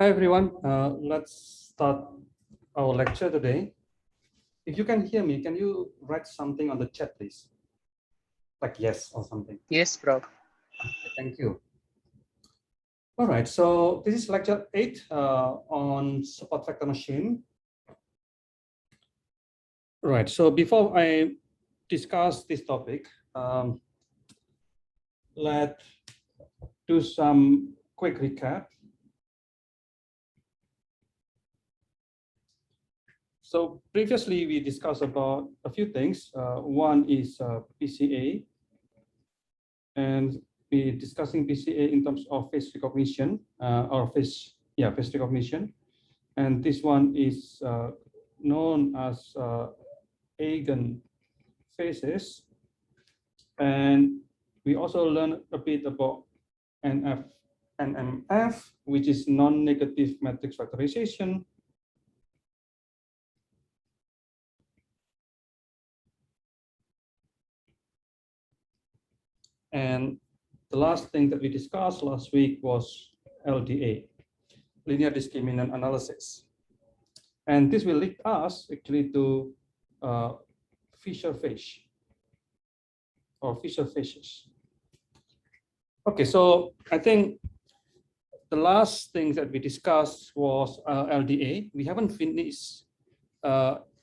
Hi everyone, let's start our lecture today. If you can hear me, can you write something on the chat, please? Like yes or something. Yes, Prof. Okay, thank you. All right, so this is lecture 8 on support vector machine. Right, so before I discuss this topic, let's do some quick recap. So previously we discussed about a few things. One is PCA, and we're discussing PCA in terms of face recognition face recognition, and this one is known as Aegon faces, and we also learned a bit about NMF, which is non-negative matrix factorization. And the last thing that we discussed last week was LDA, linear discriminant analysis. And this will lead us actually to Fisher face or Fisher faces. Okay, so I think the last thing that we discussed was LDA. We haven't finished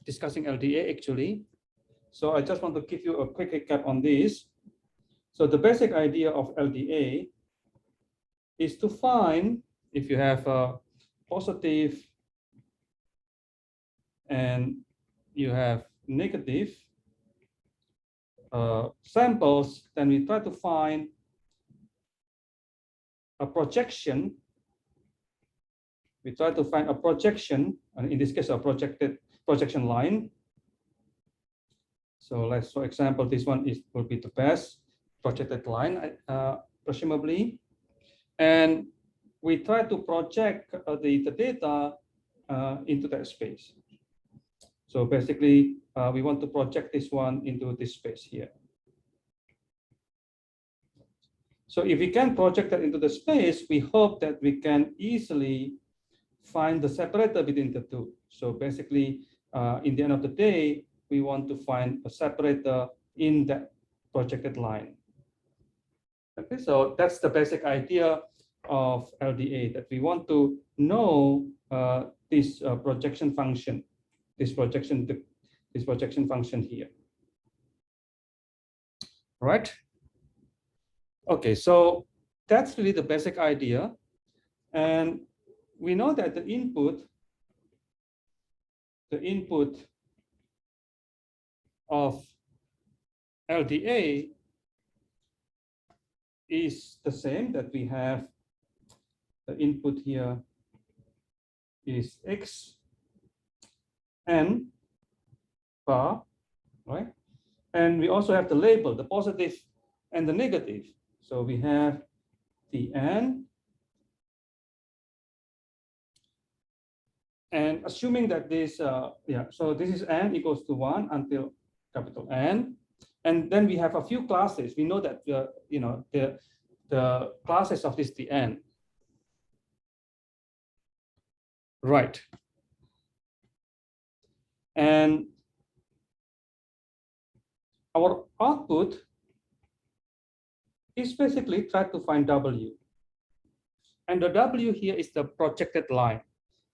discussing LDA actually. So I just want to give you a quick recap on this. So the basic idea of LDA is to find if you have a positive and you have negative samples, then we try to find a projection. We try to find a projection, and in this case, a projection line. So let's, for example, this one will be the best projected line, presumably. And we try to project the data into that space. So basically, we want to project this one into this space here. So if we can project that into the space, we hope that we can easily find the separator between the two. So basically, in the end of the day, we want to find a separator in that projected line. Okay, so that's the basic idea of LDA, that we want to know this projection function, this projection function here. Right? Okay, so that's really the basic idea. And we know that the input of LDA is the same, that we have the input here is X and bar, right? And we also have the label, the positive and the negative. So we have the N, and assuming that this, so this is N equals to 1 until capital N. And then we have a few classes. We know that the classes of this Dn. Right. And our output is basically try to find W. And the W here is the projected line.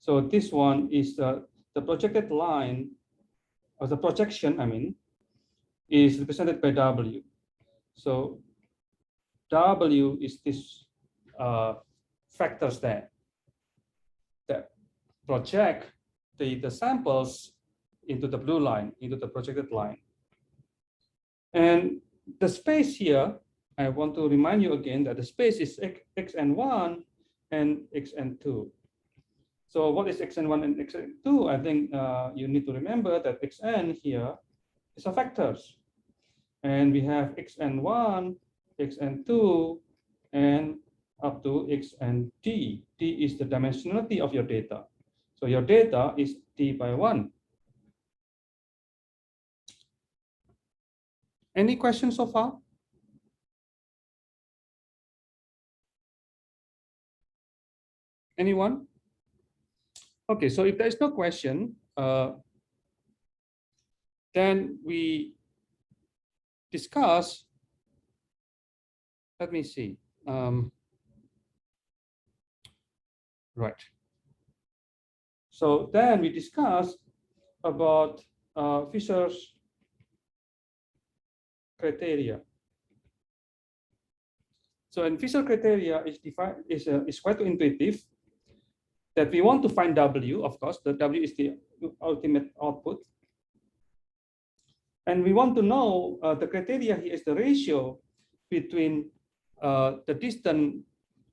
So this one is the projected line, or the projection, I mean, is represented by W. So W is this factors that project the samples into the blue line, into the projected line. And the space here, I want to remind you again that the space is xn1 and xn2. So what is xn1 and xn2? I think you need to remember that xn here is a factors. And we have xn1, xn2, and up to xn t. T is the dimensionality of your data. So your data is t by 1. Any questions so far? Anyone? Okay, so if there is no question, then we discuss, let me see. Right. So then we discuss about Fisher's criteria. So in Fisher criteria is defined is quite intuitive that we want to find W, of course, the W is the ultimate output. And we want to know the criteria here is the ratio between the distance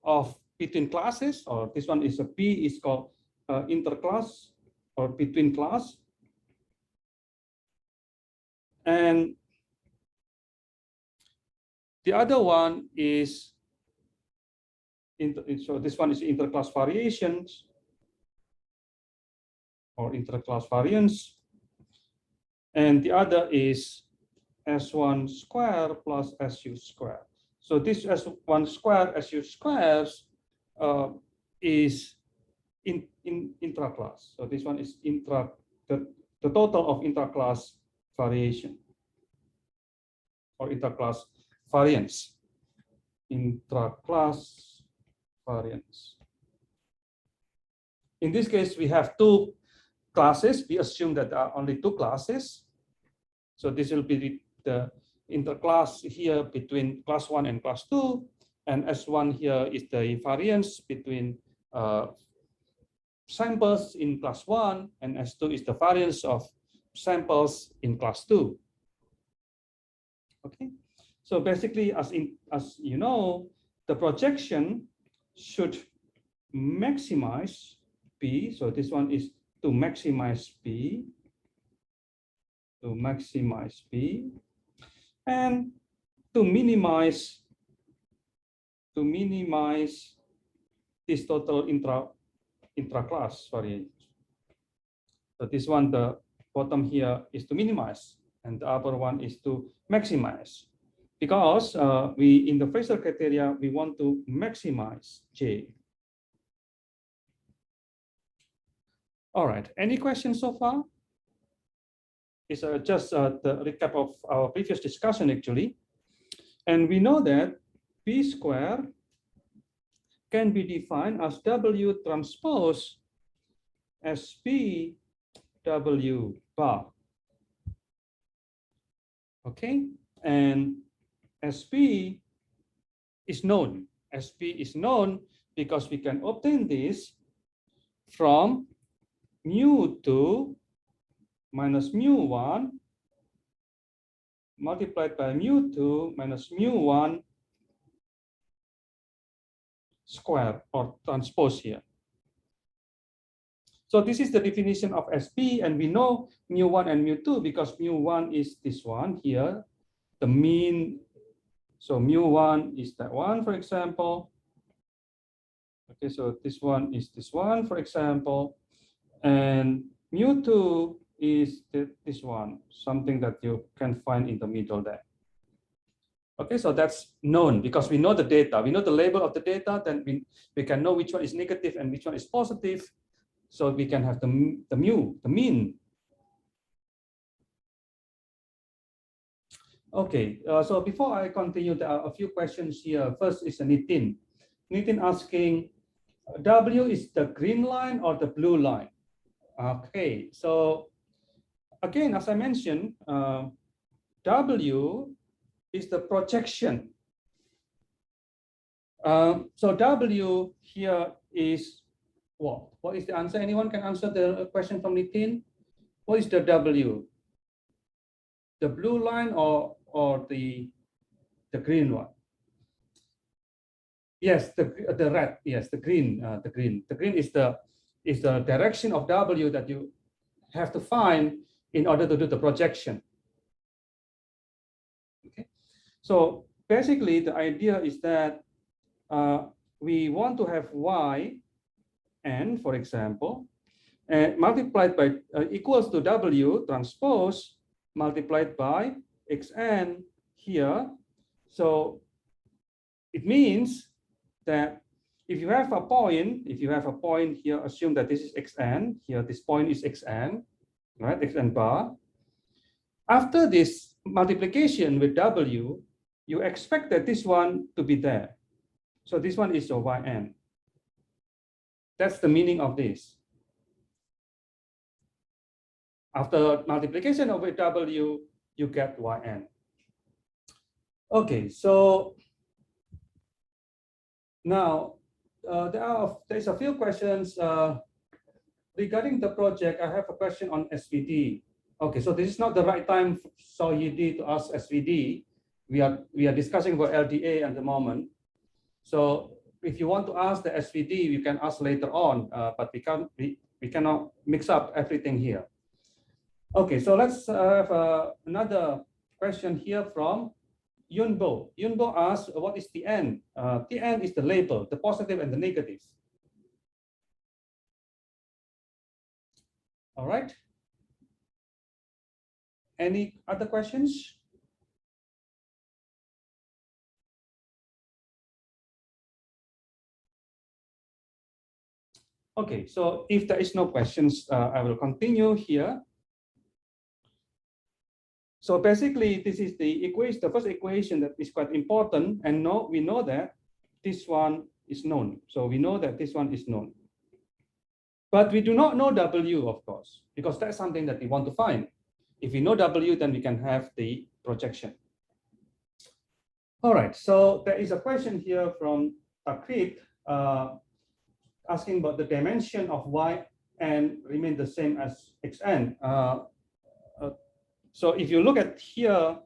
of between classes, or this one is a P is called interclass or between class. And the other one is, so this one is interclass variations or interclass variance. And the other is S1 square plus SU square. So this S1 square SU squares is intraclass. So this one is the total of intraclass variation or interclass variance. Intraclass variance. In this case, we have two classes. We assume that there are only two classes. So this will be the interclass here between class 1 and class 2. And S1 here is the variance between samples in class 1, and S2 is the variance of samples in class 2. Okay. So basically, as you know, the projection should maximize P. So this one is to maximize P, and to minimize this total intraclass variance. So this one, the bottom here is to minimize, and the upper one is to maximize. Because we in the Fraser criteria, we want to maximize J. All right, any questions so far? It's just the recap of our previous discussion actually. And we know that P square can be defined as W transpose SP W bar. Okay, and SP is known. SP is known because we can obtain this from mu2 minus mu1 multiplied by mu2 minus mu1 square or transpose here. So this is the definition of SP, and we know mu1 and mu2 because mu1 is this one here, the mean. So mu1 is that one, for example. Okay, so this one is this one, for example. And mu2 is this one, something that you can find in the middle there. Okay, so that's known because we know the data. We know the label of the data, then we can know which one is negative and which one is positive. So we can have the mean. Okay, so before I continue, there are a few questions here. First is Nitin. Nitin asking, W is the green line or the blue line? Okay, so again, as I mentioned, W is the projection. So W here is what? What is the answer? Anyone can answer the question from Nitin? What is the W? The blue line or the green one? Yes, the red. Yes, the green. The green is the direction of W that you have to find in order to do the projection. Okay, so basically the idea is that we want to have y n, for example, and multiplied by equals to W transpose multiplied by xn here. So it means that if you have a point, here, assume that this is xn, here this point is xn, right, xn bar. After this multiplication with w, you expect that this one to be there. So this one is your yn. That's the meaning of this. After multiplication of with w, you get yn. Okay, so now there's a few questions regarding the project. I have a question on SVD. Okay, so this is not the right time for you to ask SVD. We are discussing about LDA at the moment. So if you want to ask the SVD, you can ask later on, but we cannot mix up everything here. Okay, so let's have another question here from Yunbo. Yunbo asks, what is Tn? Tn is the label, the positive and the negatives. All right. Any other questions? Okay, so if there is no questions, I will continue here. So basically, this is the equation, the first equation that is quite important, and we know that this one is known. So we know that this one is known. But we do not know W, of course, because that's something that we want to find. If we know W, then we can have the projection. All right, so there is a question here from Takrit asking about the dimension of yn remain the same as xn. So if you look at here,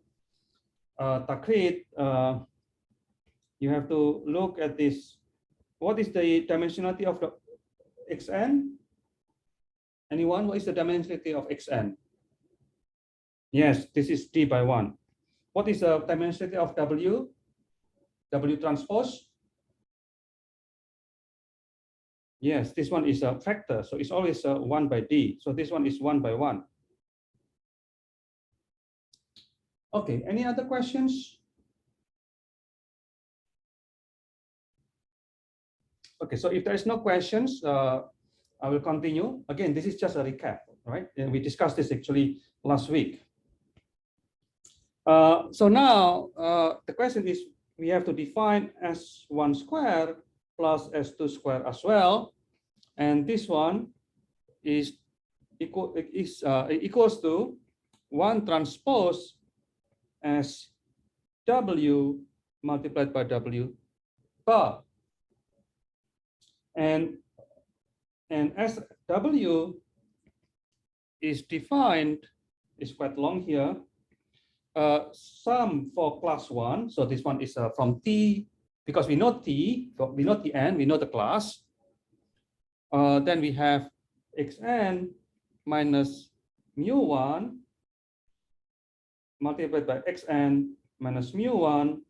Takrit, you have to look at this. What is the dimensionality of the xn? Anyone? What is the dimensionality of xn? Yes, this is d by 1. What is the dimensionality of w? W transpose? Yes, this one is a factor, so it's always 1 by d. So this one is 1 by 1. Okay, any other questions? Okay, so if there is no questions, I will continue. Again, this is just a recap, right? And we discussed this actually last week. So now the question is, we have to define S1 square plus S2 square as well. And this one is equals to 1 transpose as W multiplied by W bar. And as W is defined, is quite long here, sum for class 1. So this one is from T, because we know T, we know Tn, we know the class. Then we have Xn minus mu1 multiplied by Xn minus mu1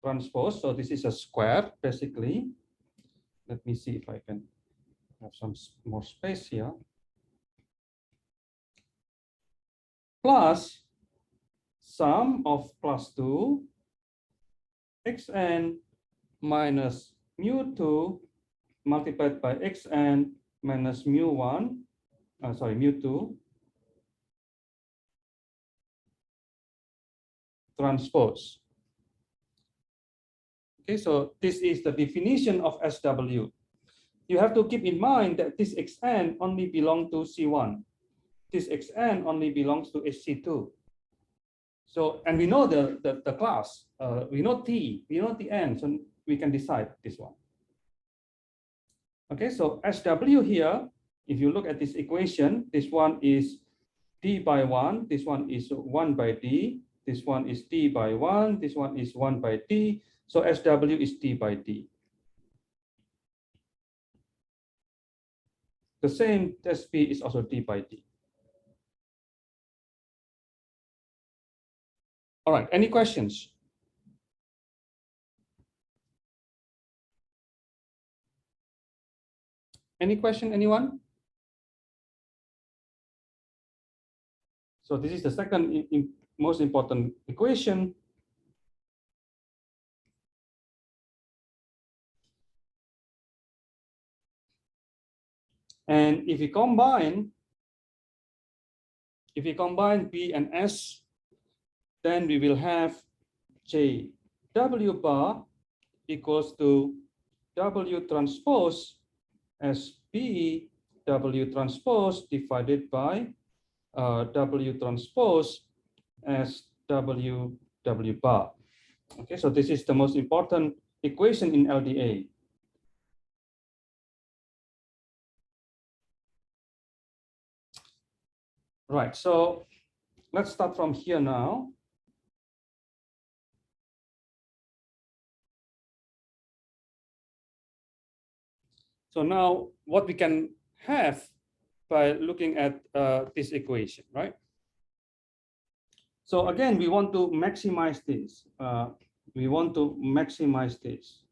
transpose. So this is a square, basically. Let me see if I can have some more space here. Plus sum of class 2 Xn minus mu2 multiplied by Xn minus mu1, mu2 transpose. Okay, so this is the definition of SW. You have to keep in mind that this Xn only belongs to C1. This Xn only belongs to SC2. So, and we know the class, we know T, we know Tn, so we can decide this one. Okay, so SW here, if you look at this equation, this one is D by 1, this one is 1 by D, this one is D by 1, this one is 1 by D, so SW is D by D. The same SP is also D by D. All right, any questions? Any question, anyone? So this is the second most important equation. And if we combine B and S, then we will have JW bar equals to W transpose as B W transpose divided by W transpose as W bar. Okay, so this is the most important equation in LDA. Right, so let's start from here now. So now what we can have by looking at this equation, right? So again, we want to maximize this. We want to maximize this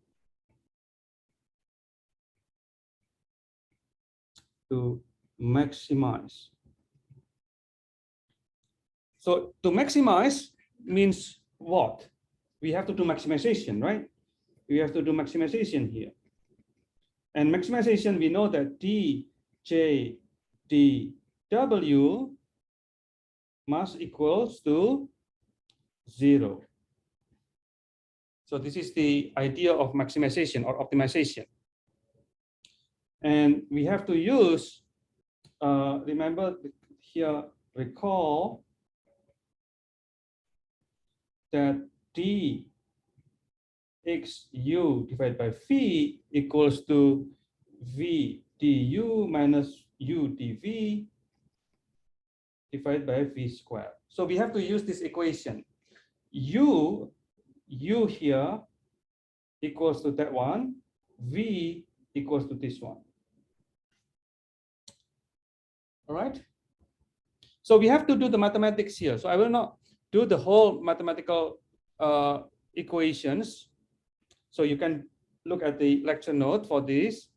to maximize. So to maximize means what? We have to do maximization, right? We have to do maximization here. And maximization, we know that dj dw must equals to 0. So this is the idea of maximization or optimization. And we have to use, remember here, recall that dxu divided by v equals to v du minus u dv divided by v squared. So we have to use this equation. U here equals to that one, v equals to this one. All right. So we have to do the mathematics here. So I will not do the whole mathematical equations. So you can look at the lecture note for this.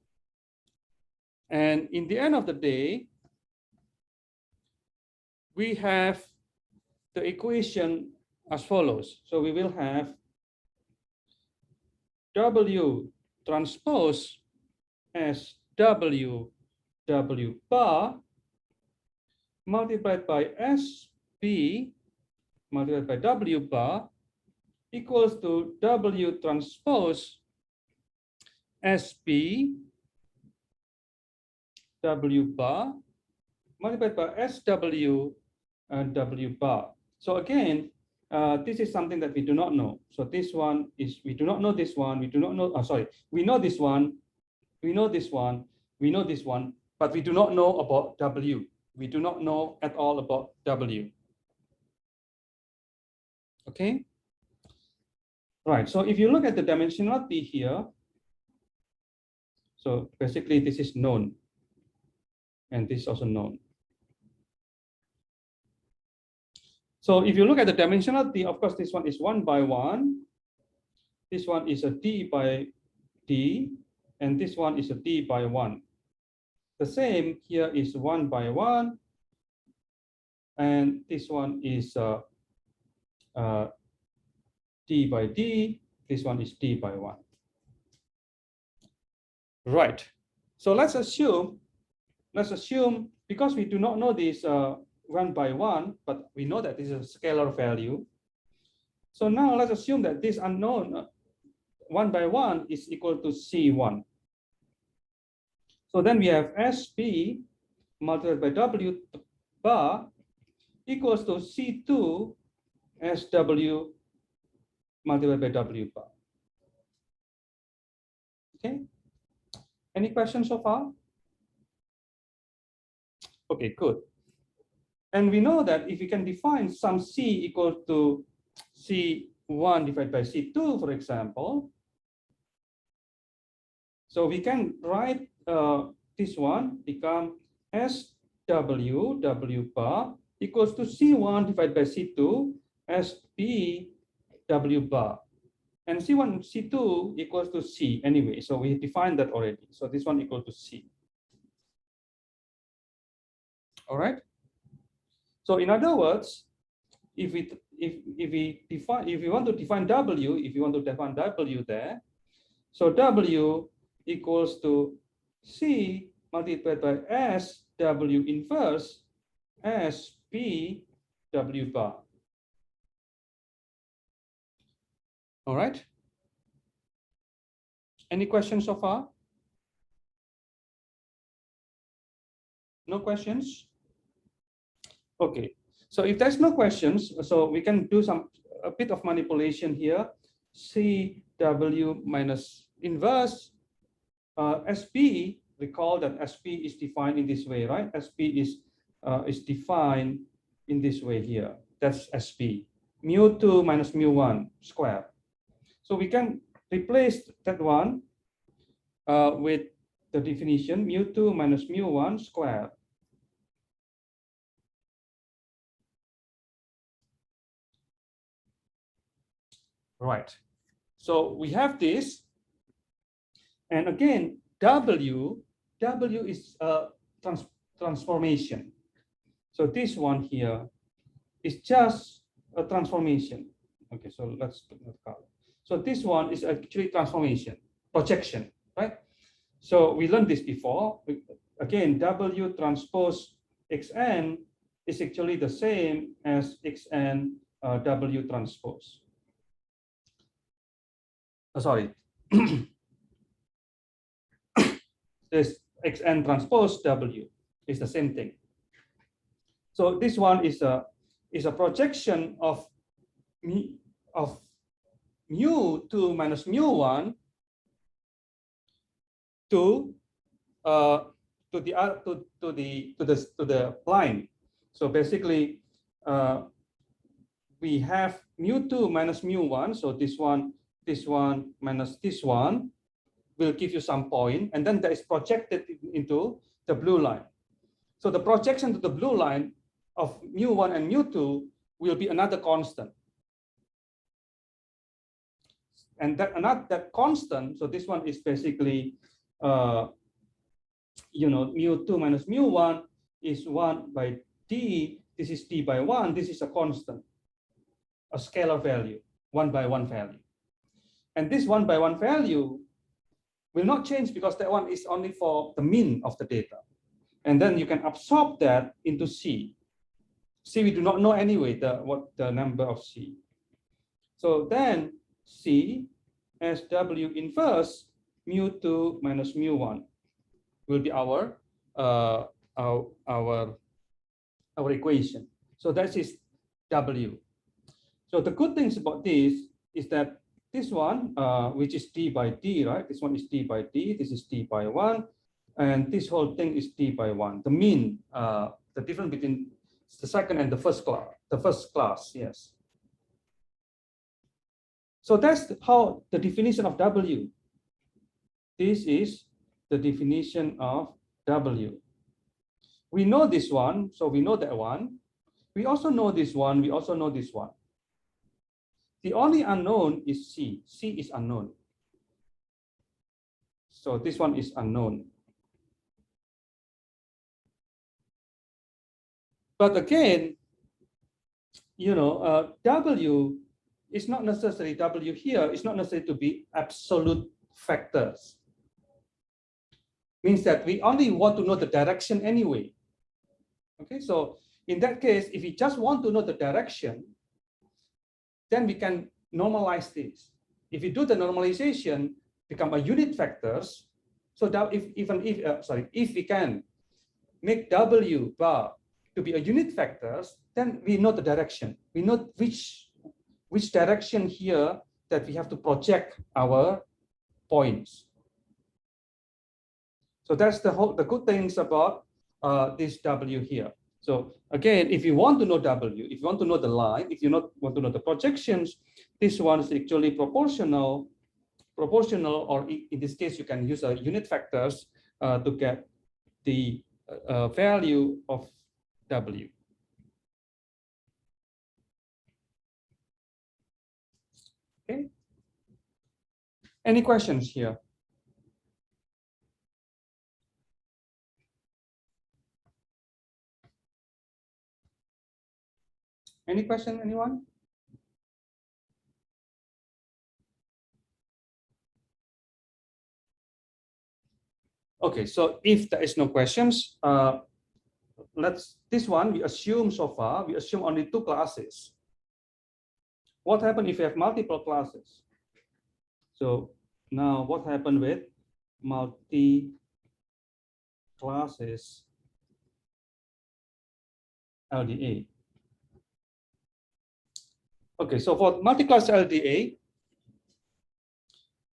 And in the end of the day, we have the equation as follows. So we will have W transpose as W bar multiplied by SP multiplied by W bar equals to W transpose SP W bar multiplied by SW and W bar. So again, this is something that we do not know. So this one is, we do not know this one, we do not know, we know this one, we know this one, we know this one, but we do not know about W. We do not know at all about W. Okay? Right, so if you look at the dimensionality here, so basically this is known, and this is also known. So if you look at the dimensionality, of course, this one is 1 by 1. This one is a d by d, and this one is a d by 1. The same here is 1 by 1, and this one is d by d. This one is d by 1. Right. So let's assume because we do not know this 1 by 1, but we know that this is a scalar value. So now let's assume that this unknown 1 by 1 is equal to C1. So then we have SP multiplied by W bar equals to C2 SW multiplied by W bar. Okay. Any questions so far? Okay, good. And we know that if we can define some C equal to C1 divided by C2, for example, so we can write this one become SW W bar equals to C1 divided by C2 SP W bar. And C1 C2 equals to C anyway. So we defined that already. So this one equal to C. All right. So in other words, if we want to define W there, so W equals to C multiplied by S W inverse S P W bar. All right. Any questions so far? No questions? Okay. So if there's no questions, so we can do a bit of manipulation here. CW minus inverse SP. Recall that SP is defined in this way, right? SP is defined in this way here. That's SP. Mu2 minus mu1 square. So we can replace that one with the definition mu2 minus mu1 square. Right. So we have this. And again, W is a transformation. So this one here is just a transformation. Okay, so let's put that color. So this one is actually transformation, projection, right? So we learned this before. Again, W transpose Xn is actually the same as Xn W transpose. Sorry. This Xn transpose W is the same thing. So this one is a projection of mu2 minus mu1 to the line. So basically, we have mu2 minus mu1. So this one minus this one will give you some point, and then that is projected into the blue line. So the projection to the blue line of mu1 and mu2 will be another constant. And that constant, so this one is basically, mu2 minus mu1 is 1 by d. This is d by 1. This is a constant, a scalar value, 1 by 1 value. And this 1 by 1 value will not change because that one is only for the mean of the data. And then you can absorb that into C. C, we do not know anyway what the number of C. So then C as W inverse mu2 minus mu1 will be our equation. So that is W. So the good things about this is that this one, which is d by d, right? This one is d by d. This is d by 1, and this whole thing is d by 1. The mean, the difference between the second and the first class, yes. So that's how the definition of W. This is the definition of W. We know this one, so we know that one. We also know this one. We also know this one. The only unknown is C. C is unknown. So this one is unknown. But again, W is not necessary. W here is not necessary to be absolute factors. Means that we only want to know the direction anyway. Okay, so in that case, if we just want to know the direction, then we can normalize this. If we do the normalization, become a unit factors. So that if we can make W bar to be a unit factors, then we know the direction. We know which direction here that we have to project our points. So that's the good things about this W here. So again, if you want to know W, if you want to know the line, if you want to know the projections, this one is actually proportional, or in this case, you can use a unit factors to get the value of W. Okay. Any questions here? Any question, anyone? Okay, so if there is no questions, this one we assume so far, we assume only 2 classes. What happens if you have multiple classes? So now what happened with multi-classes LDA? Okay, so for multi-class LDA,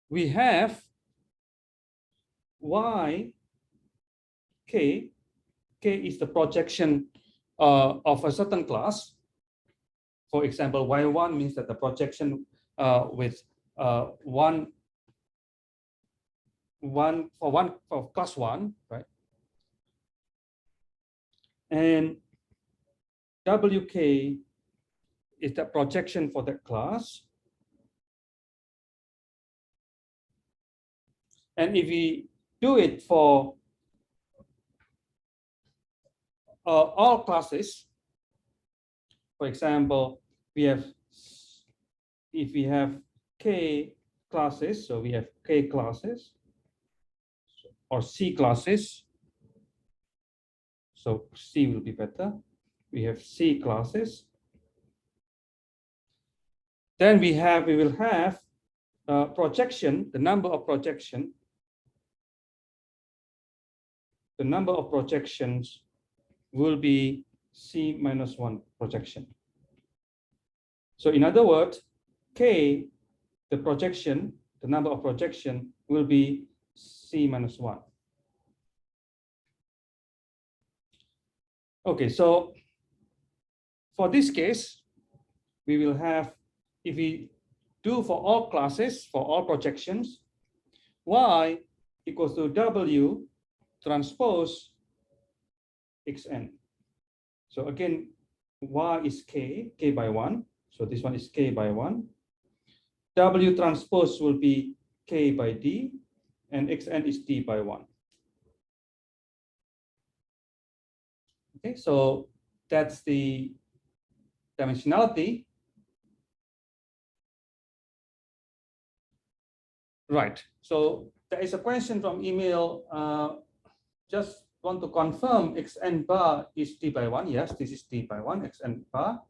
we have y k. K is the projection of a certain class. For example, y1 means that the projection with one for class 1, right? And wk is the projection for that class. And if we do it for all classes, for example, if we have k classes, so we have k classes or c classes. So C will be better. We have C classes. Then we will have projection, the number of projection. The number of projections will be C minus 1 projection. So in other words, K, the projection, the number of projection will be C minus 1. Okay, so for this case, we will have, if we do for all classes, for all projections, y equals to W transpose xn. So again, y is k by 1. So this one is k by 1. W transpose will be k by d, and xn is d by 1. Okay, so that's the dimensionality. Right. So there is a question from email. Just want to confirm xn bar is d by 1. Yes, this is d by 1. Xn bar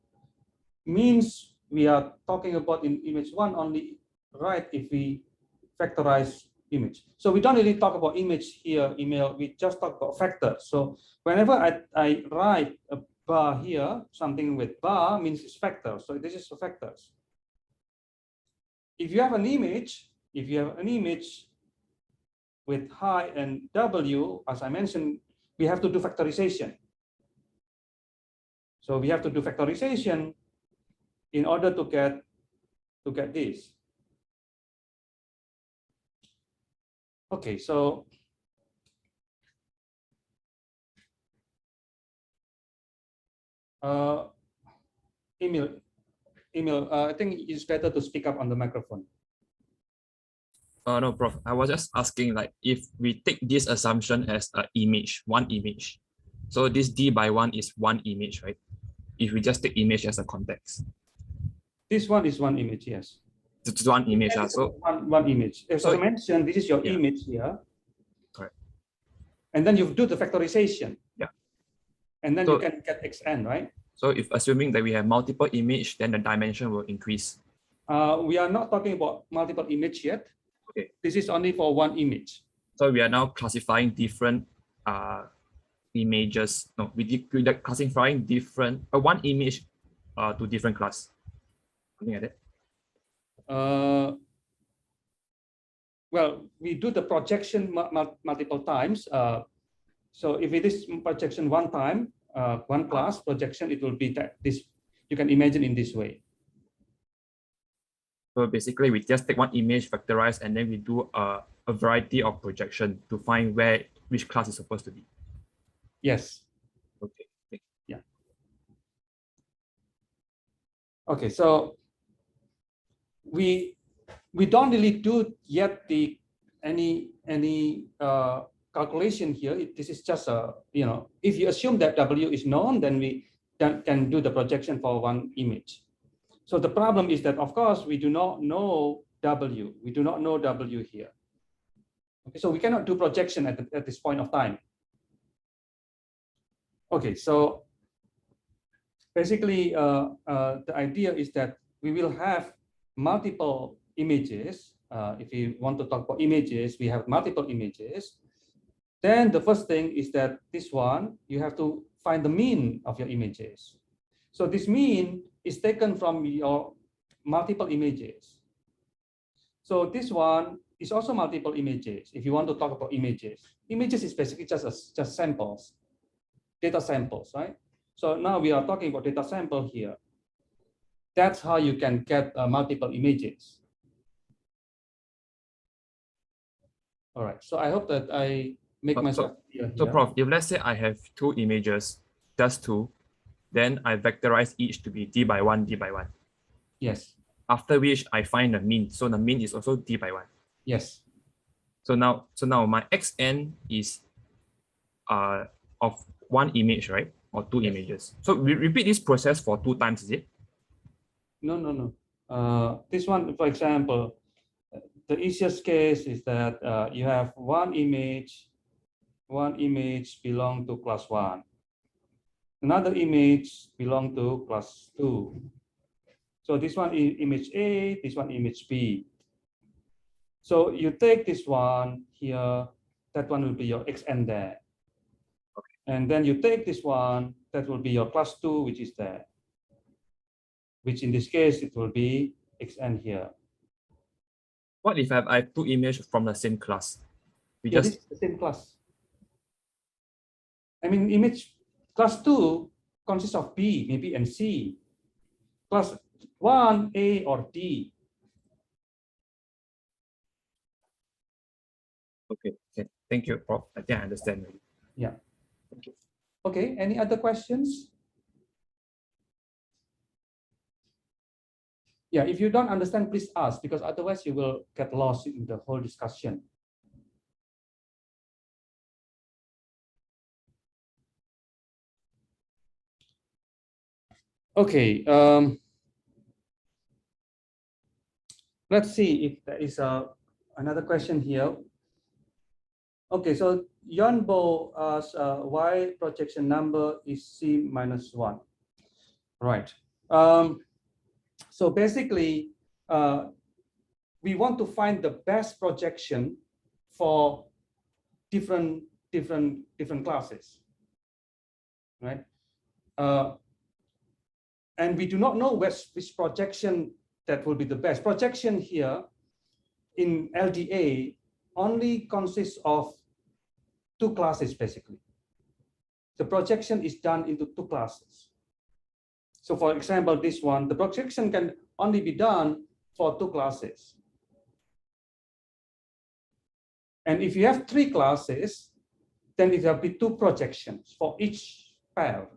means we are talking about in image 1 only, right? If we factorize image. So we don't really talk about image here, email. We just talk about factors. So whenever I write a bar here, something with bar means it's factors. So this is the factors. If you have an image, with high and W, as I mentioned, we have to do factorization. So we have to do factorization in order to get this. Okay, so Emil, I think it's better to speak up on the microphone. No, Prof. I was just asking, like, if we take this assumption as an image, one image, so this d by 1 is one image, right? If we just take image as a context. This one is one image, yes. It's one image. So one image. As so, I mentioned, this is your yeah. image here. Correct. And then you do the factorization. Yeah. And then so, you can get xn, right? So if assuming that we have multiple image, then the dimension will increase. We are not talking about multiple image yet. Okay. This is only for one image. So we are now classifying different images. No, we're classifying different one image to different class. Something like that. Well, we do the projection multiple times. So if it is projection one time, one class projection, it will be that this. You can imagine in this way. So basically, we just take one image, factorize, and then we do a variety of projection to find which class is supposed to be. Yes. Okay. Yeah. Okay. So we don't really do yet any calculation here. This is just a, if you assume that W is known, then we can do the projection for one image. So the problem is that, of course, we do not know W. We do not know W here. Okay, so we cannot do projection at this point of time. Okay, so basically, the idea is that we will have multiple images. If you want to talk about images, we have multiple images. Then the first thing is that this one, you have to find the mean of your images. So this mean is taken from your multiple images. So this one is also multiple images. If you want to talk about images, images is basically just samples, data samples, right? So now we are talking about data sample here. That's how you can get multiple images. All right. So I hope that I make myself clear here. So Prof, if let's say I have two images, just two, then I vectorize each to be d by 1, d by 1. Yes. After which I find the mean. So the mean is also d by 1. Yes. So now my xn is of one image, right? Or two images. So we repeat this process for 2 times, is it? No. This one, for example, the easiest case is that you have one image belong to class 1. Another image belong to class 2. So this one is image A, this one image B. So you take this one here, that one will be your xn there. Okay. And then you take this one, that will be your class 2, which is there. Which in this case, it will be xn here. What if I have 2 images from the same class? This is the same class. I mean, image class 2 consists of B, maybe, and C. Class 1, A or D. Okay. Thank you, Prof. I think I understand. Yeah. Okay, any other questions? Yeah, if you don't understand, please ask, because otherwise you will get lost in the whole discussion. Okay, let's see if there is another question here. Okay, so Yonbo asks why projection number is C minus 1. Right. So basically, we want to find the best projection for different classes, right? And we do not know which projection that will be the best. Projection here in LDA only consists of 2 classes, basically. The projection is done into 2 classes. So for example, this one, the projection can only be done for 2 classes. And if you have 3 classes, then it will be 2 projections for each pair.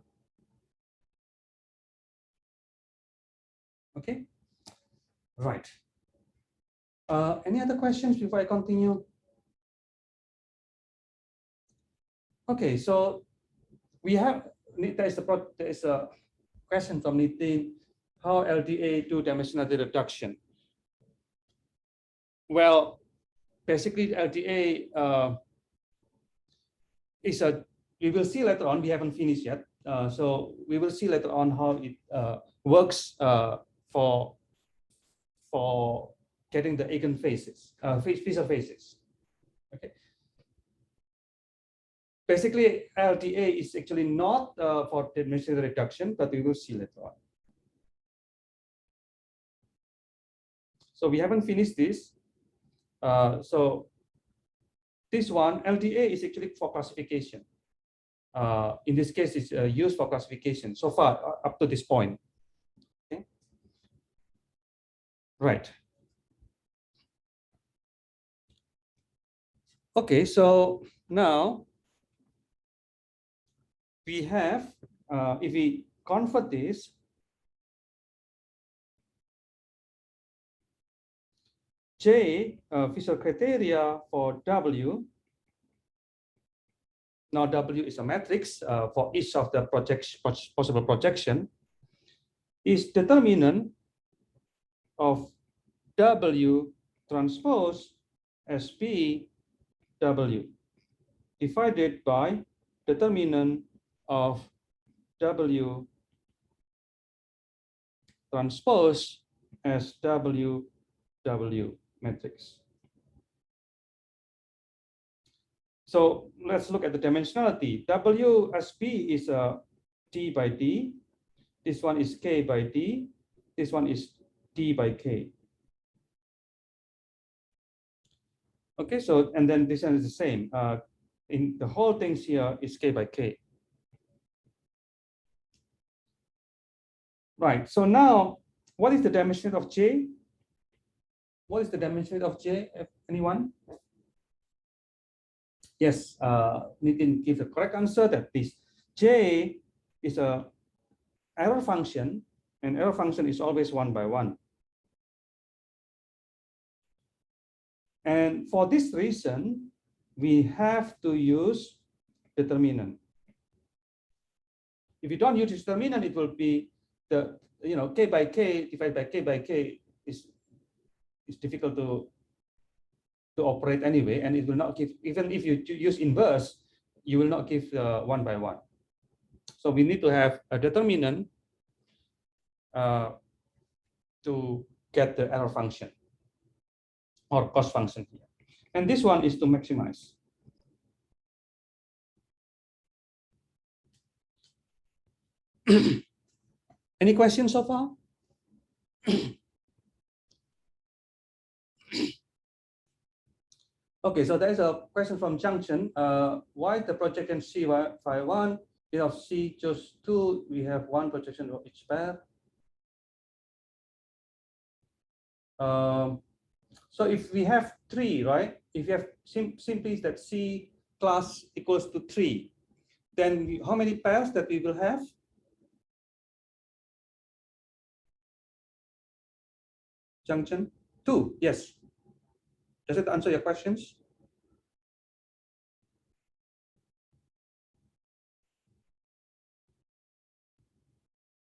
Okay, right. Any other questions before I continue? Okay, so we have, there is a question from Nitin, how LDA do dimensionality reduction? Well, basically LDA is we will see later on, we haven't finished yet. So we will see later on how it works for getting the Aegon phases, Fisher phases. Okay. Basically, LDA is actually not for dimensional reduction, but we will see later on. So we haven't finished this. So this one, LDA is actually for classification. In this case, it's used for classification so far up to this point. Okay. Right. Okay, so now we have, if we convert this, J Fisher criteria for W. Now W is a matrix for each of the possible projection, is determinant of W transpose SP W divided by determinant of W transpose as W matrix. So let's look at the dimensionality. W as P is a D by D. This one is K by D. This one is D by K. Okay, so and then this one is the same. In the whole things here is K by K. Right. So now, what is the dimension of J? What is the dimension of J? Anyone? Yes, Nitin gives the correct answer that this J is a error function, and error function is always 1 by 1. And for this reason, we have to use determinant. If you don't use determinant, it will be the K by K divided by K by K is difficult to operate anyway, and it will not give, even if you use inverse, you will not give 1 by 1. So we need to have a determinant to get the error function or cost function here. And this one is to maximize. Any questions so far? Okay, so there's a question from Junction. Why the projection C phi 1 instead of C just 2? We have one projection of each pair. So if we have 3, right? If you have simply that C class equals to 3, then how many pairs that we will have? Junction 2, yes. Does it answer your questions?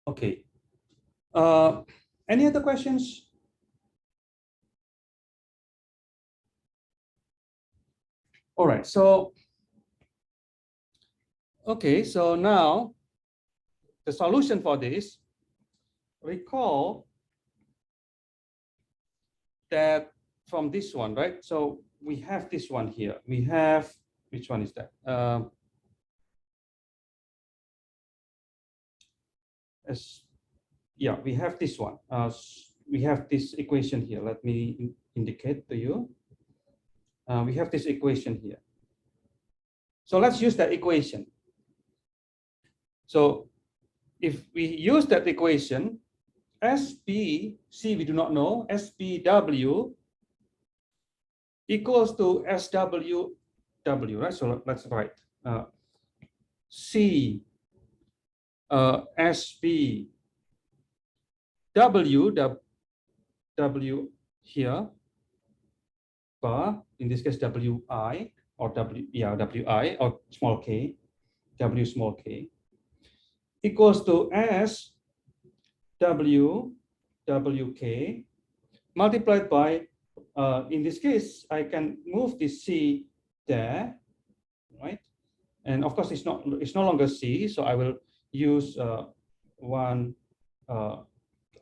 Okay. Any other questions? All right, so, okay, so now the solution for this, recall that from this one, right? So we have this one here. We have, which one is that? Yeah, we have this one. We have this equation here. Let me indicate to you. We have this equation here. So let's use that equation. So if we use that equation, SB, C we do not know, SBW equals to SWW, right? So let's write C SB W here, bar, in this case WI or WI or small k, W small k, equals to S WK multiplied by, in this case, I can move this C there, right? And of course, it's no longer C, so I will use one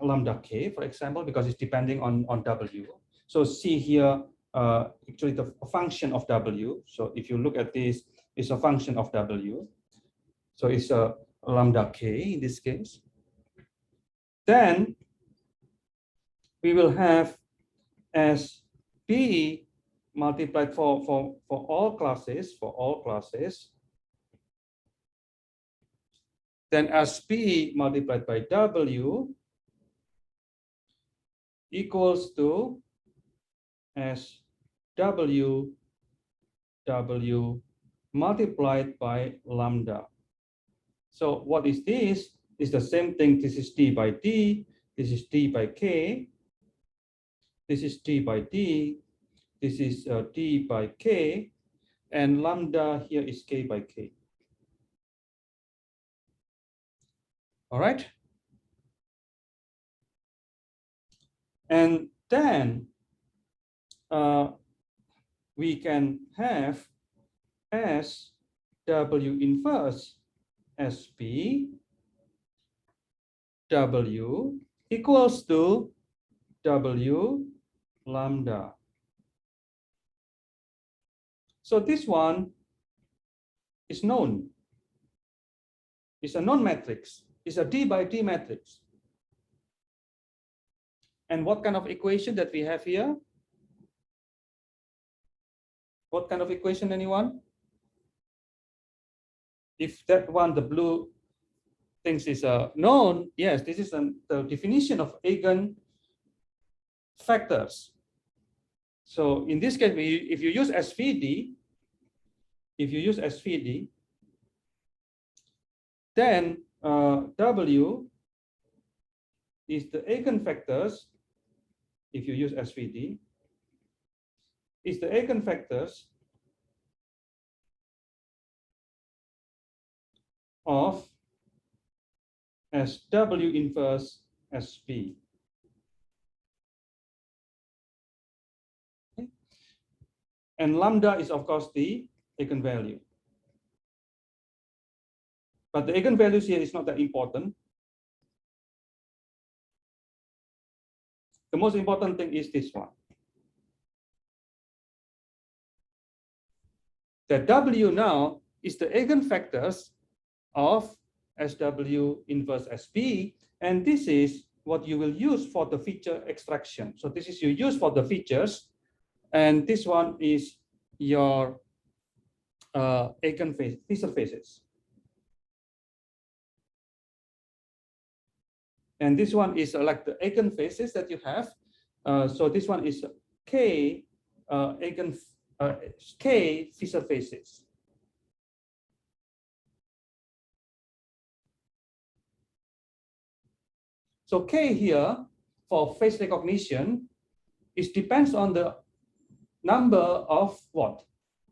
lambda k, for example, because it's depending on W. So C here, actually the function of W. So if you look at this, it's a function of W. So it's a lambda k in this case. Then we will have as P multiplied for all classes, then as P multiplied by W equals to as W multiplied by lambda. So what is this? It's the same thing. This is D by D. This is D by K. This is D by D. This is D by K. And lambda here is K by K. All right. And then we can have as W inverse SP W equals to W lambda. So this one is known. It's a known matrix. It's a D by D matrix. And what kind of equation that we have here? What kind of equation, anyone? If that one, the blue things is known, yes, this is the definition of Aegon factors. So in this case, if you use SVD, then W is the eigenfactors. If you use SVD, is the eigenfactors of SW inverse SP. Okay. And lambda is, of course, the eigenvalue. But the eigenvalues here is not that important. The most important thing is this one. The W now is the eigenfactors of SW inverse SP, and this is what you will use for the feature extraction. So this is you use for the features, and this one is your feature phases. And this one is like the eigenphases that you have. So this one is K K feature phases. So K here for face recognition, it depends on the number of what.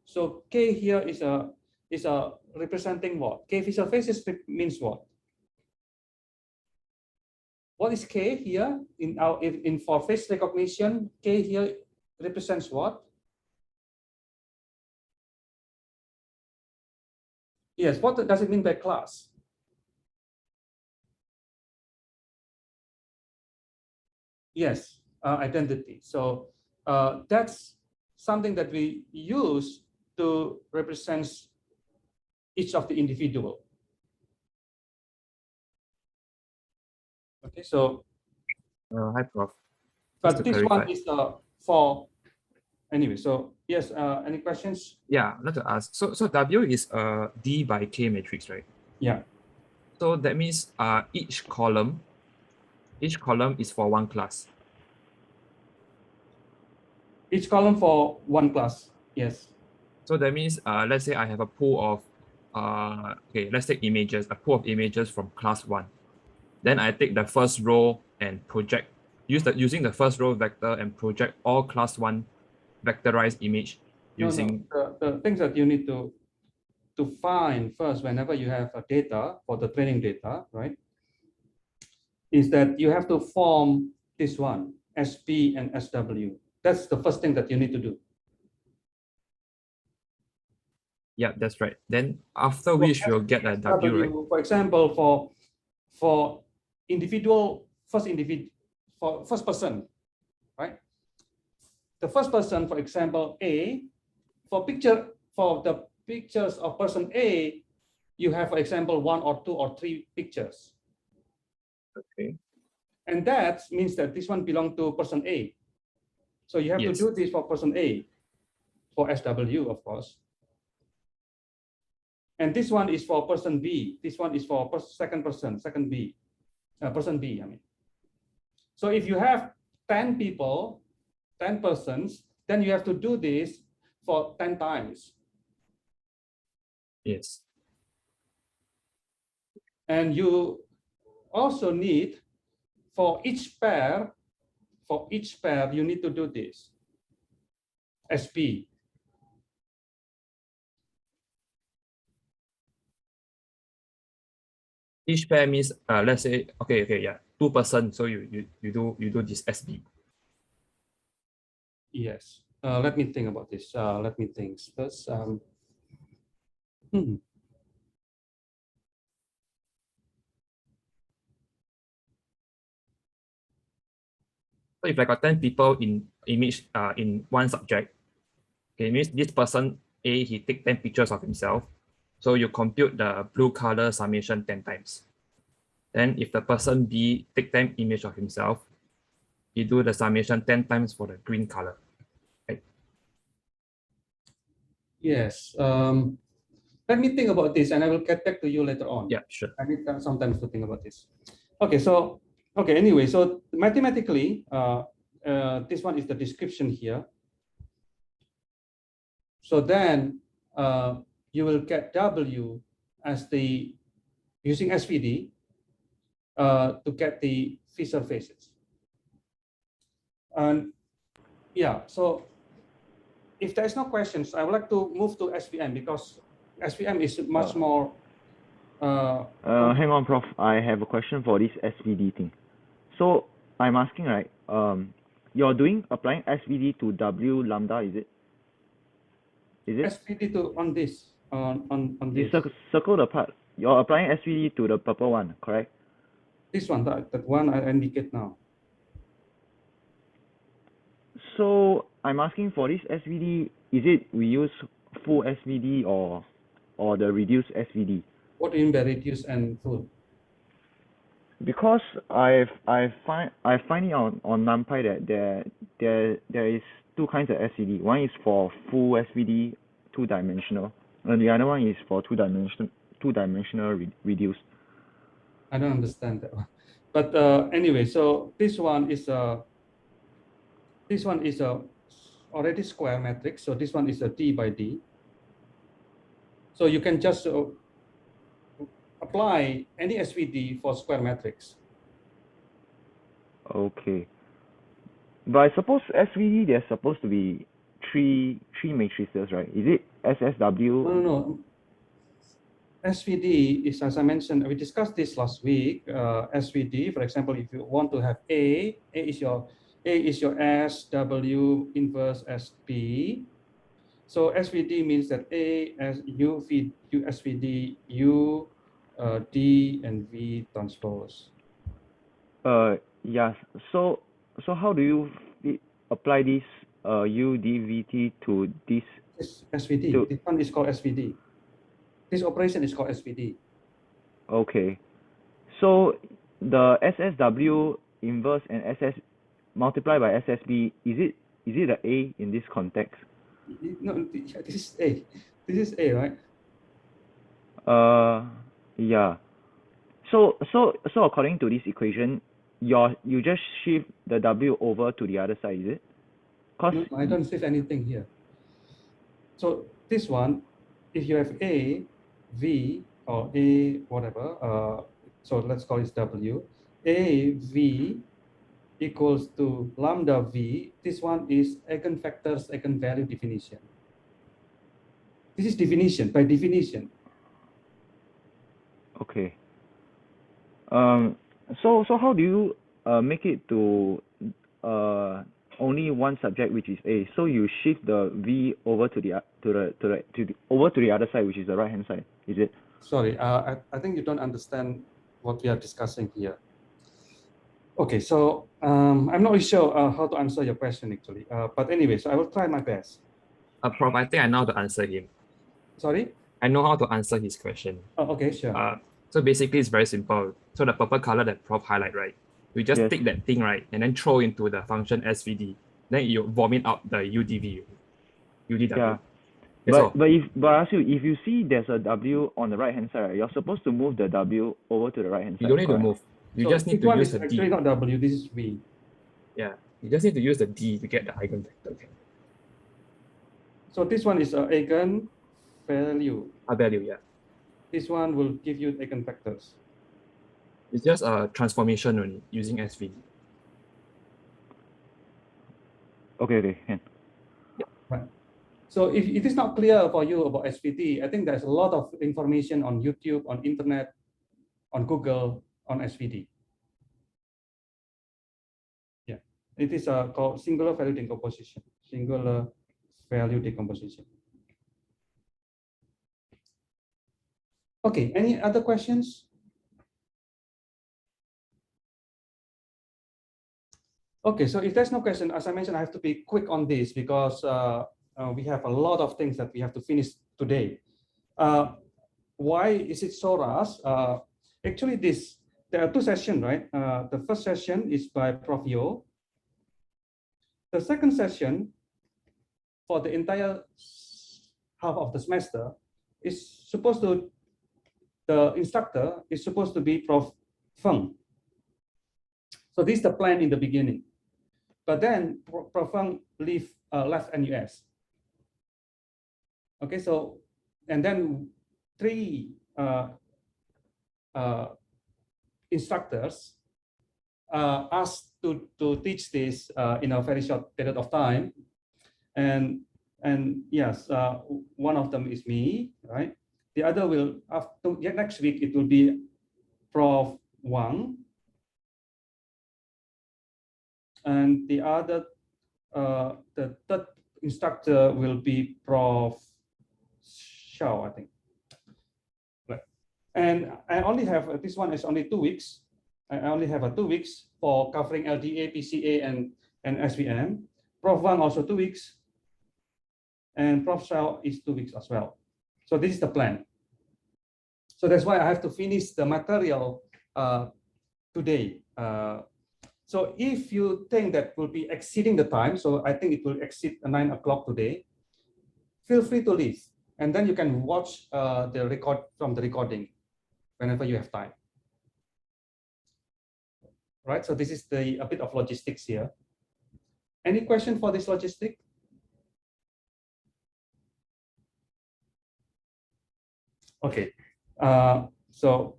So K here is a representing what? K feature phases means what? What is K here in for face recognition? K here represents what? Yes, what does it mean by class? Yes, identity. So that's something that we use to represent each of the individual. Okay, so Hi, Prof. but this one is for anyway. So yes, any questions? Yeah, I'd like to ask. So W is a D by K matrix, right? Yeah. So that means each column is for one class. Each column for one class. Yes. So that means let's say I have a pool of okay, let's take images, a pool of images from class 1. Then I take the first row and project, using the first row vector and project all class 1 vectorized image using. No. The things that you need to find first whenever you have a data for the training data, right, is that you have to form this one, SP and SW. That's the first thing that you need to do. Yeah, that's right. Then after which you'll get a W, right? For example, for first person, right? The first person, for example, A, for the pictures of person A, you have, for example, 1 or 2 or 3 pictures. Okay. And that means that this one belongs to person A. So you have to do this for person A, for SW, of course. And this one is for person B. This one is for person B, I mean. So if you have 10 people, 10 persons, then you have to do this for 10 times. Yes. And you also need, for each pair, you need to do this, SP. Each pair means let's say okay, yeah, 2 person. So you do this SB. Yes. Let me think about this. Let me think first. Hmm. So if I got 10 people in image in one subject, okay, it means this person A, he take 10 pictures of himself. So you compute the blue color summation 10 times. Then if the person B take 10 image of himself, you do the summation 10 times for the green color. Right? Yes. Let me think about this, and I will get back to you later on. Yeah, sure. I need sometimes to think about this. Okay, so anyway, so mathematically, this one is the description here. So then you will get W as the using SVD to get the phi surfaces. And yeah, so if there's no questions, I would like to move to SVM because SVM is much more. Hang on, Prof. I have a question for this SVD thing. So I'm asking, right? You're applying SVD to W lambda, is it? SVD to on this on You this. circle the part. You're applying SVD to the purple one, correct? This one, that one I indicate now. So I'm asking for this SVD. Is it we use full SVD or the reduced SVD? What do you mean by reduced and full? Because I find it on NumPy that there is two kinds of SVD. One is for full SVD, two-dimensional, and the other one is for two-dimensional reduced. I don't understand that one. But anyway, so this one is a already square matrix. So this one is a D by D. So you can just apply any SVD for square matrix. Okay. But I suppose SVD there's supposed to be three matrices, right? Is it SSW? No. SVD is, as I mentioned, we discussed this last week. SVD, for example, if you want to have A is your S, W inverse SP. So SVD means that A as U feed U SVD U D and V transpose. Yeah. So how do you apply this UDVT to this? This SVD. This one is called SVD. This operation is called SVD. Okay. So the SSW inverse and SS multiplied by SSB, is it the A in this context? No, this is A. This is A, right? Yeah. So according to this equation, you just shift the W over to the other side, is it? No, I don't shift anything here. So this one, if you have A, V, or A, whatever, so let's call it W, A, V equals to lambda V. This one is Aegon Factors, eigenvalue definition. This is definition, by definition. Okay. So how do you make it to only one subject, which is A? So you shift the V over to the other side, which is the right hand side, is it? Sorry, I think you don't understand what we are discussing here. Okay, so I'm not really sure how to answer your question actually. But anyway, so I will try my best. Prof, I think I know how to answer him. Sorry? I know how to answer his question. Oh, okay, sure. So basically, it's very simple. So the purple color that Prof highlight, right? You just take that thing, right, and then throw into the function SVD. Then you vomit out the UDV, UDW. Yeah. But I ask you, if you see there's a W on the right hand side, right, you're supposed to move the W over to the right hand side. You don't need to move. You just need to use the D. Actually not W, this is V. Yeah, you just need to use the D to get the eigenvector. Okay. So this one is eigen value. A value, yeah. This one will give you eigenvectors. It's just a transformation only using SVD. Okay, can. Yeah. Right. So if it is not clear for you about SVD, I think there's a lot of information on YouTube, on internet, on Google, on SVD. Yeah, it is called singular value decomposition. singular value decomposition. Okay, any other questions? Okay, so if there's no question, as I mentioned, I have to be quick on this because we have a lot of things that we have to finish today. Why is it so rush? Actually, there are two sessions, right? The first session is by Prof. Yo. The second session for the entire half of the semester is supposed to, the instructor is supposed to be Prof. Feng. So this is the plan in the beginning. But then Prof. Feng left NUS. Okay, so, and then three instructors asked to teach this in a very short period of time. And yes, one of them is me, right? The other will, after next week, it will be Prof. Wang. And the other, the third instructor will be Prof. Xiao, I think. Right. And I only have, this one is only 2 weeks. I only have 2 weeks for covering LDA, PCA, and SVM. Prof. Wang also 2 weeks. And Prof. Xiao is 2 weeks as well. So this is the plan. So that's why I have to finish the material today. So if you think that will be exceeding the time, so I think it will exceed 9 o'clock today, feel free to leave. And then you can watch the record from the recording whenever you have time. Right, so this is a bit of logistics here. Any question for this logistic? Okay, so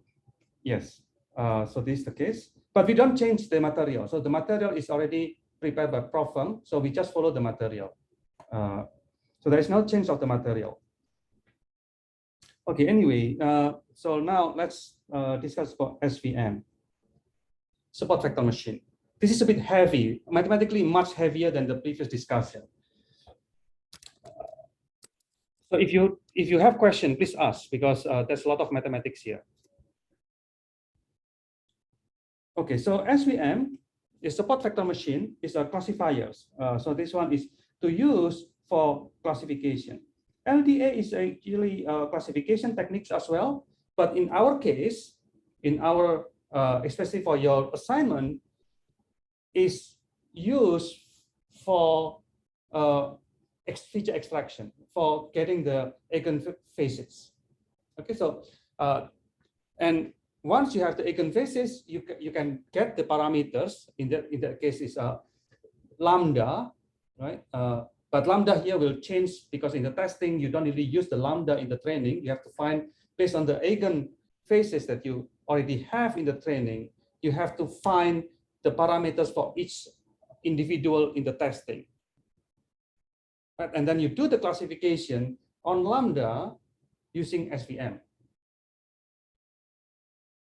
yes, so this is the case. But we don't change the material. So the material is already prepared by Prof. Feng, so we just follow the material. So there is no change of the material. Okay, anyway, so now let's discuss about SVM, support vector machine. This is a bit heavy, mathematically much heavier than the previous discussion. So if you have question, please ask, because there's a lot of mathematics here. Okay, so SVM is support vector machine, is a classifiers. So this one is to use for classification. LDA is actually classification techniques as well, but in our case, in our especially for your assignment, is used for feature extraction, for getting the eigenfaces. Okay, so and once you have the eigenfaces, you can get the parameters. In that case is lambda, right? But lambda here will change because in the testing you don't really use the lambda in the training. You have to find based on the eigenfaces that you already have in the training. You have to find the parameters for each individual in the testing. Right? And then you do the classification on lambda using SVM.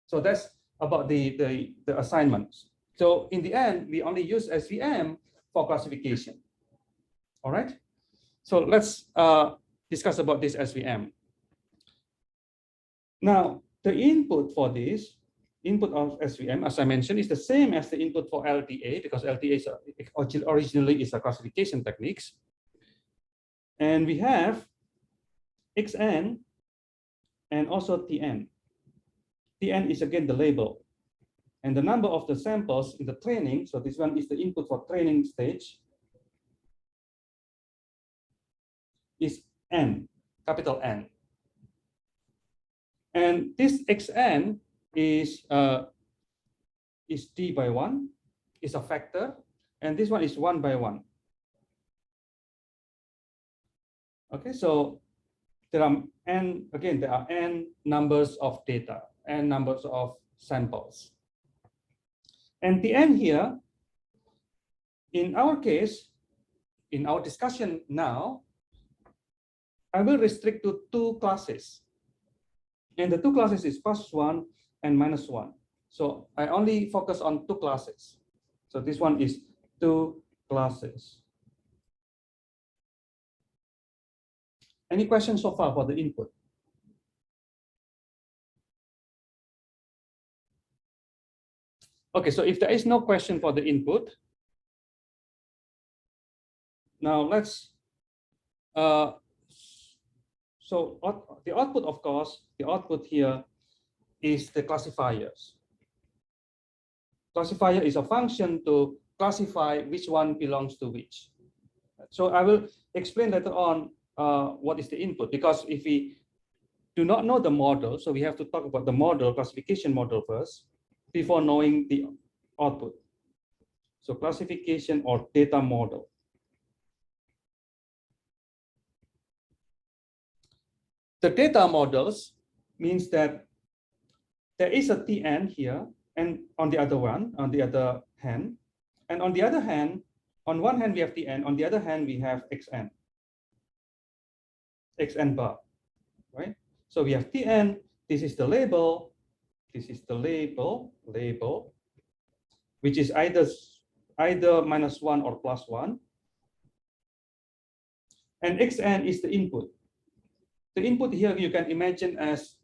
So that's about the assignments. So in the end, we only use SVM for classification. All right. So let's discuss about this SVM. Now, the input for this, input of SVM, as I mentioned, is the same as the input for LDA, because LDA is originally is a classification techniques. And we have XN and also TN. TN is again the label. And the number of the samples in the training, so this one is the input for training stage, is N, capital N. And this XN is D by 1, is a factor, and this one is 1 by 1. Okay, so there are N, again, there are N numbers of data, N numbers of samples. And the N here, in our case, in our discussion now, I will restrict to 2 classes. And the 2 classes is +1 and -1. So I only focus on 2 classes. So this one is 2 classes. Any questions so far for the input? Okay, so if there is no question for the input, now let's, the output, of course, the output here is the classifiers. Classifier is a function to classify which one belongs to which. So I will explain later on what is the input, because if we do not know the model, so we have to talk about the model, classification model first, before knowing the output. So classification or data model. The data models means that there is a Tn here, and on the other hand, and on the other hand, on one hand we have Tn, on the other hand we have xn bar, right? So we have Tn, this is the label, this is the label, which is either -1 or +1, and xn is the input. The input here you can imagine as,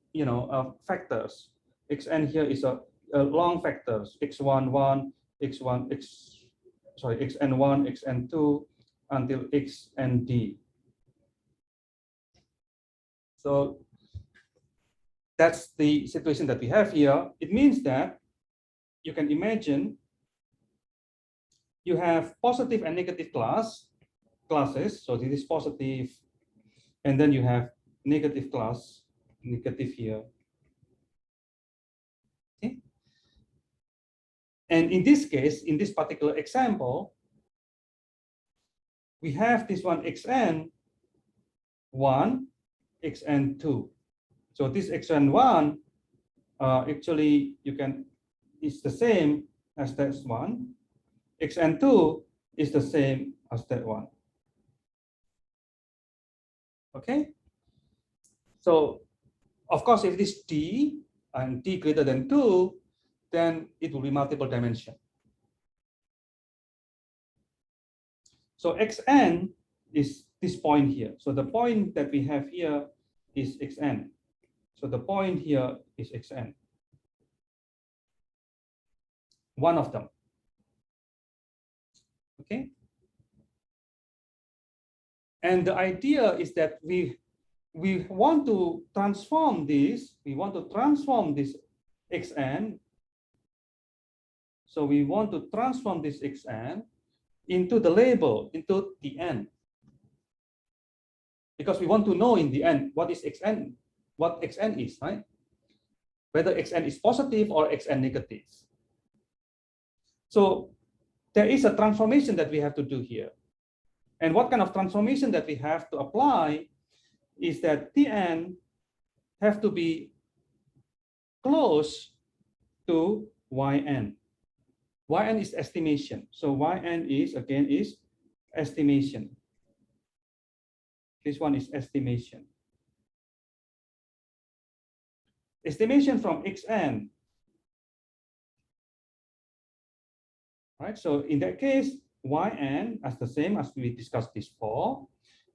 factors. Xn here is a long factors, xn1, xn2 until xnd. So that's the situation that we have here. It means that you can imagine you have positive and negative classes. So this is positive, and then you have negative class, negative here. Okay. And in this case, in this particular example, we have this one xn1, xn2. So this xn1 actually is the same as that one. xn2 is the same as that one. Okay. So of course, if it is t and t greater than 2, then it will be multiple dimension. So xn is this point here. So the point that we have here is xn. So the point here is xn. One of them. Okay. And the idea is that we want to transform this. We want to transform this xn. So we want to transform this xn into the label, into the n. Because we want to know in the end what is xn, what xn is, right? Whether xn is positive or xn negative. So there is a transformation that we have to do here. And what kind of transformation that we have to apply is that Tn have to be close to Yn. Yn is estimation. So Yn is, again, is estimation. This one is estimation. Estimation from xn. Right? So in that case, Yn, as the same as we discussed this before,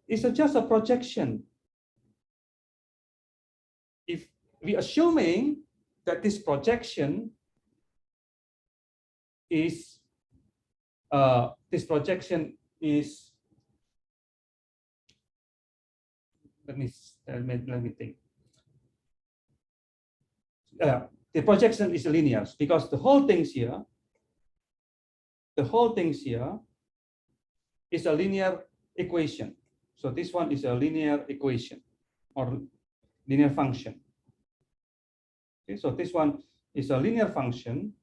is just a projection. If we assuming that this projection is let me think. The projection is linear because the whole things here is a linear equation. So this one is a linear equation or linear function. Okay, so this one is a linear function.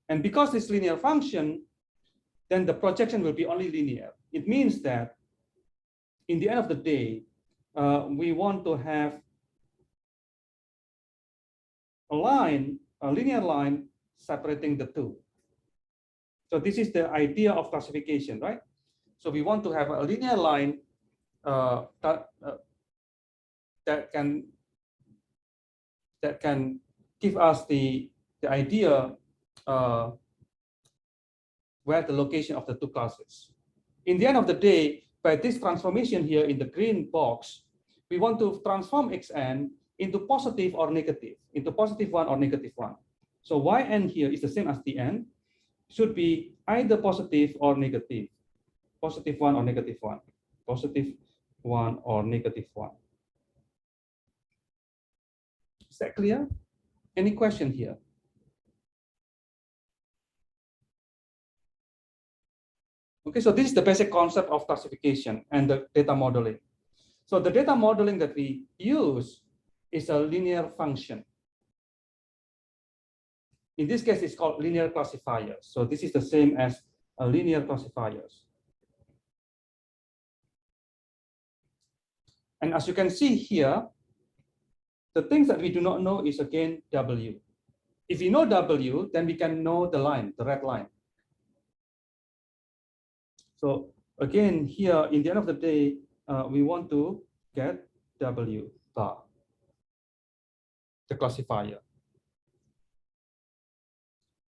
And because it's linear function, then the projection will be only linear. It means that in the end of the day, we want to have a linear line separating the two. So this is the idea of classification, right? So we want to have a linear line that can give us the idea where the location of the two classes. In the end of the day, by this transformation here in the green box, we want to transform xn into positive or negative, into positive 1 or negative 1. So yn here is the same as tn, should be either positive or negative, positive 1 or negative 1, positive 1 or negative 1. Is that clear? Any question here? Okay, so this is the basic concept of classification and the data modeling. So the data modeling that we use is a linear function. In this case, it's called linear classifiers. So this is the same as a linear classifiers. And as you can see here, the things that we do not know is again W. If we know W, then we can know the line, the red line. So again, here, in the end of the day, we want to get W bar, the classifier.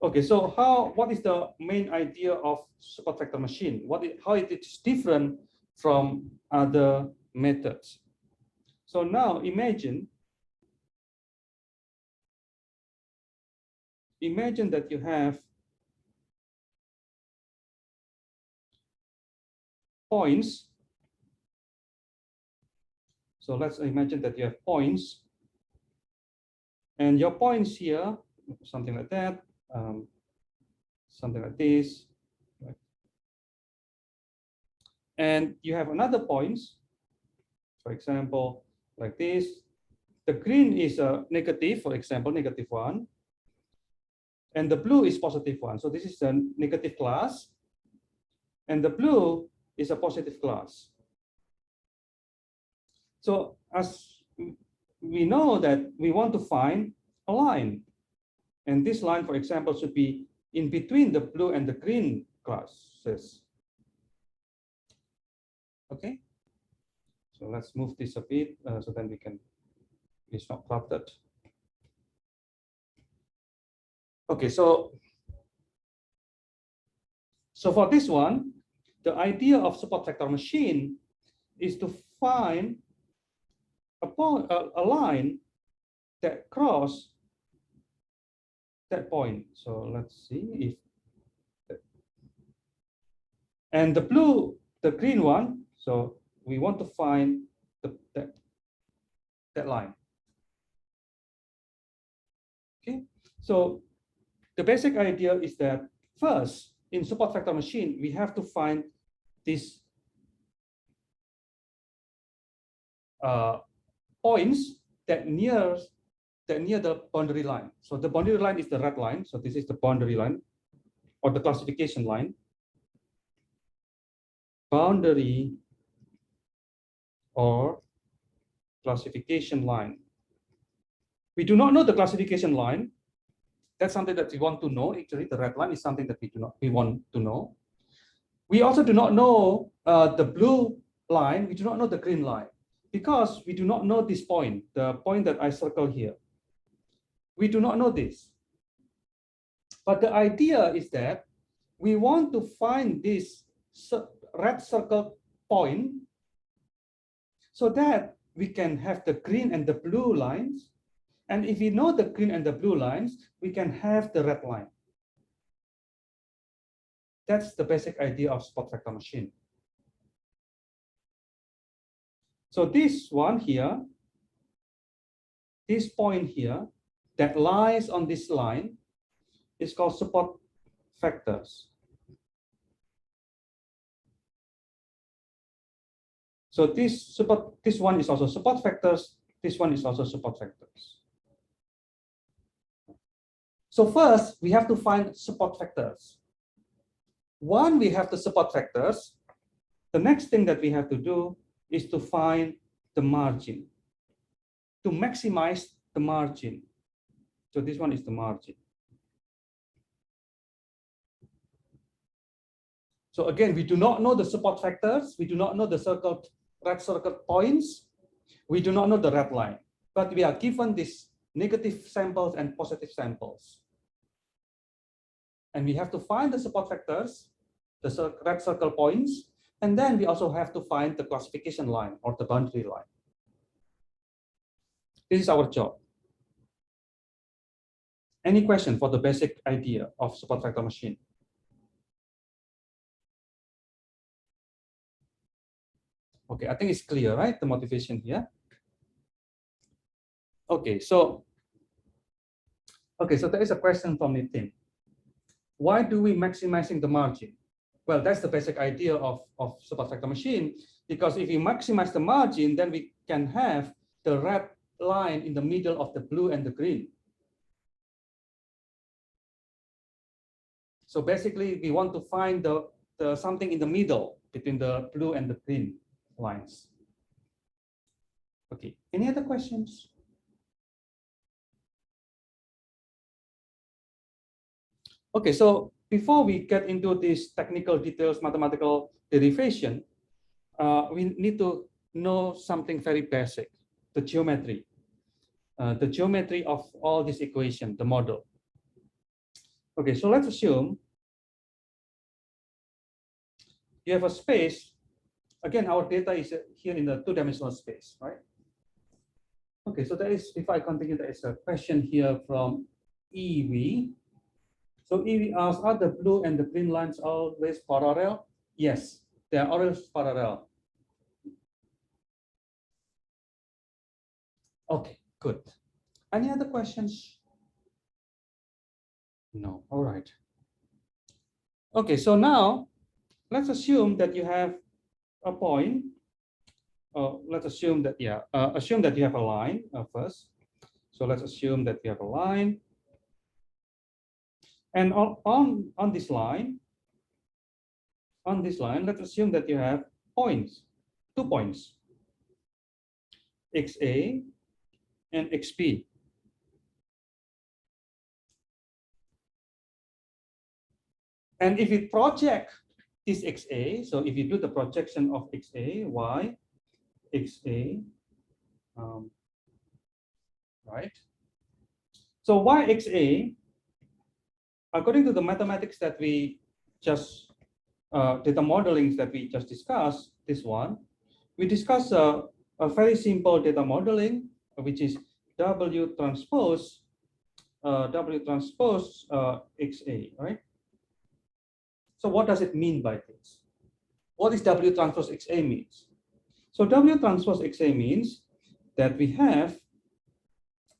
Okay, so what is the main idea of support vector machine? How it is different from other methods? So now imagine that you have points. So let's imagine that you have points, and your points here, something like that, something like this, right? And you have another points, for example, like this. The green is a negative, for example, negative 1, and the blue is positive 1. So this is a negative class, and the blue is a positive class. So as we know that we want to find a line, and this line, for example, should be in between the blue and the green classes. Okay, so let's move this a bit so then we can, it's not cluttered. Okay, so for this one, the idea of support vector machine is to find a line that cross that point. So let's see if, and the green one. So we want to find that line. Okay, so the basic idea is that first, in support vector machine, we have to find these points that near the boundary line. So the boundary line is the red line. So this is the boundary line or the classification line. Boundary or classification line. We do not know the classification line. That's something that we want to know. Actually, the red line is something that we want to know. We also do not know the blue line. We do not know the green line because we do not know this point, the point that I circle here. We do not know this. But the idea is that we want to find this red circle point so that we can have the green and the blue lines. And if we know the green and the blue lines, we can have the red line. That's the basic idea of support vector machine. So this one here, this point here that lies on this line is called support vectors. So this one is also support vectors. This one is also support vectors. So first, we have to find support vectors. Once we have the support vectors, the next thing that we have to do is to find the margin, to maximize the margin. So this one is the margin. So again, we do not know the support vectors. We do not know the red circle points. We do not know the red line, but we are given these negative samples and positive samples. And we have to find the support vectors, the red circle points, and then we also have to find the classification line or the boundary line. This is our job. Any question for the basic idea of support vector machine? Okay, I think it's clear, right? The motivation here. Okay, so there is a question from Nitin. Why do we maximizing the margin? Well, that's the basic idea of support vector machine, because if we maximize the margin, then we can have the red line in the middle of the blue and the green. So basically, we want to find the something in the middle between the blue and the green lines. Okay, any other questions? Okay, so before we get into these technical details, mathematical derivation, we need to know something very basic, the geometry. The geometry of all this equation, the model. Okay, so let's assume you have a space. Again, our data is here in the two-dimensional space, right? Okay, so there is, if I continue, there is a question here from EV. So EV asks, are the blue and the green lines always parallel? Yes, they are always parallel. Okay, good. Any other questions? No, all right. Okay, so now let's assume that you have a point. Let's assume that, assume that you have a line first. So let's assume that you have a line. And on this line, let's assume that you have points, 2 points, XA and XB. And if we project this XA, so if you do the projection of XA, Y, XA, right? So YXA, according to the mathematics that we just, data modeling that we just discussed, this one, we discussed a very simple data modeling, which is W transpose XA, right? So what does it mean by this? What is W transpose XA means? So W transpose XA means that we have,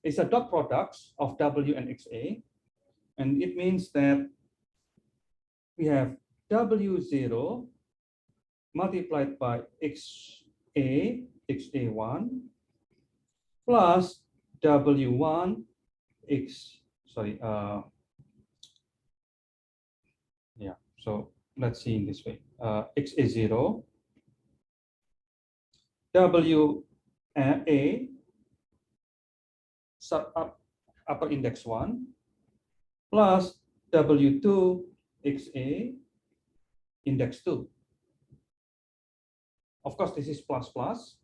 it's a dot product of W and XA. And it means that we have W0 multiplied by XA, XA1, plus W1, so let's see in this way, XA0, WA, upper index 1, plus W2 XA index 2. Of course, this is plus plus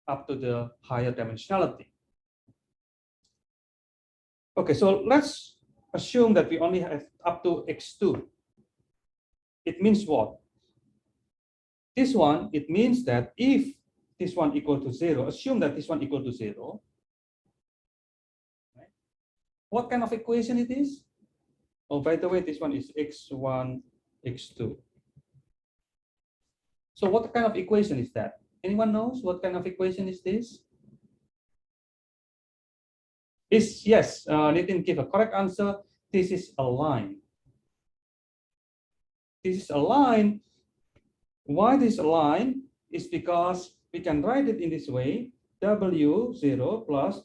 up to the higher dimensionality. Okay, so let's assume that we only have up to X2. It means what? This one, it means that if this one equal to 0, assume that this one equal to 0, right? What kind of equation it is? Oh, by the way, this one is X1, X2. So what kind of equation is that? Anyone knows what kind of equation is this? Yes, Nitin give a correct answer. This is a line. This is a line. Why this line is because we can write it in this way, W0 plus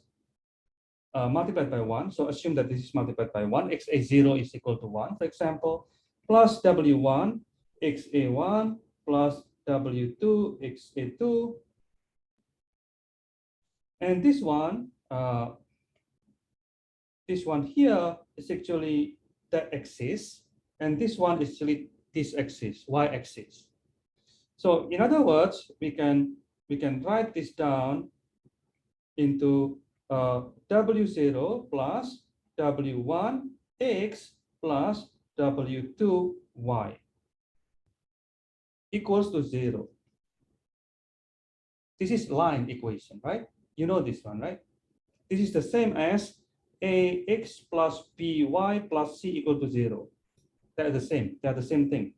multiplied by 1. So assume that this is multiplied by 1. XA0 is equal to 1, for example, plus W1, XA1 plus W2, XA2. And this one here is actually the axis, and this one is actually this axis, y-axis. So in other words, we can write this down into W0 plus W1 x plus W2y equals to 0. This is line equation, right? You know this one, right? This is the same as ax plus by plus c equal to 0. They're the same. They're the same thing.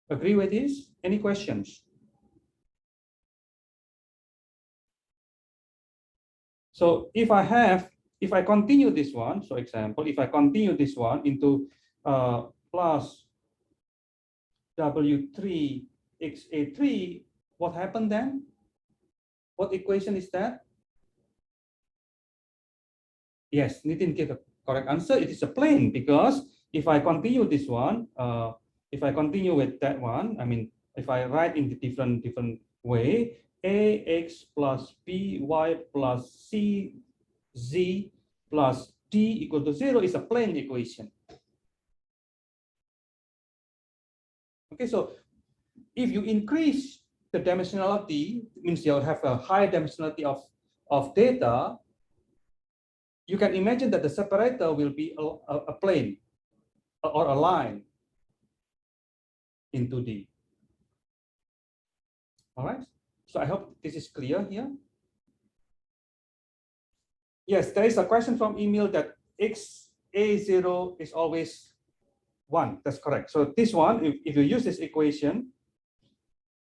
Agree with this? Any questions? So if I continue this one, so example, if I continue this one into plus W3 XA3, what happened then? What equation is that? Yes, Nitin gave a correct answer. It is a plane because if I continue this one, if I continue with that one, I mean, if I write in the different way, ax plus by plus cz plus d equal to 0 is a plane equation. Okay, so if you increase the dimensionality, it means you'll have a high dimensionality of data. You can imagine that the separator will be a plane or a line in 2D. All right. So I hope this is clear here. Yes, there is a question from email that XA0 is always 1. That's correct. So this one, if you use this equation,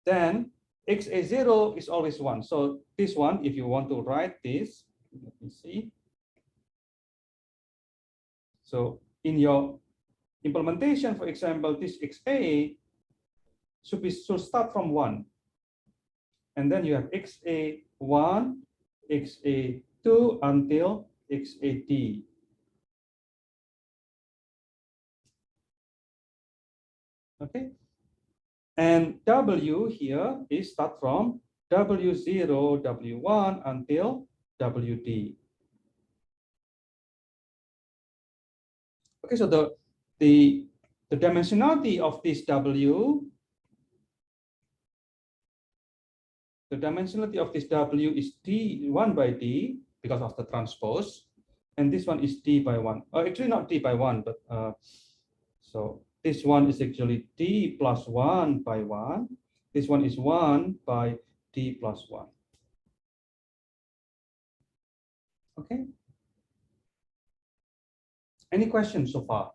then XA0 is always 1. So this one, if you want to write this, let me see. So in your implementation, for example, this XA should start from 1. And then you have XA1, XA2 until XAD. Okay. And W here is start from W0, W1 until WD. Okay, so the dimensionality of this W, the dimensionality of this W is D1 by D because of the transpose, and this one is D by 1. Actually not D by 1, but so this one is actually D plus 1 by 1. This one is 1 by D plus 1. Okay. Any questions so far?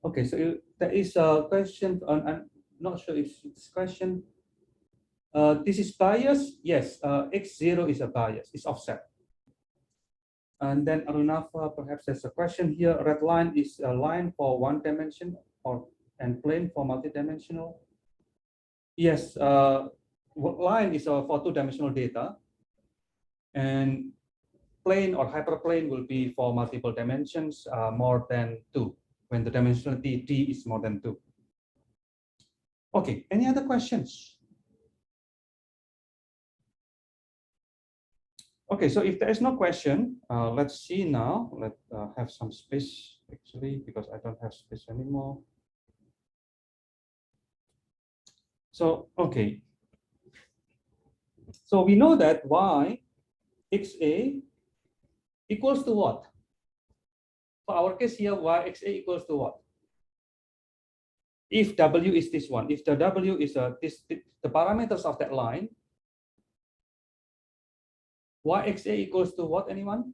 Okay, so there is a question on, I'm not sure if it's question. This is bias. Yes, X0 is a bias, it's offset. And then Arunafa, perhaps there's a question here. Red line is a line for one dimension and plane for multidimensional. Yes, line is for two-dimensional data. And plane or hyperplane will be for multiple dimensions, more than 2, when the dimensionality D is more than 2. Okay, any other questions? Okay, so if there is no question, let's see now. Let's have some space actually, because I don't have space anymore. So, okay. So we know that y XA equals to what? For our case here, y XA equals to what? If W is this one, if the W is the parameters of that line, y XA equals to what, anyone?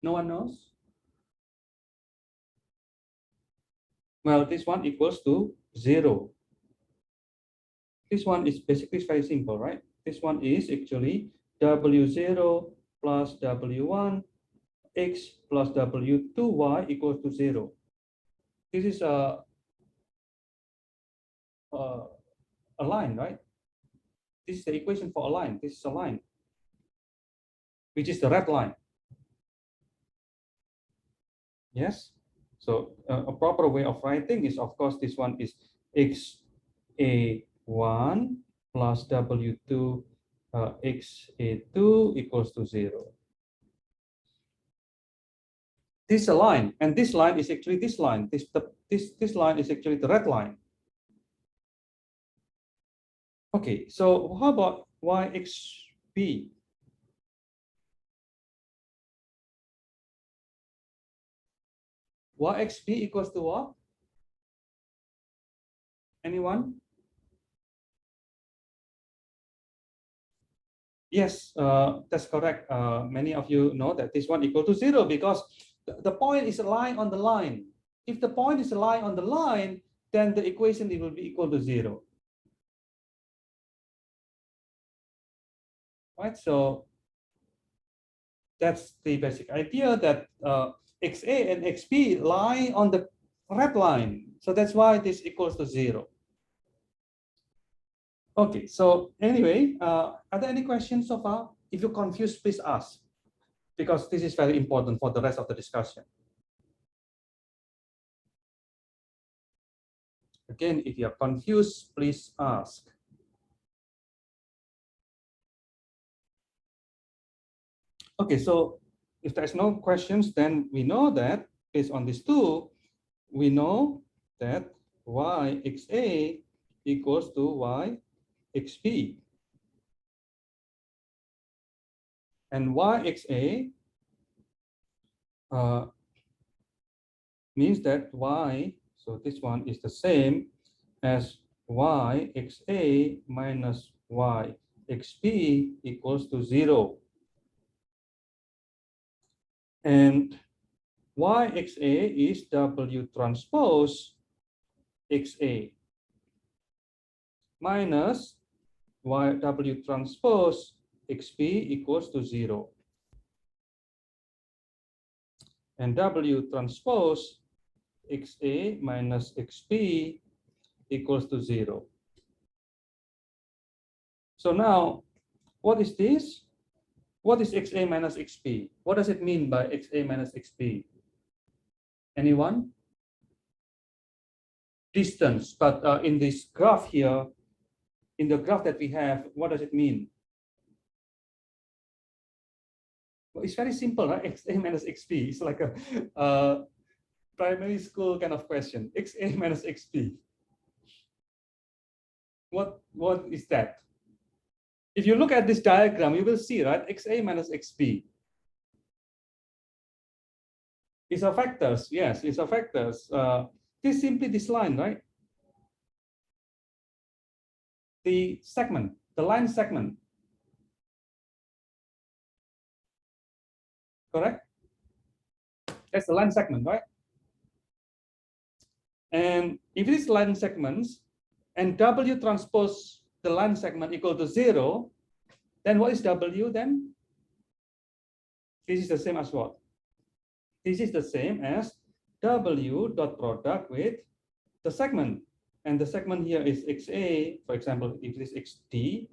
No one knows? Well, this one equals to 0. This one is basically very simple, right? This one is actually W0 plus W1 x plus W2y equals to 0. This is a line, right? This is the equation for a line. This is a line, which is the red line. Yes. So a proper way of writing is, of course, this one is XA1 plus W2 XA2 equals to 0. This is a line, and this line is actually this line. This line is actually the red line. Okay, so how about yxp? Yxp equals to what? Anyone? Yes, that's correct. Many of you know that this one equal to 0 because the point is lying on the line. If the point is lying on the line, then the equation it will be equal to 0. Right, so that's the basic idea that XA and XP lie on the red line. So that's why this equals to 0. Okay, so anyway, are there any questions so far? If you're confused, please ask, because this is very important for the rest of the discussion. Again, if you're confused, please ask. Okay, so if there's no questions, then we know that based on these two, we know that yxa equals to yxp. And yxa means that y, so this one is the same as yxa minus yxp equals to 0. And yxa is W transpose xa minus W transpose xp equals to 0. And W transpose xa minus xp equals to 0. So now, what is this? What is xa minus xp? What does it mean by xa minus xp? Anyone? Distance, but in this graph here, in the graph that we have, what does it mean? Well, it's very simple, right? Xa minus xp. It's like a primary school kind of question. Xa minus xp. What is that? If you look at this diagram, you will see, right? Xa minus xp. It's a factors. Yes, it's a factors. This simply this line, right? The segment, the line segment. Correct? That's the line segment, right? And if it is line segments and W transpose the line segment equal to 0, then what is W then? This is the same as what? This is the same as W dot product with the segment. And the segment here is XA, for example, if it is XT.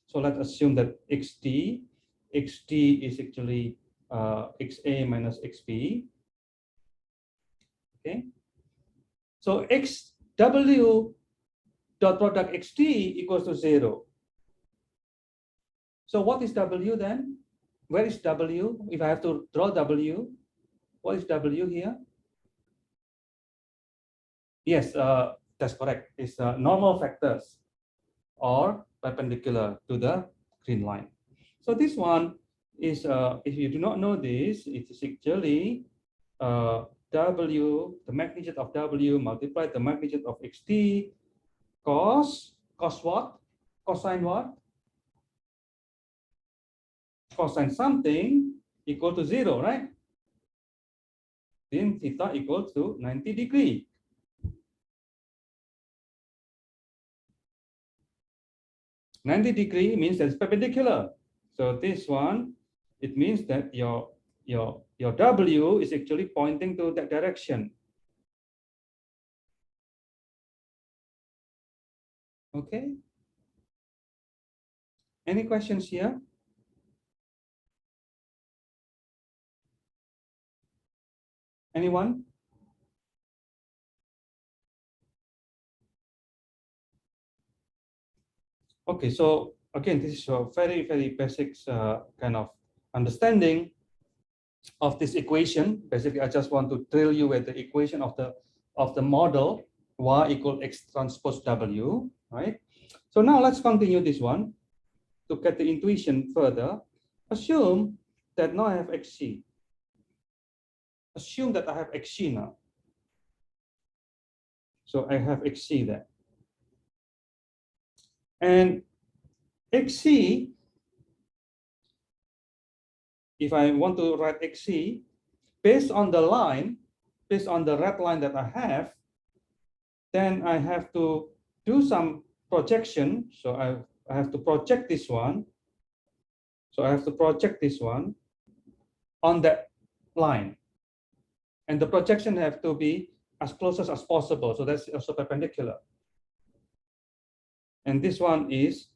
So let's assume that XT is actually XA minus XP. Okay. So XW dot product XT equals to 0. So what is W then? Where is W? If I have to draw W, what is W here? Yes, that's correct. It's normal factors or perpendicular to the green line. So this one is, if you do not know this, it is actually W, the magnitude of W multiplied the magnitude of XT cos what? Cosine what? Cosine something equal to 0, right? Then theta equals to 90 degrees. (90° means that's perpendicular. So this one, it means that your W is actually pointing to that direction. Okay. Any questions here? Anyone? Okay, so again, this is a very, very basic kind of understanding of this equation. Basically, I just want to tell you with the equation of the model y equal x transpose W, right? So now let's continue this one to get the intuition further. Assume that now I have xc. Assume that I have xc now. So I have xc there. And xc, if I want to write xc, based on the line, based on the red line that I have, then I have to do some projection. So I have to project this one. So I have to project this one on that line. And the projection have to be as close as possible. So that's also perpendicular. And this one is,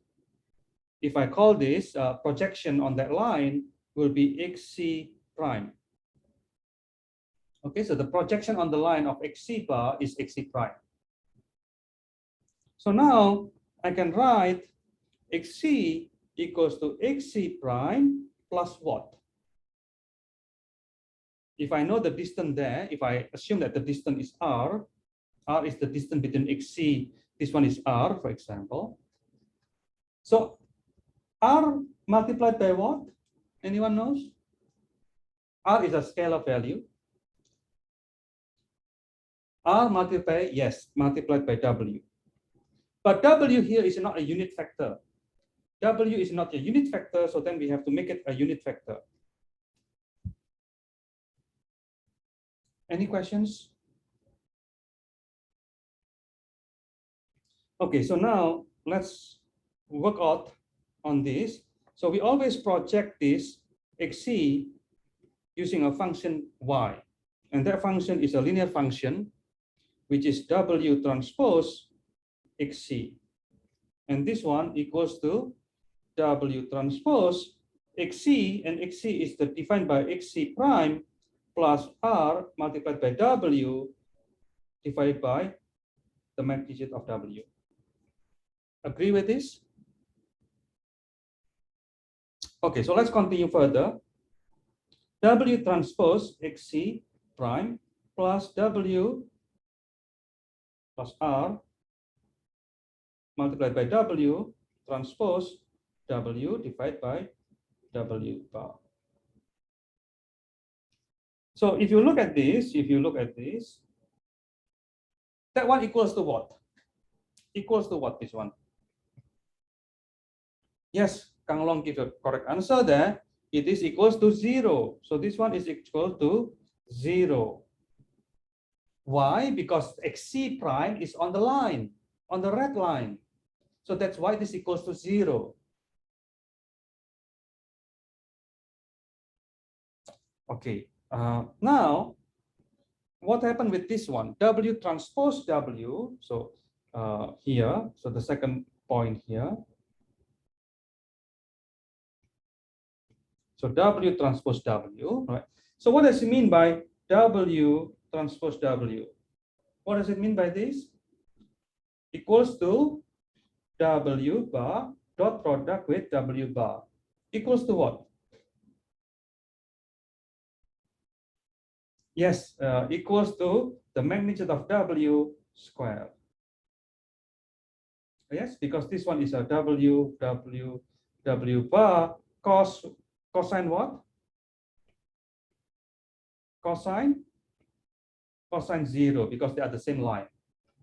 if I call this projection on that line, will be xc prime. Okay, so the projection on the line of xc bar is xc prime. So now I can write xc equals to xc prime plus what? If I know the distance there, if I assume that the distance is r is the distance between xc, this one is r, for example. So r multiplied by what? Anyone knows? R is a scalar value. R multiplied, yes, multiplied by w. But w here is not a unit factor. W is not a unit factor, so then we have to make it a unit factor. Any questions? Okay, so now let's work out on this. So we always project this xc using a function y. And that function is a linear function, which is w transpose xc. And this one equals to w transpose xc, and xc is defined by xc prime plus r multiplied by w divided by the magnitude of w. Agree with this? Okay, so let's continue further. W transpose xc prime plus w plus r multiplied by w transpose w divided by w bar. So if you look at this, that one equals to what? Equals to what, this one? Yes, Kang Long give a correct answer there. It is equals to 0. So this one is equal to 0. Why? Because xc prime is on the line, on the red line. So that's why this equals to 0. Okay, now what happened with this one? W transpose W, so here, so the second point here. So W transpose W, right? So what does it mean by W transpose W? What does it mean by this? Equals to W bar dot product with W bar. Equals to what? Yes, equals to the magnitude of W squared. Yes, because this one is a W bar cosine what? Cosine 0, because they are the same line.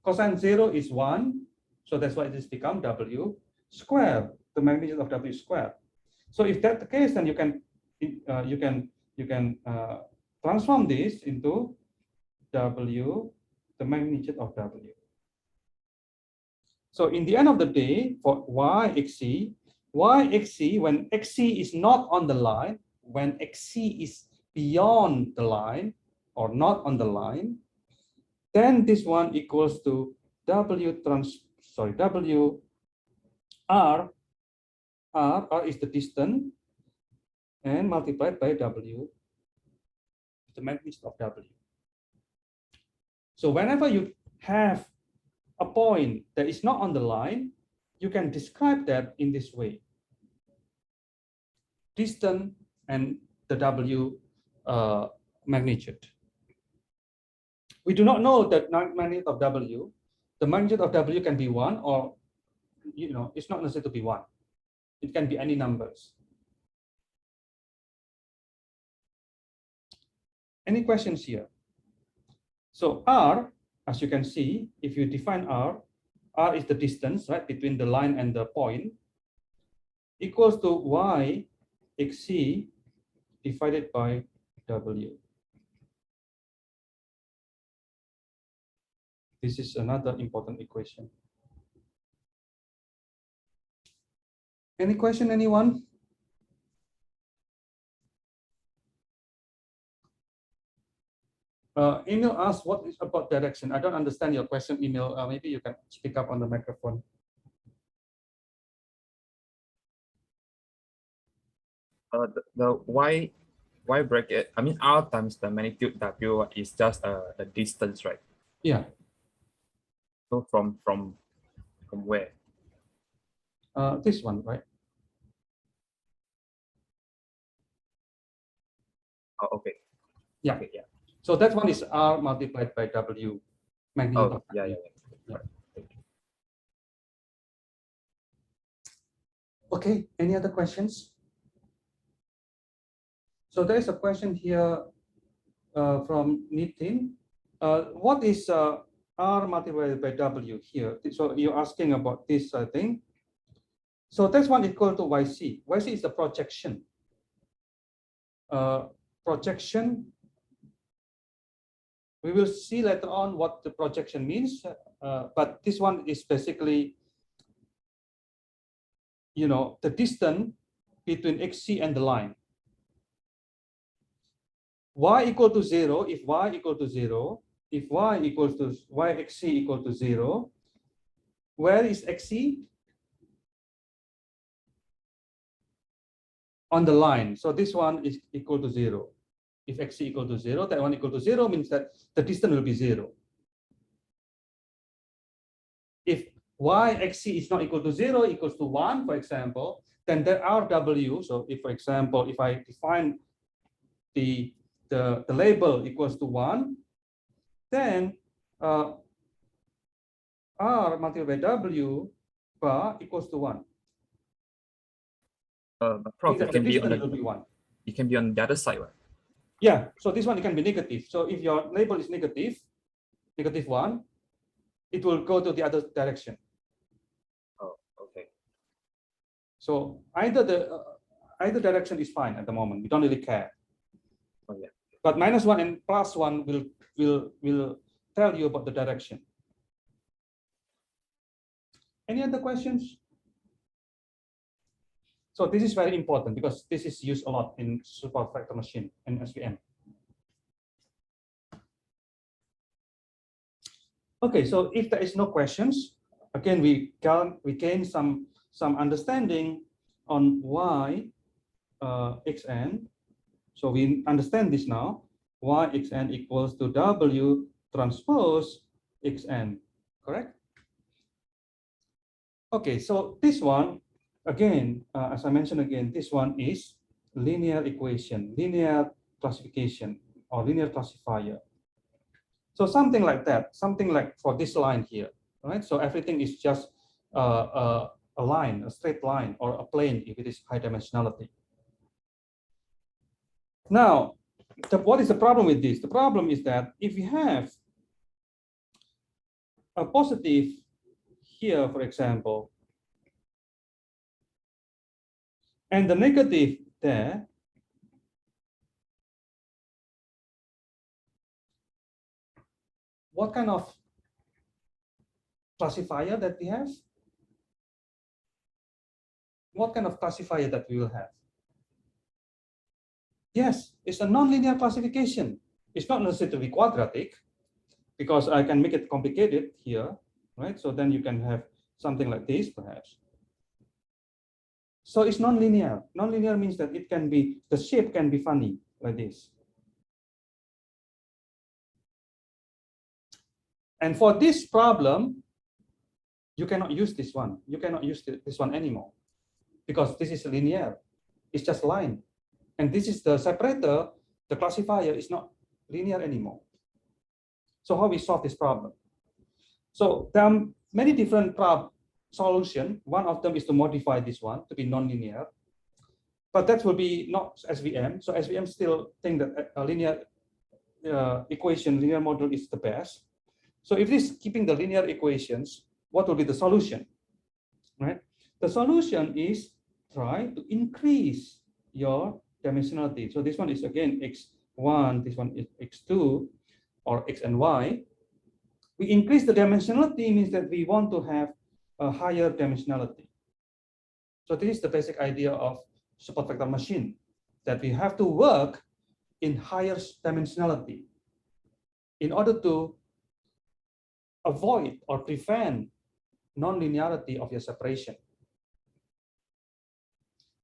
Cosine 0 is 1, so that's why it has become W squared, the magnitude of W squared. So if that's the case, then you can transform this into W, the magnitude of W. So in the end of the day, for yxc, when xc is not on the line, when xc is beyond the line or not on the line, then this one equals to W R is the distance, and multiplied by W, the magnitude of W. So whenever you have a point that is not on the line, you can describe that in this way. Distance and the W magnitude. We do not know the magnitude of W. The magnitude of W can be 1 or it's not necessary to be 1. It can be any numbers. Any questions here? So R, as you can see, if you define R is the distance, right, between the line and the point, equals to y xc divided by w. This is another important equation. Any question, anyone? Emil asked, what is about direction? I don't understand your question, Emil. Maybe you can speak up on the microphone. The y bracket, I mean r times the magnitude w is just the distance, right? Yeah. So from where? This one, right? Oh, okay. Yeah. Okay, yeah. So that one is R multiplied by W. Magnitude Oh, of yeah, W. yeah. Okay, any other questions? So there is a question here from Nitin. What is R multiplied by W here? So you're asking about this thing. So that's one equal to YC. YC is the projection. Projection. We will see later on what the projection means, but this one is basically, the distance between XC and the line. Y equal to 0, if Y equal to 0, if Y equals to YXC equal to 0, where is XC? On the line. So this one is equal to 0. If XC equal to 0, that one equal to 0 means that the distance will be 0. If YXC is not equal to 0, equals to 1, for example, then there are W. So if, for example, if I define the label equals to 1, then R multiplied by W bar equals to 1. Prof, it can be on will be 1. It can be on the other side, right? Yeah, so this one, it can be negative. So if your label is negative 1, it will go to the other direction. Oh, okay. So either direction is fine at the moment. We don't really care. Oh, yeah. But -1 and +1 will tell you about the direction. Any other questions? So this is very important because this is used a lot in superfractal machine and SVM. Okay, so if there is no questions, again we gain some understanding on why xn. So we understand this now. Y xn equals to W transpose xn. Correct? Okay, so this one. Again, as I mentioned again, this one is linear equation, linear classification, or linear classifier. So something like that, something like for this line here, right? So everything is just a line, a straight line, or a plane if it is high dimensionality. Now, what is the problem with this? The problem is that if you have a positive here, for example, and the negative there, what kind of classifier that we have? What kind of classifier that we will have? Yes, it's a nonlinear classification. It's not necessary to be quadratic because I can make it complicated here, right? So then you can have something like this, perhaps. So it's nonlinear. Nonlinear means that it can be, the shape can be funny like this. And for this problem, you cannot use this one. You cannot use this one anymore because this is linear. It's just line. And this is the separator, the classifier is not linear anymore. So how we solve this problem? So there are many different solution. One of them is to modify this one to be nonlinear, but that will be not SVM. So SVM still think that a linear equation, linear model is the best. So if this keeping the linear equations, what will be the solution, right? The solution is try to increase your dimensionality. So this one is again x1, this one is x2, or x and y. We increase the dimensionality means that we want to have a higher dimensionality. So this is the basic idea of support vector machine, that we have to work in higher dimensionality in order to avoid or prevent non-linearity of your separation.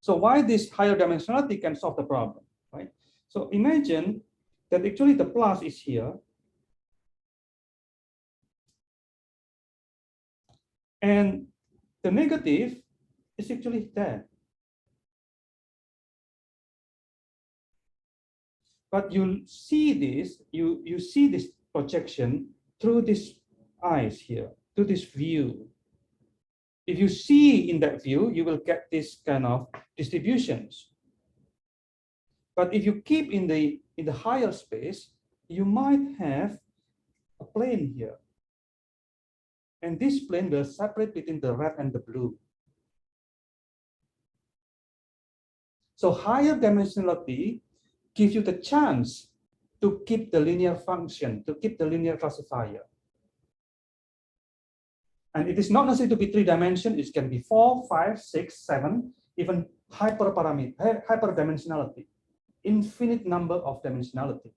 So why this higher dimensionality can solve the problem, right? So imagine that actually the plus is here, and the negative is actually there. But you see this, you see this projection through this eyes here, through this view. If you see in that view, you will get this kind of distributions. But if you keep in the higher space, you might have a plane here. And this plane will separate between the red and the blue. So higher dimensionality gives you the chance to keep the linear function, to keep the linear classifier. And it is not necessary to be 3 dimension. It can be 4, 5, 6, 7, even hyperdimensionality, infinite number of dimensionality.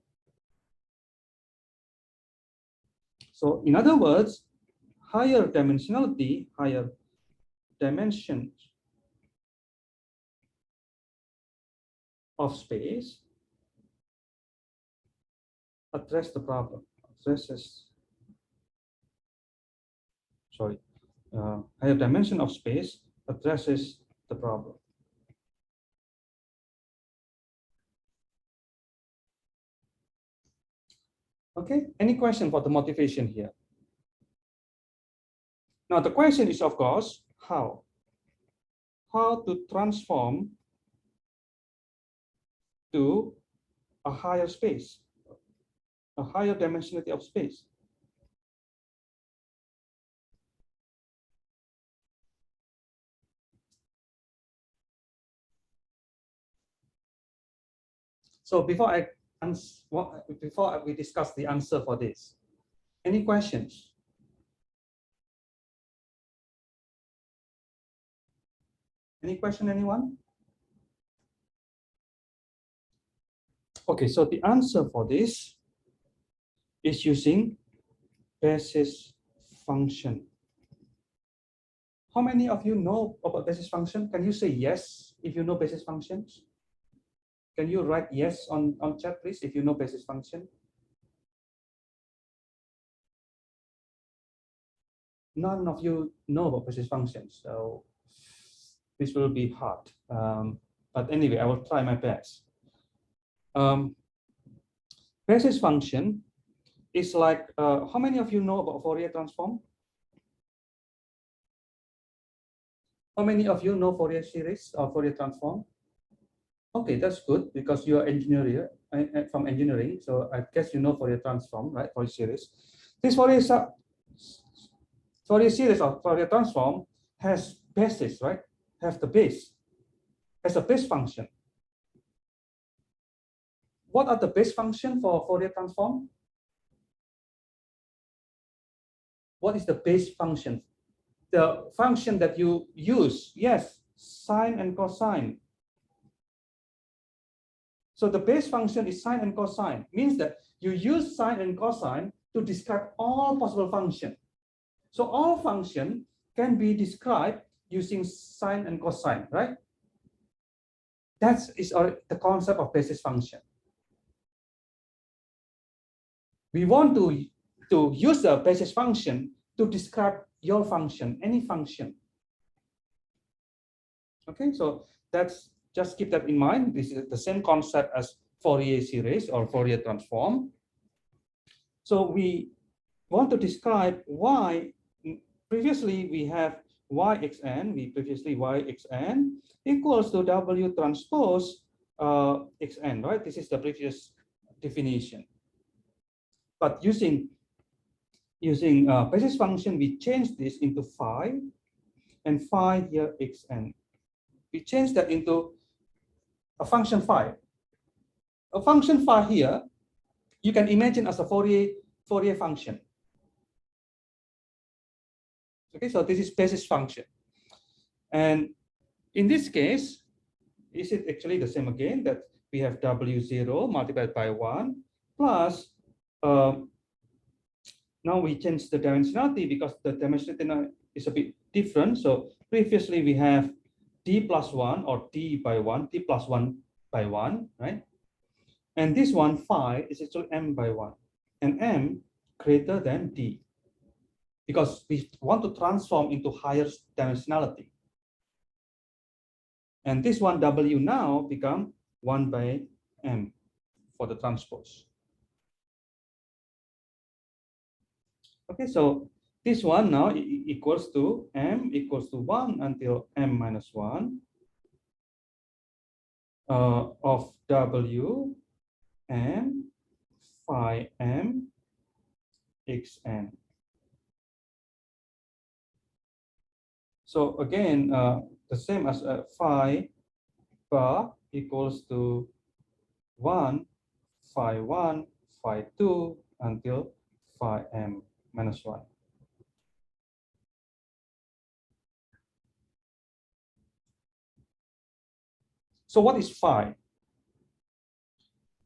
So in other words, higher dimensionality, higher dimensions of space address the problem, higher dimension of space addresses the problem. Okay, any question for the motivation here? Now the question is, of course, how to transform to a higher space, a higher dimensionality of space. So before we discuss the answer for this, any questions? Any question, anyone? Okay, so the answer for this is using basis function. How many of you know about basis function? Can you say yes if you know basis functions? Can you write yes on chat, please, if you know basis function? None of you know about basis functions, so this will be hard. But anyway, I will try my best. Basis function is like, how many of you know about Fourier transform? How many of you know Fourier series or Fourier transform? Okay, that's good because you are engineer from engineering, so I guess you know Fourier transform, right? Fourier series. This Fourier series or Fourier transform has basis, right? Has the base, has a base function. What are the base function for Fourier transform? What is the base function? The function that you use, yes, sine and cosine. So the base function is sine and cosine, means that you use sine and cosine to describe all possible functions. So all function can be described using sine and cosine, right? That is the concept of basis function. We want to use the basis function to describe your function, any function. Okay, so that's, just keep that in mind. This is the same concept as Fourier series or Fourier transform. So we want to describe why previously we have Yxn, we previously Yxn equals to W transpose Xn, right? This is the previous definition. But using basis function, we change this into phi, and phi here Xn. We change that into a function phi. A function phi here, you can imagine as a Fourier function. Okay, so this is basis function. And in this case, is it actually the same again, that we have W0 multiplied by 1 plus, now we change the dimensionality because the dimensionality is a bit different. So previously we have D plus 1 or D by 1, D plus 1 by 1, right? And this one, phi, is actually M by 1, and M greater than D, because we want to transform into higher dimensionality. And this one, W, now become 1 by M for the transpose. Okay, so this one now equals to M equals to 1 until M minus 1 of W M phi M Xn. So again, the same as phi bar equals to 1 phi 1 phi 2 until phi M minus 1. So what is phi?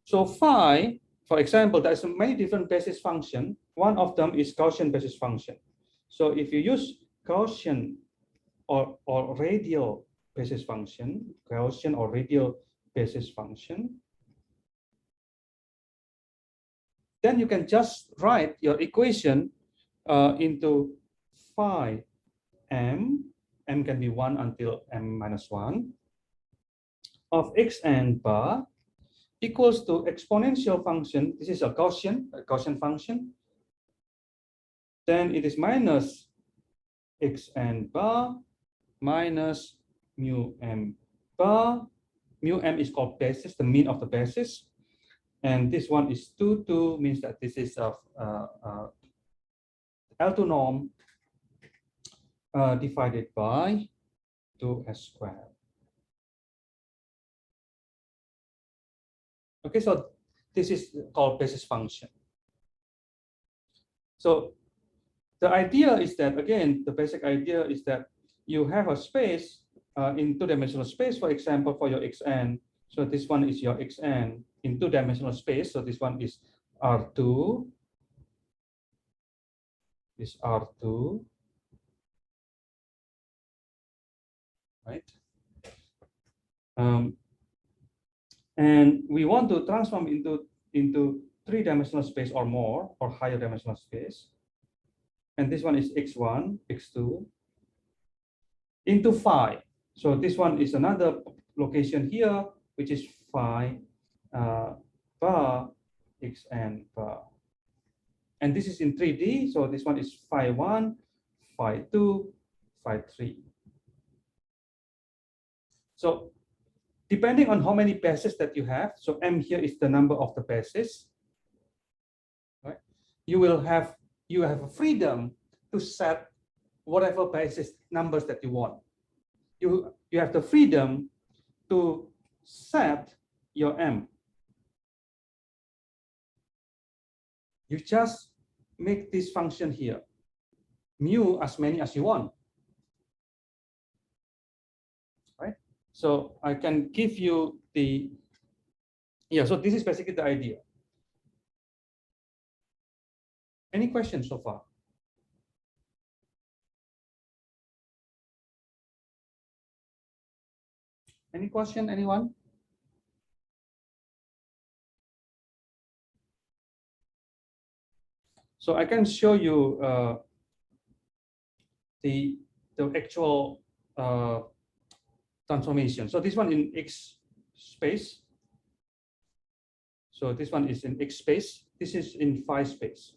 So phi, for example, there's many different basis function. One of them is Gaussian basis function. So if you use Gaussian or radial basis function, Gaussian or radial basis function, then you can just write your equation into phi M can be 1 until M minus 1, of Xn bar equals to exponential function. This is a Gaussian function. Then it is minus Xn bar minus mu M bar. Mu M is called basis, the mean of the basis. And this one is 2, 2 means that this is of L2 norm divided by 2s squared. Okay, so this is called basis function. So the idea is that, again, the basic idea is that you have a space in two-dimensional space, for example, for your Xn. So this one is your Xn in two-dimensional space. So this one is R2, is R2, right? And we want to transform into three-dimensional space or more, or higher dimensional space. And this one is X1, X2, into phi. So this one is another location here, which is phi bar Xn bar. And this is in 3D, so this one is phi 1, phi 2, phi 3. So depending on how many bases that you have, so M here is the number of the bases, right? You have a freedom to set whatever basis numbers that you want. You have the freedom to set your M. You just make this function here, mu as many as you want, right? So I can give you the, so this is basically the idea. Any questions so far? Any question, anyone? So I can show you the actual transformation. So this one in X space. So this one is in X space. This is in phi space.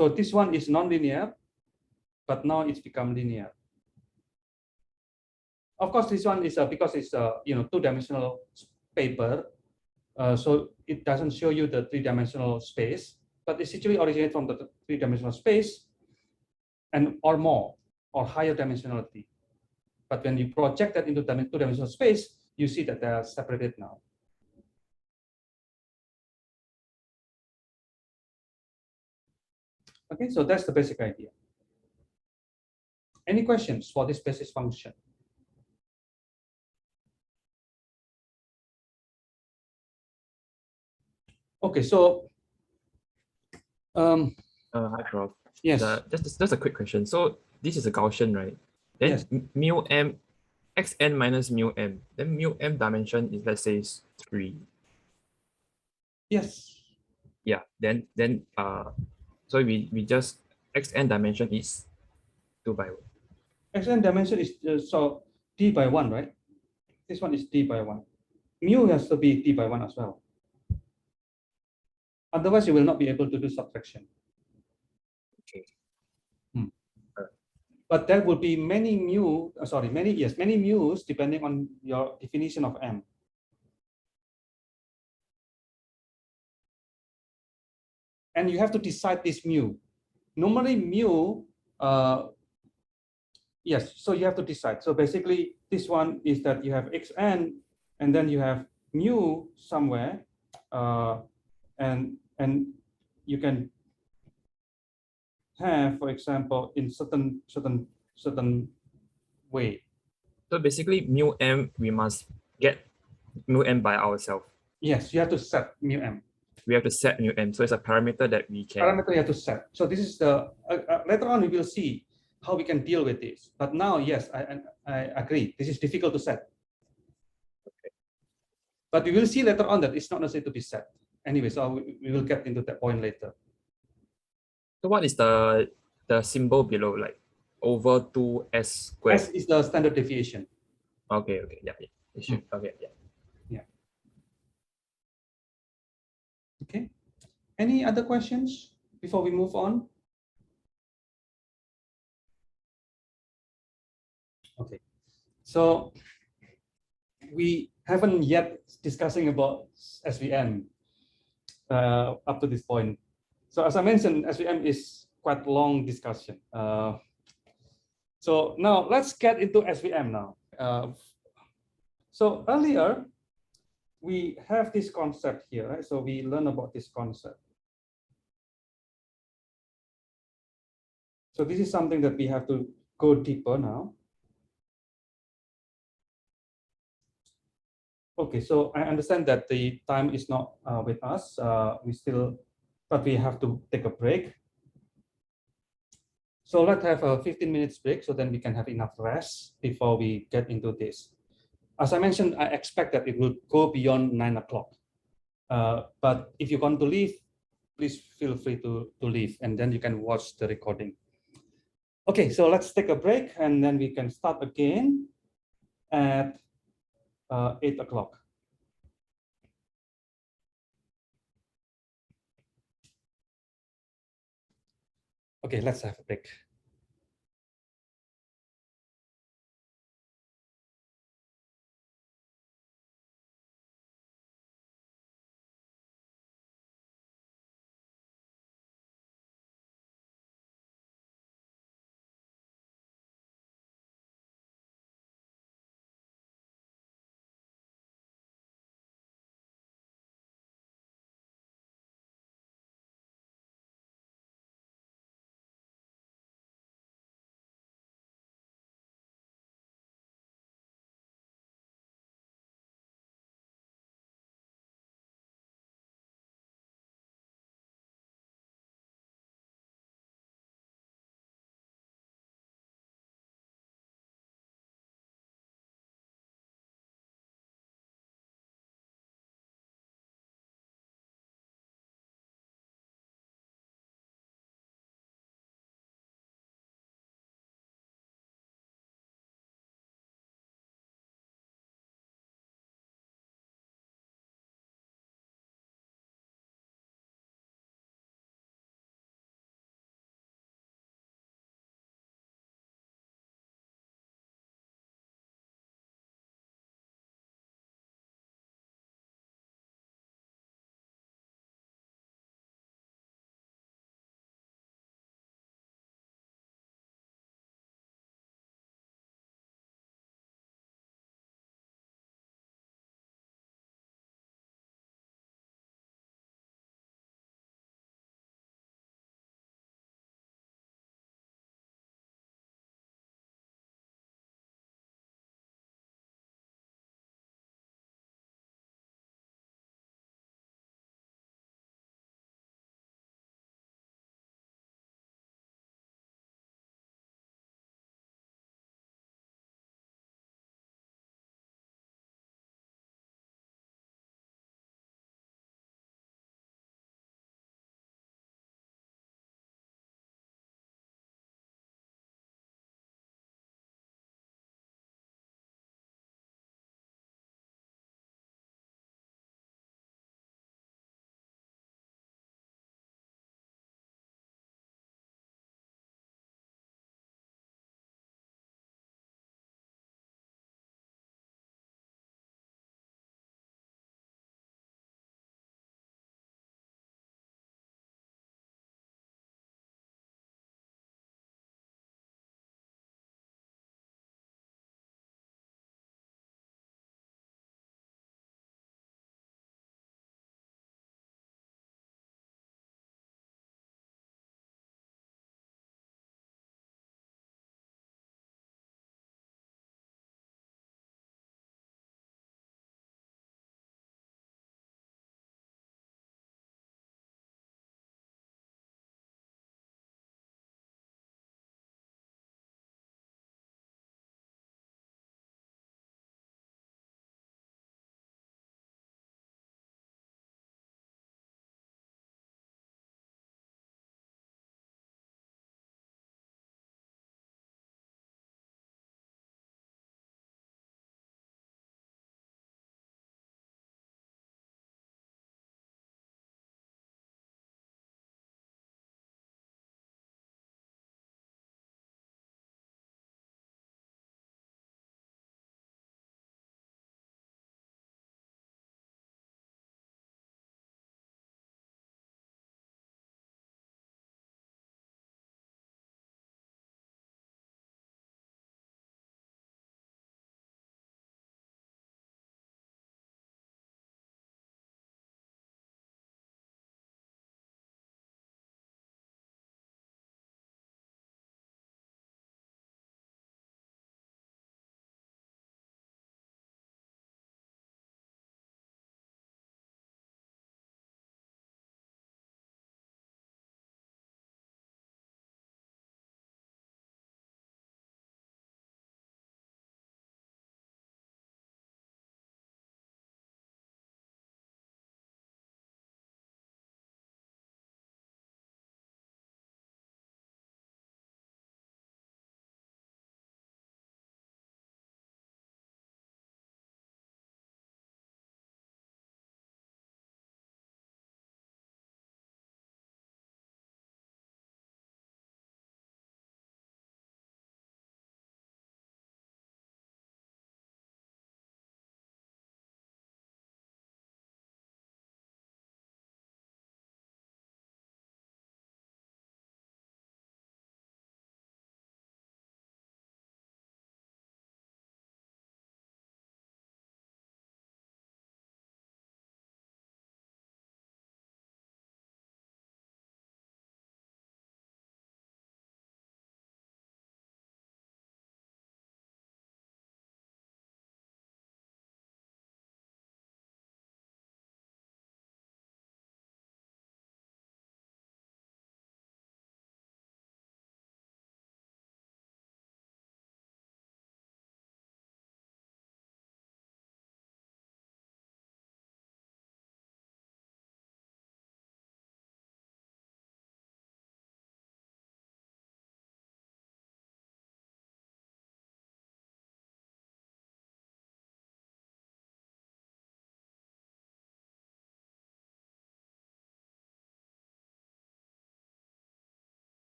So this one is non-linear, but now it's become linear. Of course, this one is because it's two-dimensional paper, so it doesn't show you the three-dimensional space, but it's actually originated from the three-dimensional space and or more or higher dimensionality. But when you project that into two-dimensional space, you see that they are separated now. Okay, so that's the basic idea. Any questions for this basis function? Okay, so Hi, Prof. yes, Just a quick question. So this is a Gaussian, right? Then yes, mu m, xn minus mu m. Then mu m dimension is, let's say, 3. yes. Yeah. Then so we just xn dimension is 2 by 1. Xn dimension is so d by 1, right? This one is d by 1. Mu has to be d by 1 as well. Otherwise, you will not be able to do subtraction. Okay. But there will be many many mu's depending on your definition of M. And you have to decide this mu. Normally mu, yes, so you have to decide. So basically this one is that you have xn and then you have mu somewhere, and you can have, for example, in certain way. So basically mu m, we must get mu m by ourselves. Yes, you have to set mu m. We have to set mu m. So it's a parameter that we can. Parameter you have to set. So this is the later on we will see how we can deal with this. But now, yes, I agree. This is difficult to set. Okay. But we will see later on that it's not necessary to be set. Anyway, so we will get into that point later. So what is the symbol below, like over 2s squared? S is the standard deviation. Okay, yeah. It should, okay, yeah. Okay. Any other questions before we move on? Okay. So we haven't yet discussing about SVM up to this point. So as I mentioned, SVM is quite long discussion. So now let's get into SVM now. So earlier, we have this concept here, right? So we learn about this concept. So this is something that we have to go deeper now. Okay, so I understand that the time is not with us. But we have to take a break. So let's have a 15 minutes break so then we can have enough rest before we get into this. As I mentioned, I expect that it will go beyond 9 o'clock. But if you want to leave, please feel free to leave and then you can watch the recording. Okay, so let's take a break and then we can start again at 8 o'clock. Okay, let's have a break.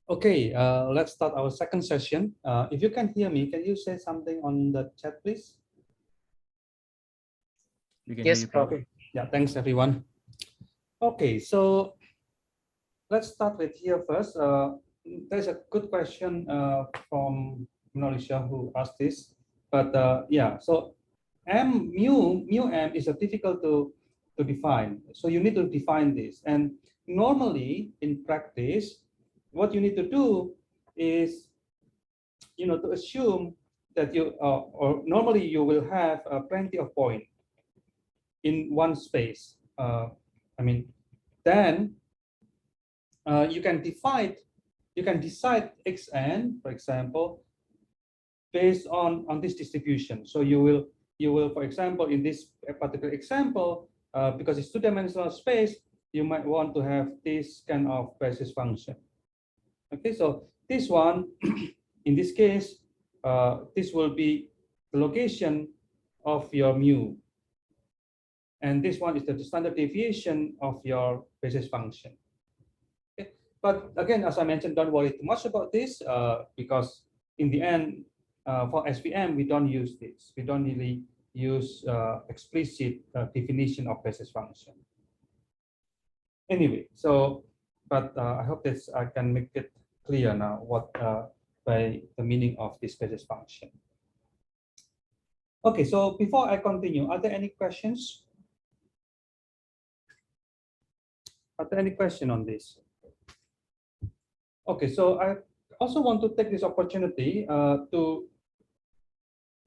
Okay, let's start our second session. If you can hear me, can you say something on the chat, please? You can Yes, hear you, Prof. Okay. Yeah, thanks everyone. Okay, so let's start with here first. There's a good question from Mauricia who asked this, but yeah, so mu m is a difficult to define. So you need to define this, and normally in practice, what you need to do is, to assume that you or normally you will have plenty of point in one space. I mean, then you can decide xn, for example, based on this distribution. So you will, for example, in this particular example, because it's two-dimensional space, you might want to have this kind of basis function. Okay, so this one, in this case, this will be the location of your mu. And this one is the standard deviation of your basis function. Okay. But again, as I mentioned, don't worry too much about this because in the end, for SVM, we don't use this. We don't really use explicit definition of basis function. Anyway, so, but I hope this I can make it clear now what by the meaning of this basis function. Okay, so before I continue, are there any questions? Are there any question on this? Okay, so I also want to take this opportunity to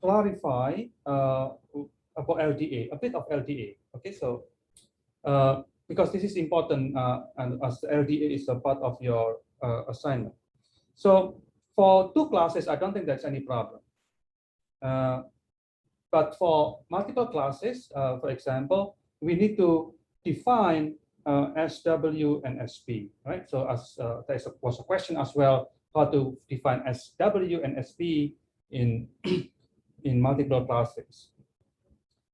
clarify about LDA, a bit of LDA. Okay, so because this is important and as LDA is a part of your assignment. So for two classes, I don't think that's any problem. But for multiple classes, for example, we need to define SW and SP, right? So as there was a question as well, how to define SW and SP in in multiple classes.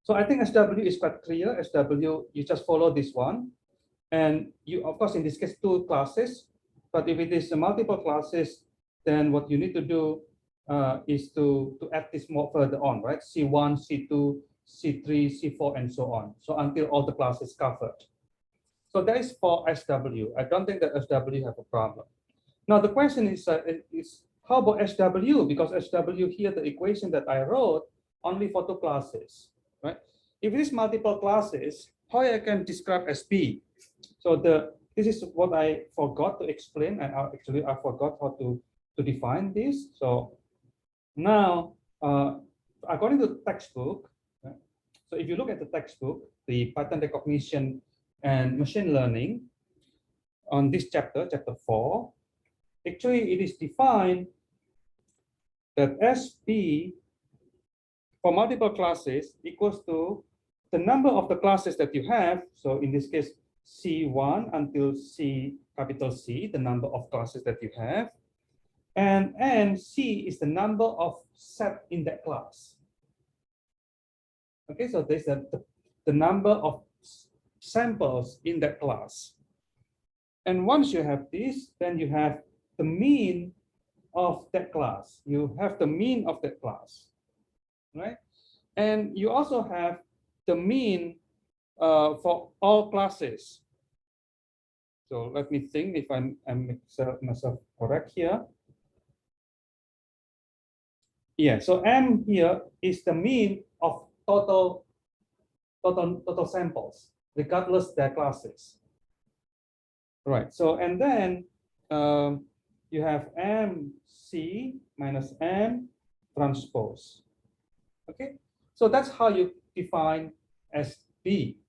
So I think SW is quite clear. SW, you just follow this one, and you, of course, in this case, two classes. But if it is multiple classes, then what you need to do is to add this more further on, right? C1, C2, C3, C4, and so on. So until all the classes covered. So that is for SW. I don't think that SW have a problem. Now the question is how about SW? Because SW here, the equation that I wrote, only for two classes, right? If it is multiple classes, how I can describe SP? So this is what I forgot to explain, and actually I forgot how to define this. So now, according to the textbook, right? So if you look at the textbook, the pattern recognition and machine learning, on this chapter, chapter 4, actually it is defined that SP for multiple classes equals to the number of the classes that you have. So in this case, C1 until C, capital C, the number of classes that you have. And C is the number of set in that class. Okay, so there's the number of samples in that class. And once you have this, then you have the mean of that class. You have the mean of that class, right? And you also have the mean for all classes. So let me think if I'm myself correct here. Yeah, so M here is the mean of total samples, regardless their classes. Right. So and then you have MC minus M transpose. Okay. So that's how you define SP.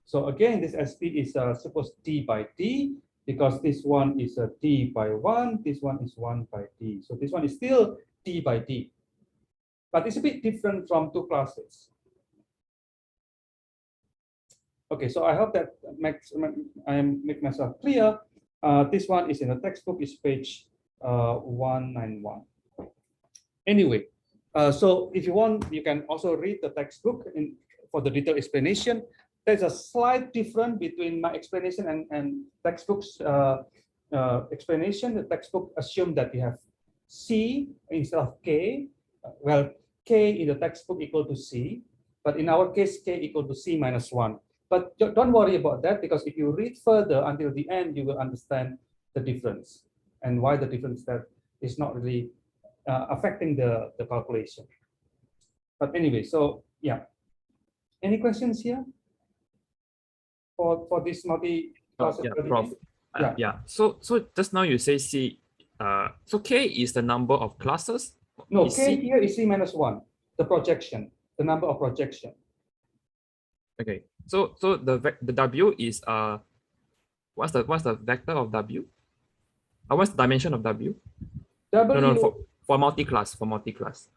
So again, this SP is supposed D by D because this one is a D by 1. This one is 1 by D. So this one is still D by D. But it's a bit different from two classes. Okay, so I hope that I make myself clear. This one is in the textbook, is page 191. Anyway, so if you want, you can also read the textbook for the detailed explanation. There's a slight difference between my explanation and textbooks explanation, the textbook assumed that you have C instead of K. Well, K in the textbook equal to C, but in our case, K equal to C minus 1. But don't worry about that, because if you read further until the end, you will understand the difference and why the difference that is not really affecting the calculation. But anyway, so yeah. Any questions here for this multi-class? Yeah, Prof. Yeah. Yeah. So just now you say C. So K is the number of classes. No, Is K C? here is C minus 1, the projection, the number of projection. Okay. So the W is what's the vector of W? What's the dimension of W? W, No, for multi-class, multi-class.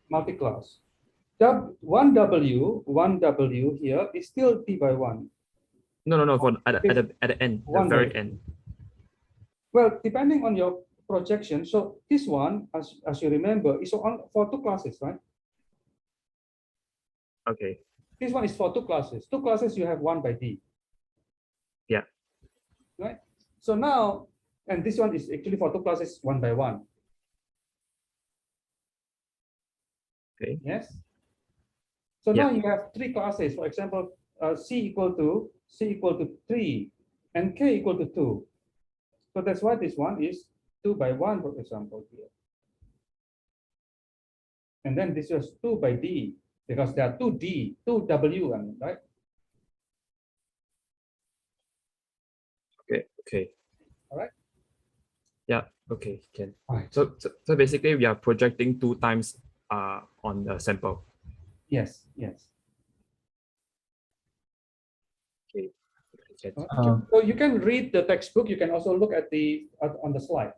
1W here is still T by 1. No, for at the end, the very end. Well, depending on your projection. So this one, as you remember, is for 2 classes, right? Okay. This one is for 2 classes. 2 classes, you have 1 by D. Yeah. Right. So now, and this one is actually for 2 classes, 1 by 1. Okay. Yes. So now you have 3 classes. For example, C equal to 3 and K equal to 2. So that's why this one is 2 by 1, for example, here. And then this was 2 by D, because there are 2 W, right? Okay. All right. Yeah. Okay. Can. All right. So basically, we are projecting 2 times on the sample. Yes. Okay. So you can read the textbook. You can also look at on the slide.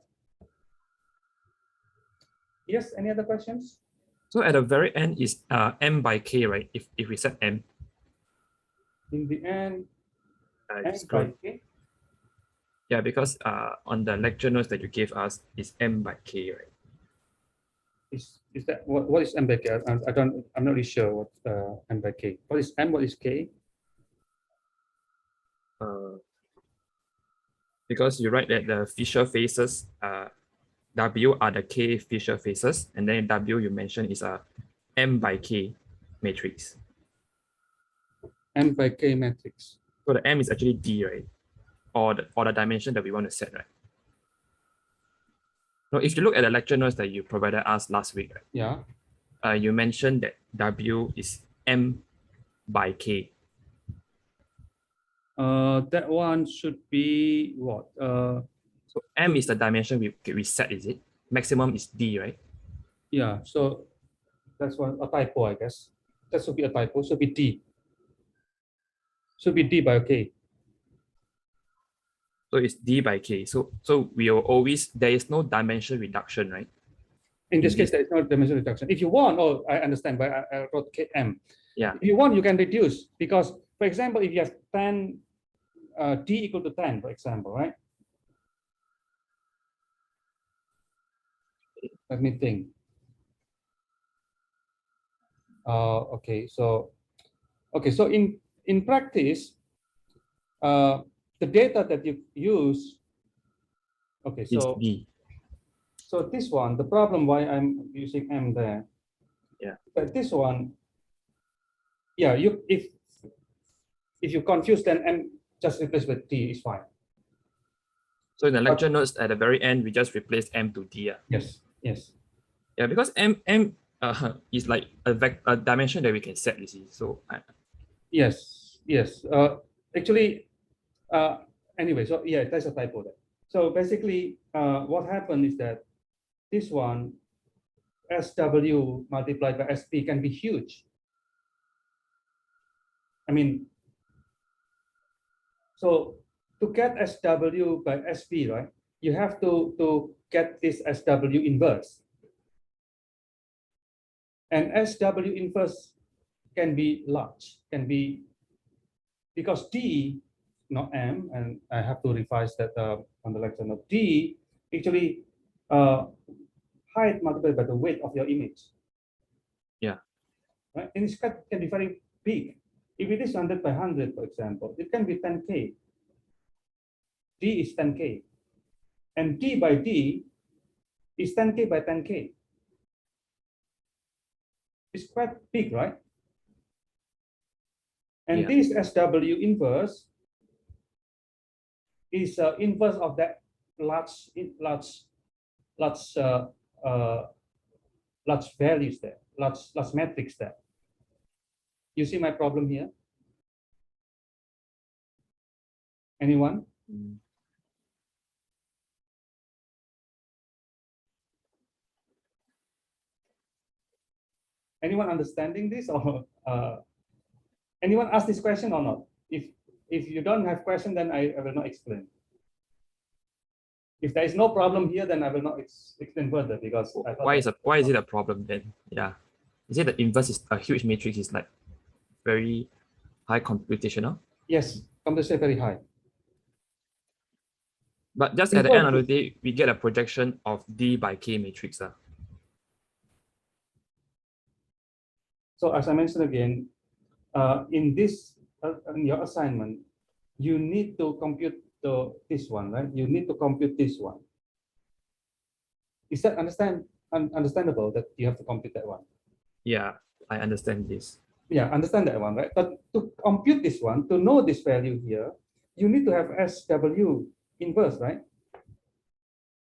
Yes. Any other questions? So at the very end is M by K, right? If we set M. In the end, M It's by good. K. Yeah, because on the lecture notes that you gave us is M by K, right? Is that what is M by K? I'm not really sure what M by K. What is M? What is K? Because you write that the Fisher faces W are the K Fisher faces, and then W you mentioned is a M by K matrix. M by K matrix. So the M is actually D, right? Or the dimension that we want to set, right? Now, if you look at the lecture notes that you provided us last week, right? Yeah. You mentioned that W is M by K. That one should be what? So M is the dimension we set, is it? Maximum is D, right? Yeah. So that's one a typo, I guess. That should be a typo. Should be D. Should be D by K. So it's D by K. So we will always, there is no dimension reduction, right? In this case, there is no dimension reduction. If you want, I understand, but I wrote KM. Yeah. If you want, you can reduce, because, for example, if you have 10, D equal to 10, for example, right? Let me think. Okay, so in practice, the data that you use, okay, so D. So this one, the problem why I'm using M there. Yeah. But this one, yeah, if you confuse, then M just replace with D is fine. So in the lecture notes at the very end, we just replace M to D. Yes. Yeah, because M is like a dimension that we can set, you see. So Yes. Actually, anyway, so yeah, that's a typo there. So basically, what happened is that this one, SW multiplied by SP, can be huge. I mean, so to get SW by SP, right, you have to get this SW inverse. And SW inverse can be large, because D, not M, and I have to revise that on the lecture note. D actually height multiplied by the weight of your image. Yeah. Right? And it can be very big. If it is 100 by 100, for example, it can be 10K. D is 10K. And D by D is 10K by 10K. It's quite big, right? And this SW inverse is inverse of that large values there, large matrix there. You see my problem here? Anyone? Anyone understanding this, or anyone ask this question or not? If you don't have question, then I will not explain. If there is no problem here, then I will not explain further, because why is it a problem then? Yeah, is it the inverse is a huge matrix is like very high computational? Yes, computational very high. But just at the end of the day, we get a projection of D by K matrix. So as I mentioned again, in this in your assignment, you need to compute this one, right? You need to compute this one. Is that understandable that you have to compute that one? Yeah, I understand this. Yeah, understand that one, right? But to compute this one, to know this value here, you need to have SW inverse, right?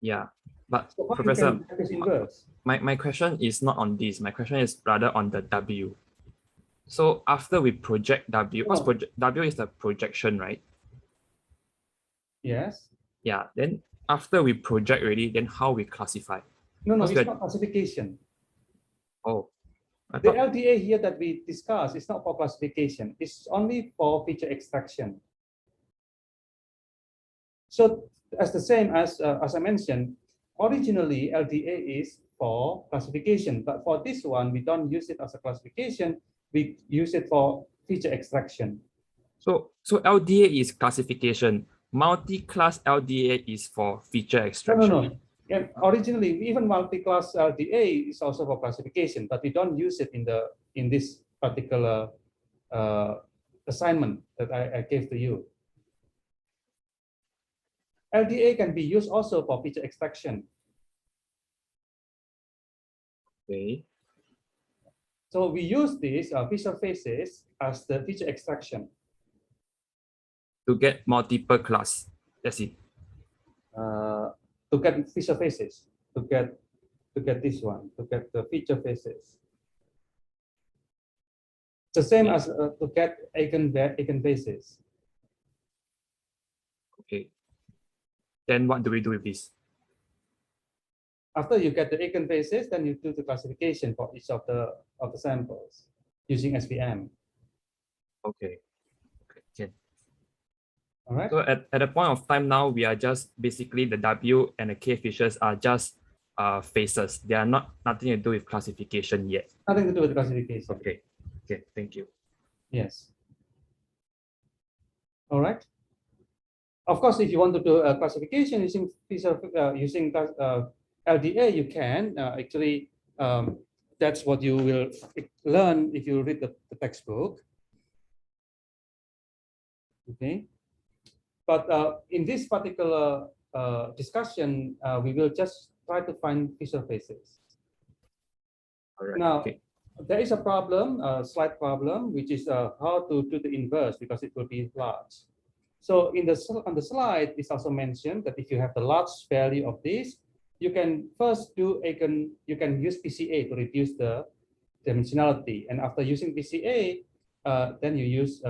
Yeah, but so Professor, inverse? my question is not on this. My question is rather on the W. So after we project W, W is the projection, right? Yes. Yeah, then after we project already, then how we classify? No, it's not classification. Oh. The LDA here that we discussed is not for classification. It's only for feature extraction. So as the same as I mentioned, originally LDA is for classification, but for this one, we don't use it as a classification. We use it for feature extraction. So LDA is classification. Multi-class LDA is for feature extraction. No. Yeah, originally, even multi-class LDA is also for classification, but we don't use it in this particular assignment that I gave to you. LDA can be used also for feature extraction. Okay. So we use these feature faces as the feature extraction. To get multiple class, that's it. To get feature faces, to get this one, to get the feature faces. The same as to get eigen bases. Okay. Then what do we do with this? After you get the eigen bases, then you do the classification for each of the samples using SVM. Okay. Okay. All right. So at the point of time now, we are just basically the W and the K features are just faces. They are nothing to do with classification yet. Nothing to do with classification. Okay. Okay. Thank you. Yes. All right. Of course, if you want to do a classification using LDA, you can actually. That's what you will learn if you read the textbook. Okay. But in this particular discussion, we will just try to find feature faces. All right. Now, okay. There is a problem, a slight problem, which is how to do the inverse because it will be large. So on the slide, it's also mentioned that if you have the large value of this, you can first do you can use PCA to reduce the dimensionality, and after using PCA, then you use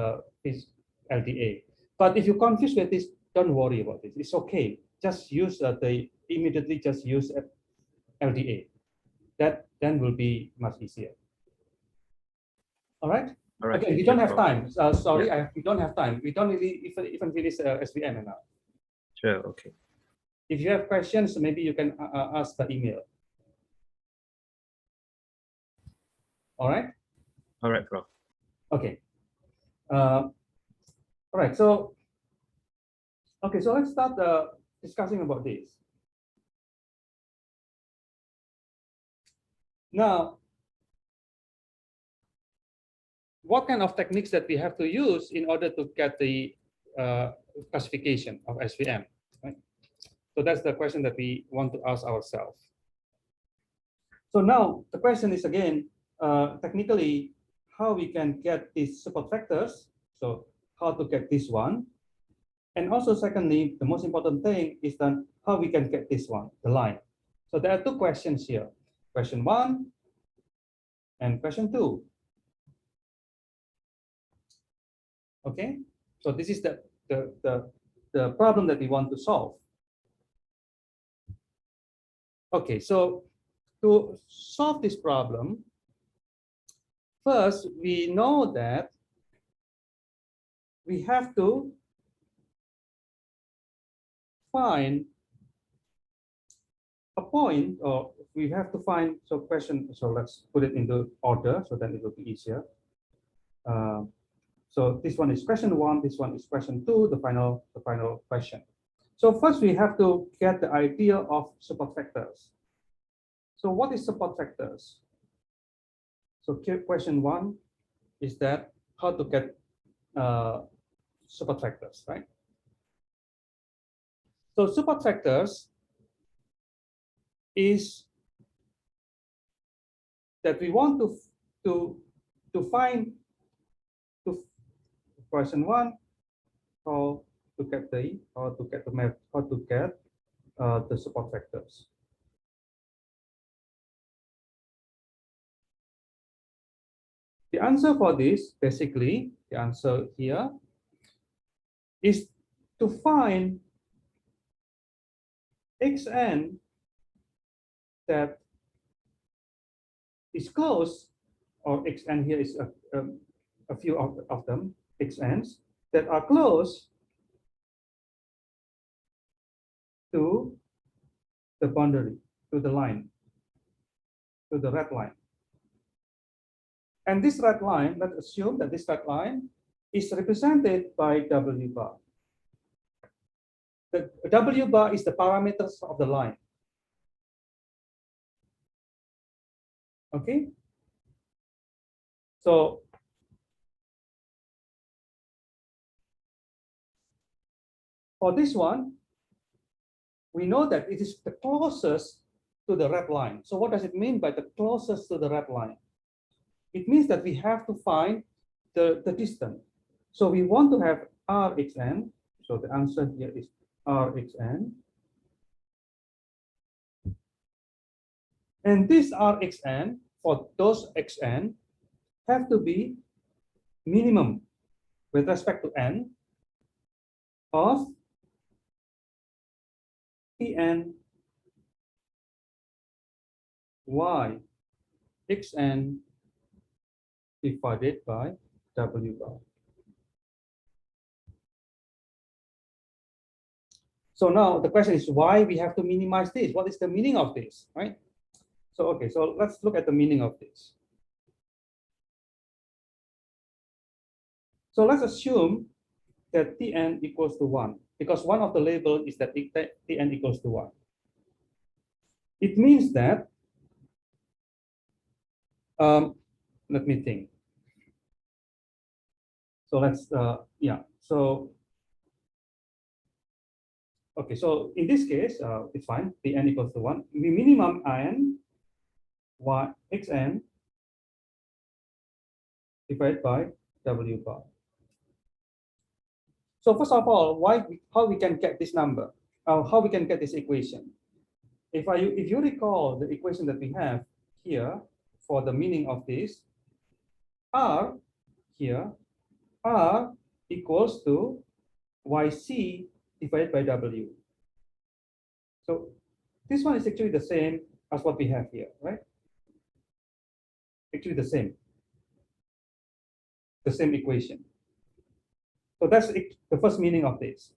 LDA. But if you confuse with this, don't worry about this. It's okay. Just use immediately just use LDA. That then will be much easier. All right. All right. Again, we don't have time. Sorry, we don't have time. We don't really even finish SVM now. Sure. Okay. If you have questions, maybe you can ask the email. All right. All right, bro. Okay. All right. So, okay. So let's start discussing about this. Now, what kind of techniques that we have to use in order to get the classification of SVM? Right? So that's the question that we want to ask ourselves. So now the question is again, technically, how we can get these support factors. So how to get this one. And also secondly, the most important thing is then how we can get this one, the line. So there are two questions here. Question 1 and question 2. Okay, so this is the problem that we want to solve. Okay, so to solve this problem, first we know that we have to find a point, or we have to find, so let's put it into order so that it will be easier. So this one is question 1, this one is question 2, the final question. So first we have to get the idea of support factors. So what is support factors? So question 1 is that how to get support factors, right? So support factors is that we want to find question 1, how to get the support factors. The answer for this, basically, the answer here is to find xn that is close, or xn here is a few of them, xn's that are close to the boundary, to the line, to the red line. And this red line, let's assume that this red line is represented by W bar. The W bar is the parameters of the line. Okay? So for this one, we know that it is the closest to the red line. So what does it mean by the closest to the red line? It means that we have to find the distance. So we want to have Rxn. So the answer here is Rxn. And this Rxn, for those xn, have to be minimum with respect to n of Tn y xn divided by W bar. So now the question is why we have to minimize this. What is the meaning of this, right? So okay, so let's look at the meaning of this. So let's assume that Tn equals to 1, because one of the labels is that Tn equals to 1. It means that, let me think. So let's, so, okay, so in this case, it's fine, Tn equals to 1. We minimum n y xn divided by W bar. So first of all, how we can get this number? How we can get this equation? If you recall the equation that we have here for the meaning of this, R here, R equals to YC divided by W. So this one is actually the same as what we have here, right? Actually the same equation. So that's the first meaning of this,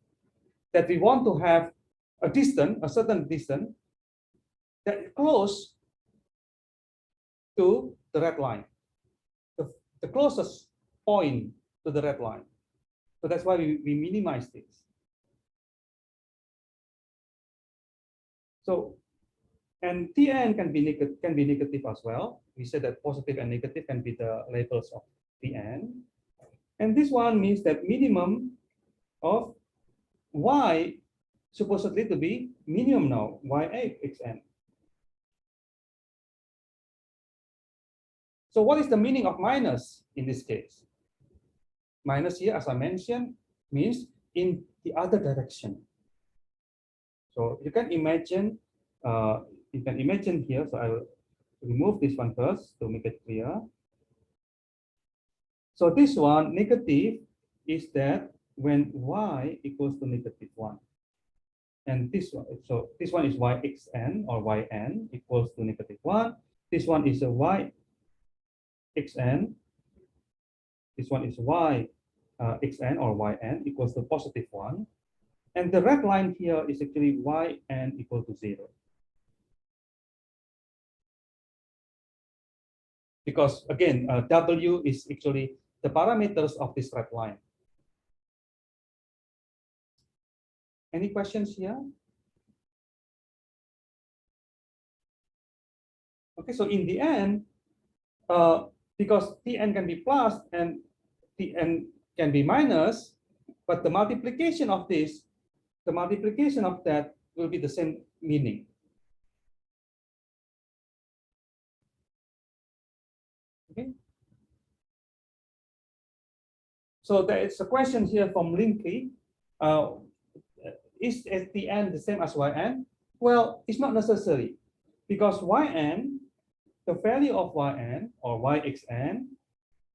that we want to have a distance, a certain distance that is close to the red line, the closest point to the red line. So that's why we minimize this. So, and Tn can be negative as well. We said that positive and negative can be the labels of Tn. And this one means that minimum of y supposedly to be minimum now, y8xn. So what is the meaning of minus in this case? Minus here, as I mentioned, means in the other direction. So you can imagine here. So I will remove this one first to make it clear. So this one negative is that when y equals to -1, and this one, so this one is yxn or yn equals to -1. This one is a yxn. This one is xn or yn equals to +1. And the red line here is actually yn equal to 0. Because again, w is actually the parameters of this red line. Any questions here? Okay, so in the end, because Tn can be plus and Tn can be minus, but the multiplication of this, the multiplication of that will be the same meaning. Okay. So there is a question here from Linky. Is Tn the same as Yn? Well, it's not necessary, because Yn, the value of Yn or yxn,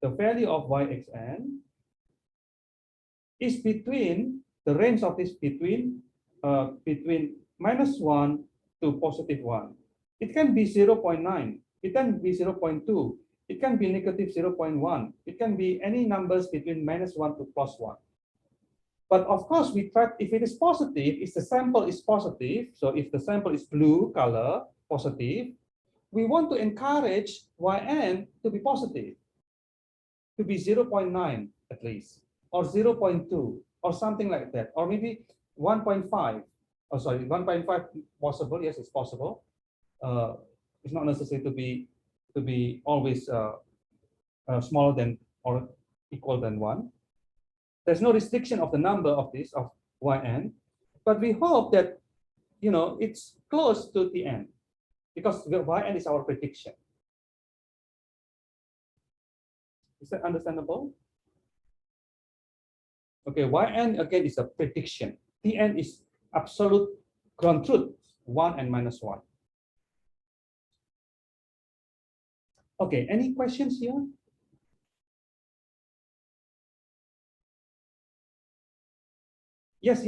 the value of yxn is between the range of this between -1 to +1. It can be 0.9. It can be 0.2. It can be -0.1. It can be any numbers between -1 to +1. But of course, we try, if it is positive, if the sample is positive, so if the sample is blue color, positive, we want to encourage Yn to be positive, to be 0.9 at least, or 0.2, or something like that, or maybe 1.5. Oh, sorry, 1.5 possible. Yes, it's possible. It's not necessary to be always smaller than or equal than 1. There's no restriction of the number of this of Yn, but we hope that it's close to the end, because Yn is our prediction. Is that understandable? Okay, Yn again is a prediction. Tn is absolute ground truth, 1 and -1. Okay, any questions here? Yes,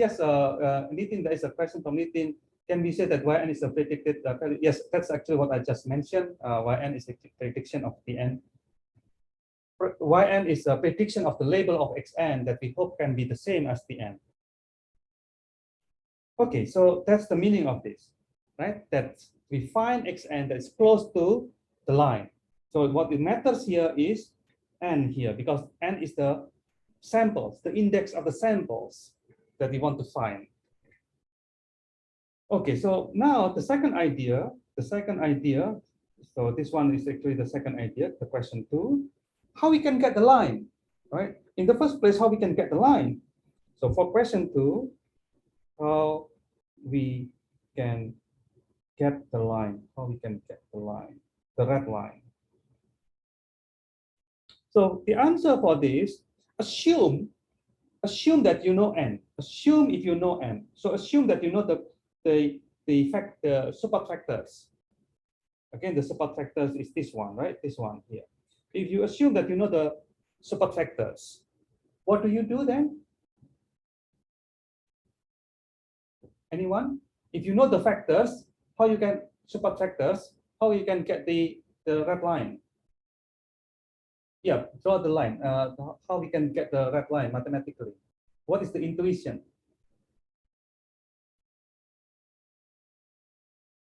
Nitin, there is a question from Nitin. Can we say that Yn is a predicted value? Yes, that's actually what I just mentioned. Yn is a prediction of Tn. Yn is a prediction of the label of xn that we hope can be the same as Tn. Okay, so that's the meaning of this, right? That we find xn that is close to the line. So what matters here is n here, because n is the samples, the index of the samples that we want to find. Okay, so now the second idea, so this one is actually the second idea, the question 2, how we can get the line, right? In the first place, how we can get the line. So for question 2, how we can get the line, the red line. So the answer for this, assume that you know n. Assume if you know n. So assume that you know the support factors. Again, the support factors is this one, right? This one here. If you assume that you know the support factors, what do you do then? Anyone? If you know the factors, how you can support factors, how you can get the red line? Yeah, draw the line. How we can get the red line mathematically? What is the intuition?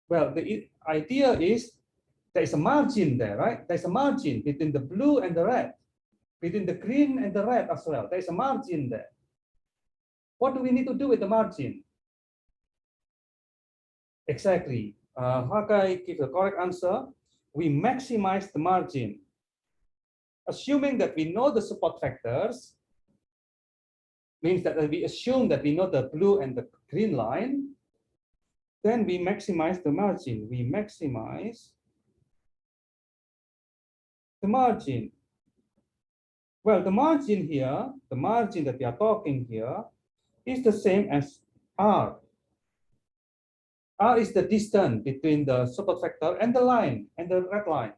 Well, the idea is there is a margin there, right? There's a margin between the blue and the red, between the green and the red as well. There's a margin there. What do we need to do with the margin? Exactly. How can I give the correct answer? We maximize the margin. Assuming that we know the support factors, means that we assume that we know the blue and the green line, then we maximize the margin. We maximize the margin. Well, the margin here, the margin that we are talking here, is the same as R. R is the distance between the support vector and the line, and the red line.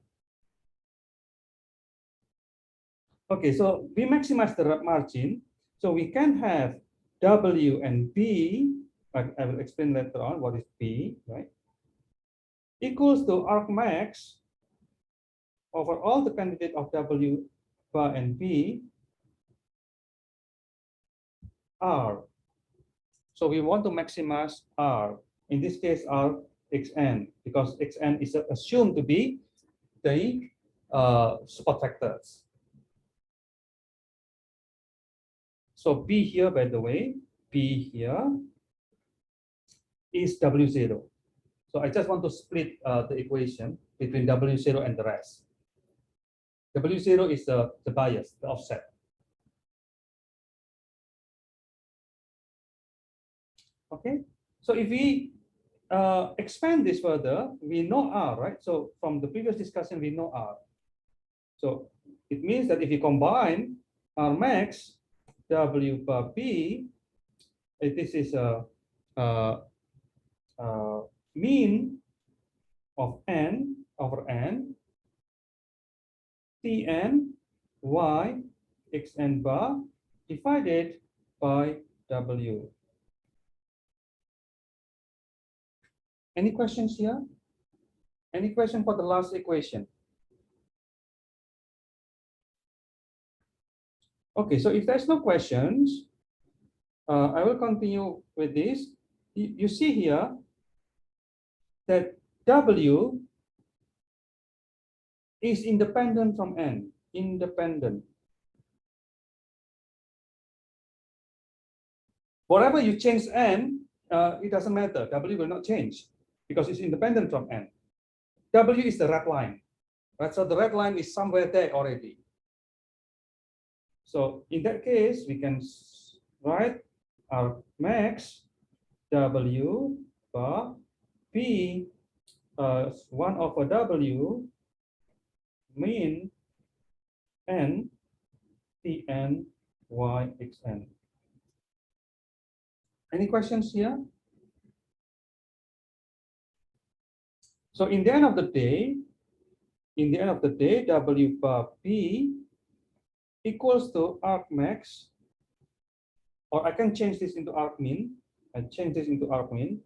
Okay, so we maximize the margin. So we can have W and B, I will explain later on what is B, right? Equals to argmax over all the candidate of W bar and B R. So we want to maximize R. In this case, R xn, because xn is assumed to be the support vectors. So B here, by the way, B here is W0. So I just want to split the equation between W0 and the rest. W0 is the bias, the offset. Okay, so if we expand this further, we know R, right? So from the previous discussion, we know R. So it means that if you combine R max, W bar B, this is a mean of N over N, Tn Y xn bar divided by W. Any questions here? Any question for the last equation? Okay, so if there's no questions, I will continue with this. You see here that W is independent from N, independent. Whatever you change N, it doesn't matter. W will not change because it's independent from N. W is the red line, right? So the red line is somewhere there already. So in that case, we can write our max W bar B 1 over W mean N Tn Y xn. Any questions here? So in the end of the day, W bar B equals to argmax, or I can change this into argmin. I change this into argmin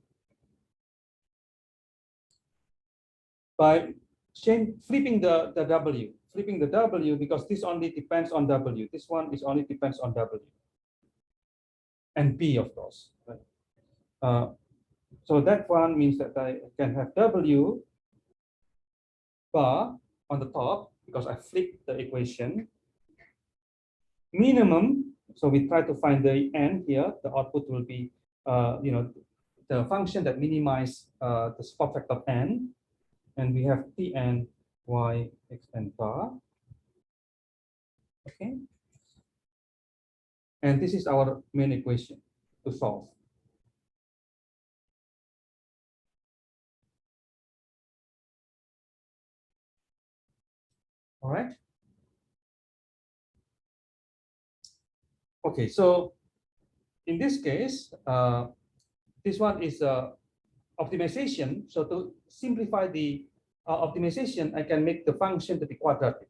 by flipping the W, because this only depends on W. This one is only depends on W and B, of course. Right? So that one means that I can have W bar on the top because I flip the equation. Minimum, so we try to find the N here. The output will be, the function that minimize the support vector N, and we have Tn Y xn bar. Okay, and this is our main equation to solve. All right. Okay, so in this case, this one is optimization. So to simplify the optimization, I can make the function to be quadratic,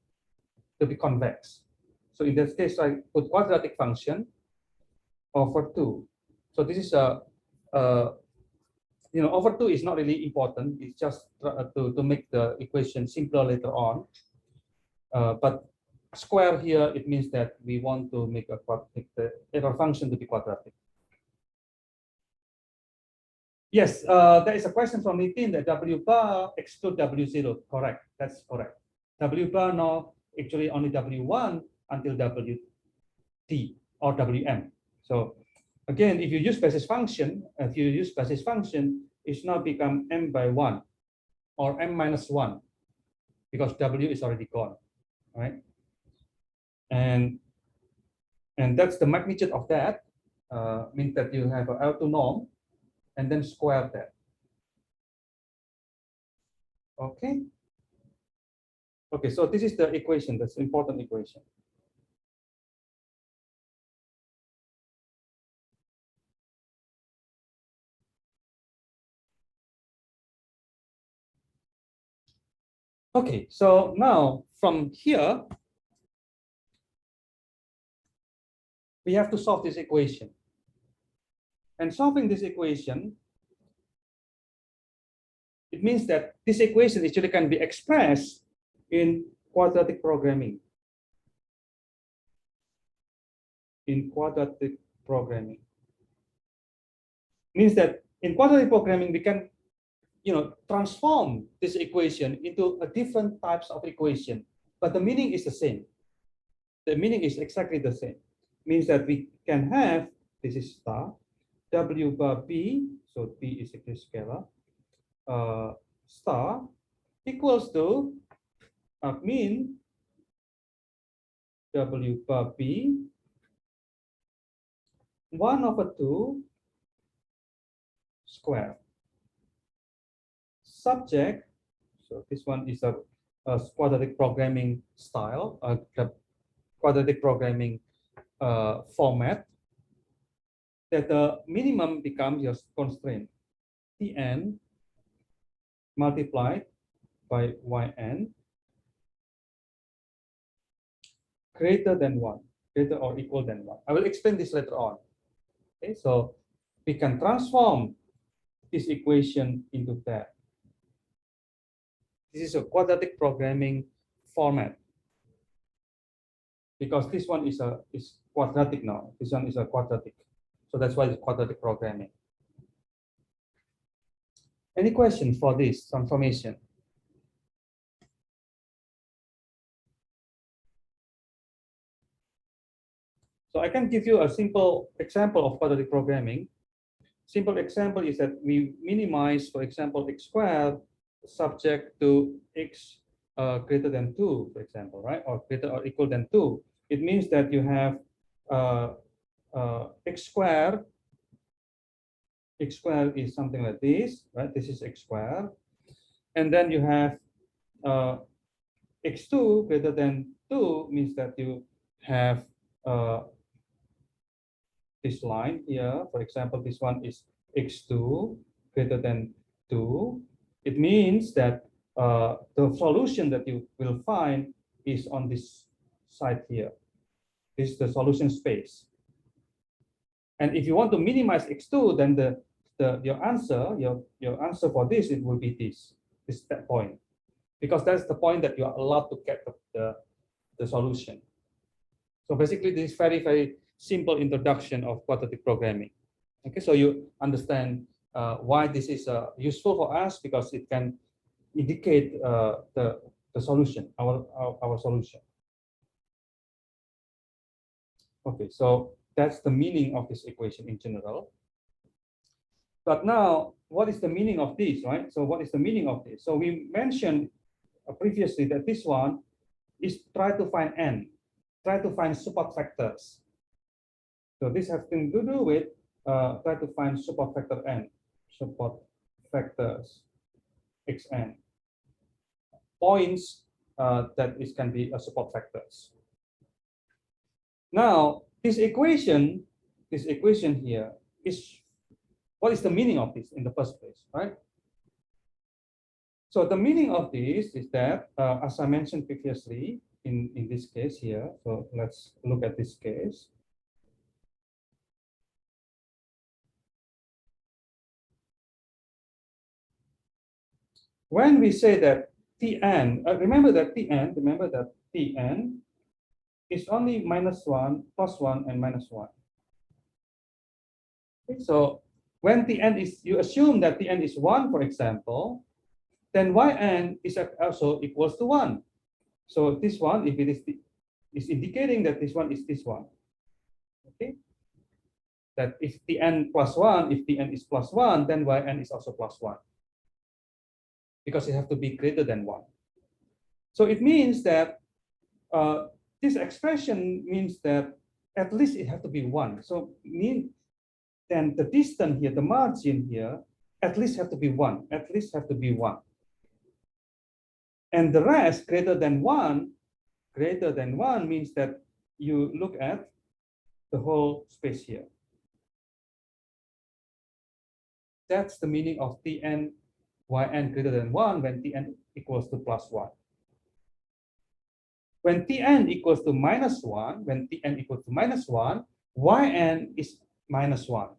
to be convex. So in this case, I put quadratic function over 2. So this is over 2 is not really important. It's just to make the equation simpler later on. But square here, it means that we want to make the error function to be quadratic. Yes, there is a question from Nitin that W bar exclude W0. Correct, that's correct. W bar now actually only W1 until WT or WM. So again, if you use basis function, it's now become M by 1 or M minus 1 because W is already gone, right? And that's the magnitude of that. means that you have an L2 norm and then square that. Okay. Okay, so this is the equation, that's important equation. Okay, so now from here, we have to solve this equation. And solving this equation, it means that this equation actually can be expressed in quadratic programming. In quadratic programming. Means that in quadratic programming, we can transform this equation into a different types of equation, but the meaning is the same. The meaning is exactly the same. Means that we can have, this is star, W bar B, so B is a scalar, star equals to mean W bar B 1/2 square. Subject, so this one is a quadratic programming style, quadratic programming format, that the minimum becomes your constraint, Tn multiplied by Yn greater than 1, greater or equal than 1. I will explain this later on. Okay, so we can transform this equation into that. This is a quadratic programming format, because this one is quadratic now. This one is a quadratic, so that's why it's quadratic programming. Any questions for this transformation? So I can give you a simple example of quadratic programming. Simple example is that we minimize, for example, x squared subject to x greater than 2, for example, right? Or greater or equal than 2. It means that you have x squared. X squared is something like this, right? This is x squared. And then you have x2 greater than 2 means that you have this line here. For example, this one is x2 greater than 2. It means that the solution that you will find is on this side here. This is the solution space. And if you want to minimize x2, then your answer for this, it will be this that point, because that's the point that you are allowed to get the solution. So basically, this is very, very simple introduction of quadratic programming. Okay, so you understand why this is useful for us, because it can indicate the solution, our solution. Okay, so that's the meaning of this equation in general. But now, what is the meaning of this, right? So what is the meaning of this? So we mentioned previously that this one is try to find n, try to find support factors. So this has thing to do with try to find support factor n, support factors xn, points that it can be support factors. Now this equation here is, what is the meaning of this in the first place, right? So the meaning of this is that, as I mentioned previously, in this case here, so let's look at this case. When we say that Tn, remember that Tn is only -1, +1, and -1. Okay, so when Tn is, you assume that Tn is 1, for example, then Yn is also equals to 1. So this one, if it is indicating that this one is this one. Okay, that if Tn +1, if Tn is +1, then Yn is also +1, because it has to be greater than 1. So it means that this expression means that at least it has to be 1. So then the distance here, the margin here, at least have to be 1, at least have to be 1. And the rest greater than 1 means that you look at the whole space here. That's the meaning of Tn Yn greater than 1 when Tn equals to +1. When Tn equals to -1, when Tn equals to -1, Yn is -1.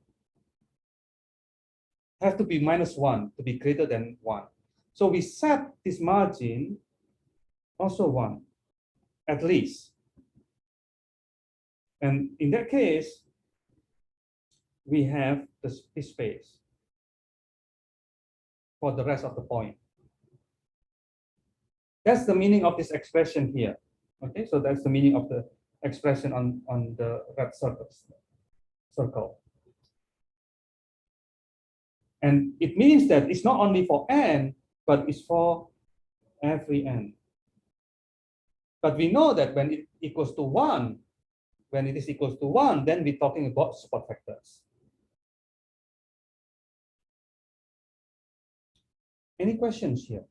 Have to be -1 to be greater than 1. So we set this margin also 1, at least. And in that case, we have this space for the rest of the point. That's the meaning of this expression here. Okay, so that's the meaning of the expression on the red circle. And it means that it's not only for n, but it's for every n. But we know that when it equals to 1, when it is equals to 1, then we're talking about support factors. Any questions here?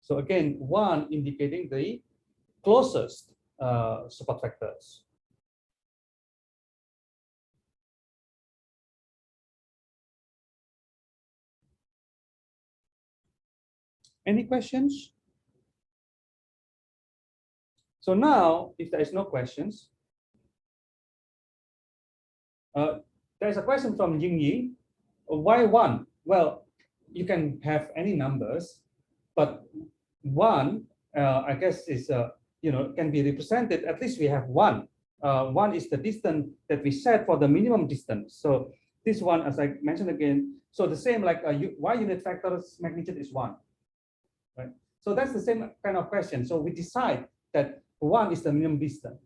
So again, 1 indicating the closest support factors. Any questions? So now, if there is no questions, there's a question from Jingyi. Why 1? Well, you can have any numbers, but 1, I guess, is can be represented. At least we have 1. 1 is the distance that we set for the minimum distance. So this one, as I mentioned again, so the same like y unit vector's magnitude is 1. Right? So that's the same kind of question. So we decide that 1 is the minimum distance.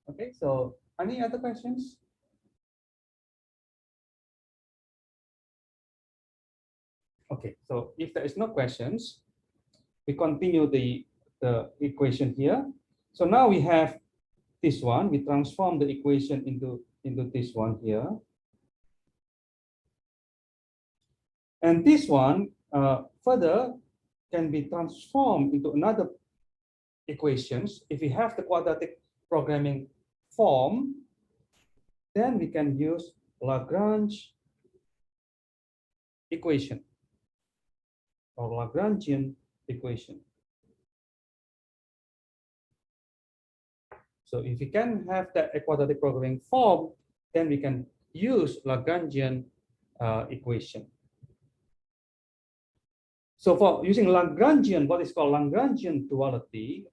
Okay, so any other questions? Okay, so if there is no questions, we continue the equation here. So now we have this one. We transform the equation into this one here. And this one further can be transformed into another equations. If we have the quadratic programming form, then we can use Lagrange equation or Lagrangian equation. So if we can have that quadratic programming form, then we can use Lagrangian equation. So for using Lagrangian, what is called Lagrangian duality,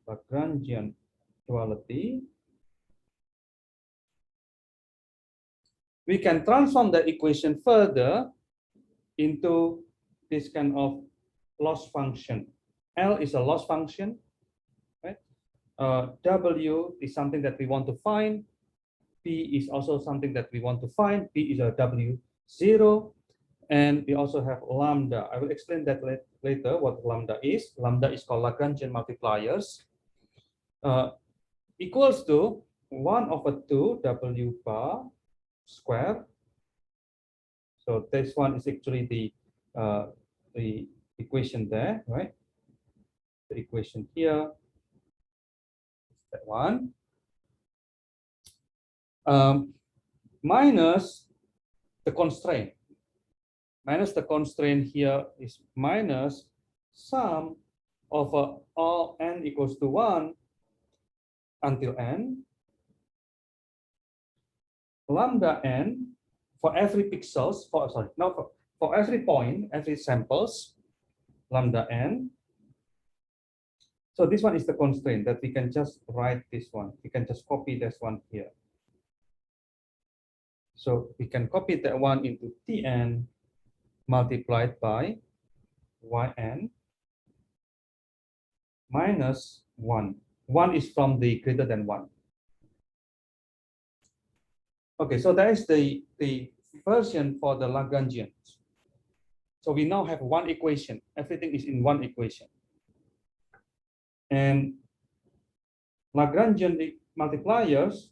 we can transform the equation further into this kind of loss function. L is a loss function, right? W is something that we want to find. P is also something that we want to find. P is a W0. And we also have lambda. I will explain that later what lambda is. Lambda is called Lagrangian multipliers. Equals to 1/2 W bar square. So this one is actually the equation there, right? The equation here, that one. Minus the constraint. Minus the constraint here is minus sum of all n equals to 1 until n, lambda n for every pixels, for every point, every samples, lambda n. So this one is the constraint that we can just write this one. We can just copy this one here. So we can copy that one into Tn multiplied by Yn minus 1. 1 is from the greater than 1. Okay, so that is the version for the Lagrangian. So we now have one equation. Everything is in one equation. And Lagrangian multipliers,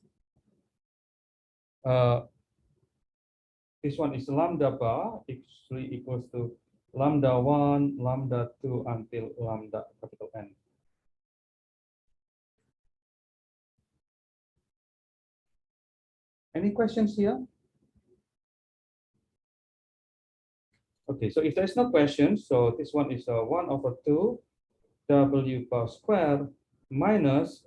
this one is lambda bar actually equals to lambda 1, lambda 2 until lambda capital N. Any questions here? Okay, so if there's no questions, so this one is 1/2 W bar square minus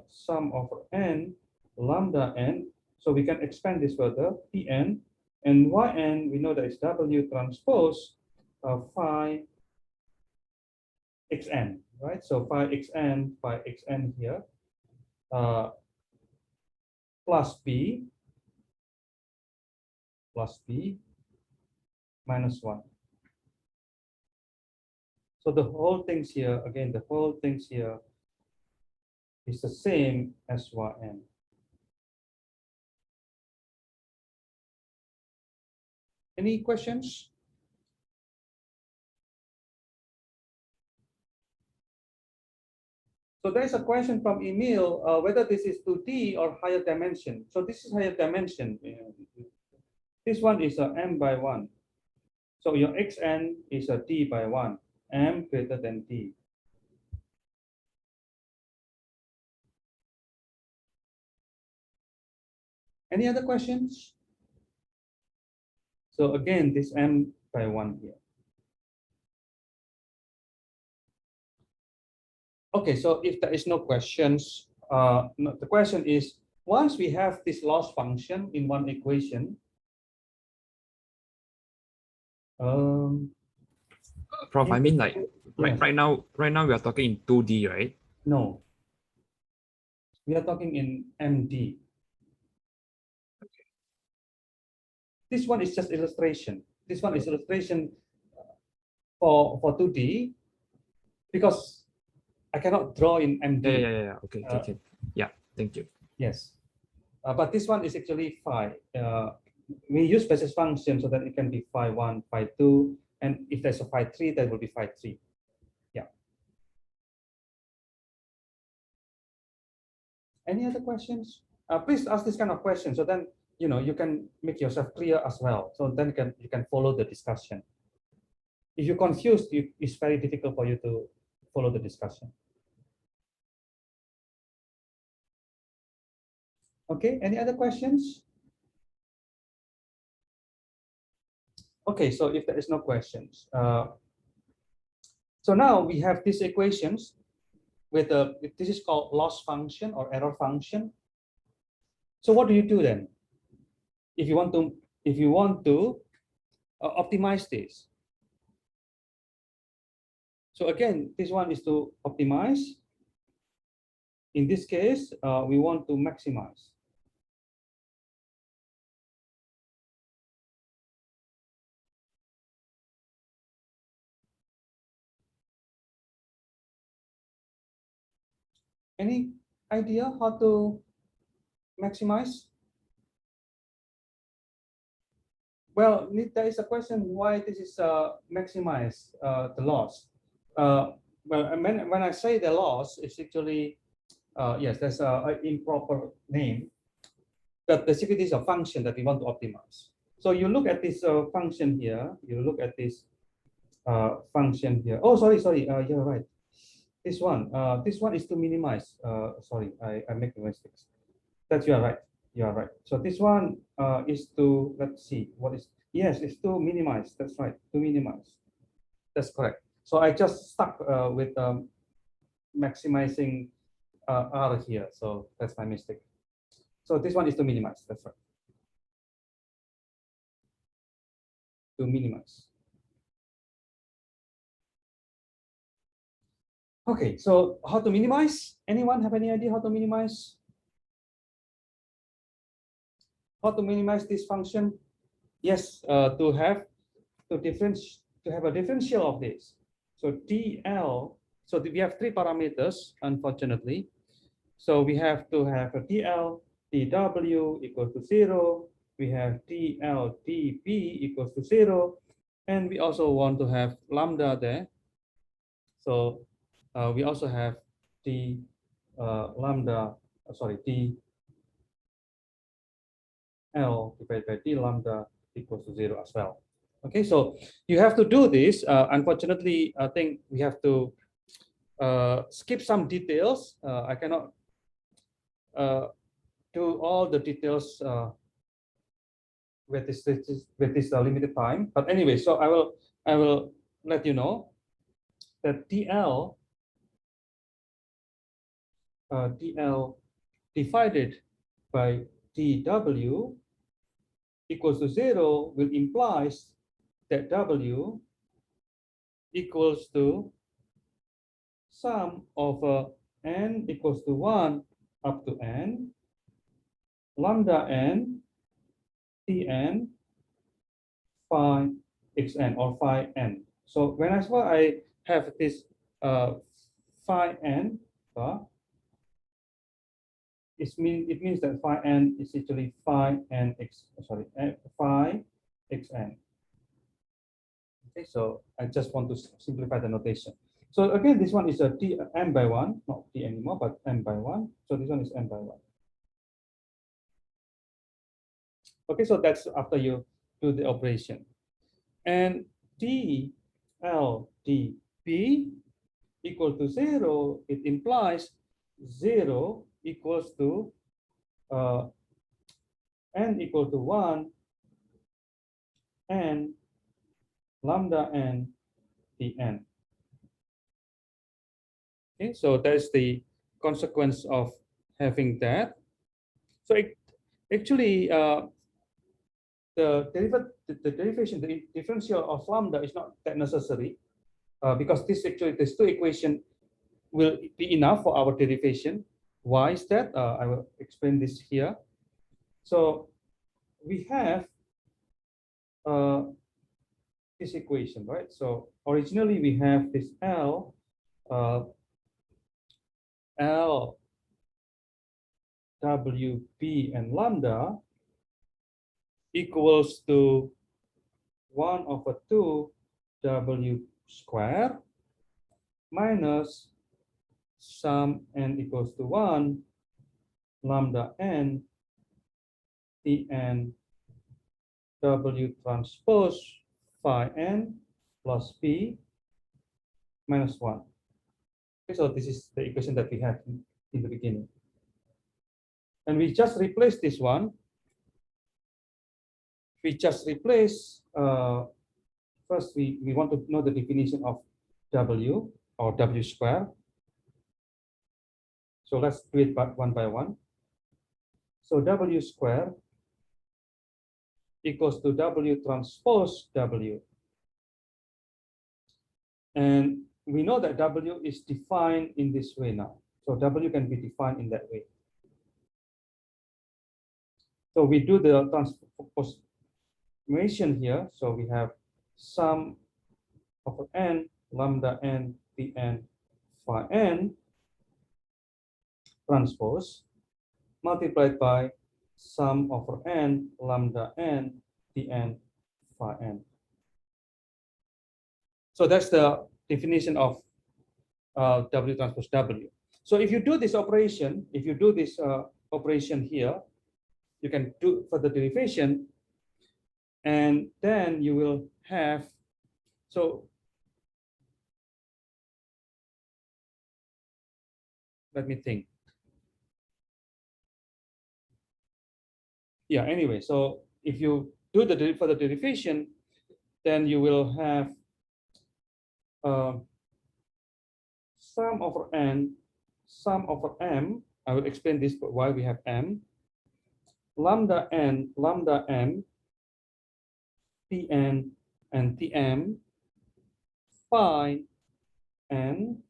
sum over n lambda n. So we can expand this further, Pn, and Yn we know that it's W transpose phi xn, right? So phi xn here plus b minus 1. So the whole things here, again, the whole things here is the same as Yn. Any questions? So there is a question from Emil, whether this is 2D or higher dimension. So this is higher dimension. This one is a m by 1. So your xn is a d by 1, m greater than d. Any other questions? So again, this m by 1 here. Okay, so if there is no questions, the question is, once we have this loss function in one equation, Prof, I mean, like yes. right now we are talking in 2D, right? No, we are talking in MD. Okay. This one is just illustration. This one is illustration for 2D because I cannot draw in MD. Yeah. Okay. Yeah, thank you. Yes, but this one is actually phi. We use basis function so that it can be phi 1, phi 2, and if there's a phi 3, that will be phi 3. Yeah. Any other questions? Please ask this kind of question so then you can make yourself clear as well. So then you can follow the discussion. If you're confused, it's very difficult for you to follow the discussion. Okay, any other questions? Okay, so if there is no questions, so now we have these equations with this is called loss function or error function. So what do you do then? If you want to optimize this. So again, this one is to optimize. In this case, we want to maximize. Any idea how to maximize? Well, there is a question why this is maximize the loss. Well, when I say the loss, it's actually yes, there's an improper name. But basically, this is a function that we want to optimize. So you look at this function here. You look at this function here. Oh, sorry. You're right. This one is to minimize. Sorry, I make the mistakes. That you are right. You are right. So this one is to, let's see, what is, yes, it's to minimize. That's right, to minimize. That's correct. So I just stuck with maximizing R here. So that's my mistake. So this one is to minimize. That's right. To minimize. Okay, so how to minimize? Anyone have any idea how to minimize? How to minimize this function? Yes, to have a differential of this. So DL. So we have three parameters, unfortunately. So we have to have a DL dW equals to 0. We have DL dB equals to 0, and we also want to have lambda there. So we also have t lambda, sorry, t L divided by t lambda equals to 0 as well. Okay, so you have to do this. Unfortunately, I think we have to skip some details. I cannot do all the details with this limited time. But anyway, so I will let you know that TL divided by TW equals to 0 will implies that W equals to sum of n equals to 1 up to n lambda n Tn phi xn or phi n. So whenever I have this phi n, it means that phi n is actually phi n x, sorry, phi xn. Okay, so I just want to simplify the notation. So again, this one is a t m by 1, not t anymore, but m by 1. So this one is m by 1. Okay, so that's after you do the operation. And d L d p equal to 0, it implies 0 equals to n equal to 1 and lambda n Tn. Okay, so that's the consequence of having that. So actually, the derivation, the differential of lambda is not that necessary because these two equations will be enough for our derivation. Why is that? I will explain this here. So we have this equation, right? So originally we have this L W, P, and lambda equals to 1 over 2 W square minus sum n equals to 1 lambda n Tn W transpose phi n plus P minus 1. Okay, so this is the equation that we had in the beginning. And we just replace this one. We just replace, first we want to know the definition of W or W square. So let's do it one by one. So W square equals to W transpose W. And we know that W is defined in this way now. So W can be defined in that way. So we do the transformation here. So we have sum of n lambda n Pn phi n transpose multiplied by sum over n lambda n Tn phi n. So that's the definition of W transpose W. So if you do this operation, operation here, you can do for the derivation, and then you will have, so let me think. Yeah, anyway, so if you do for the derivation, then you will have sum over n, sum over m. I will explain this, but why we have m. Lambda n, lambda m, Tn and Tm, phi n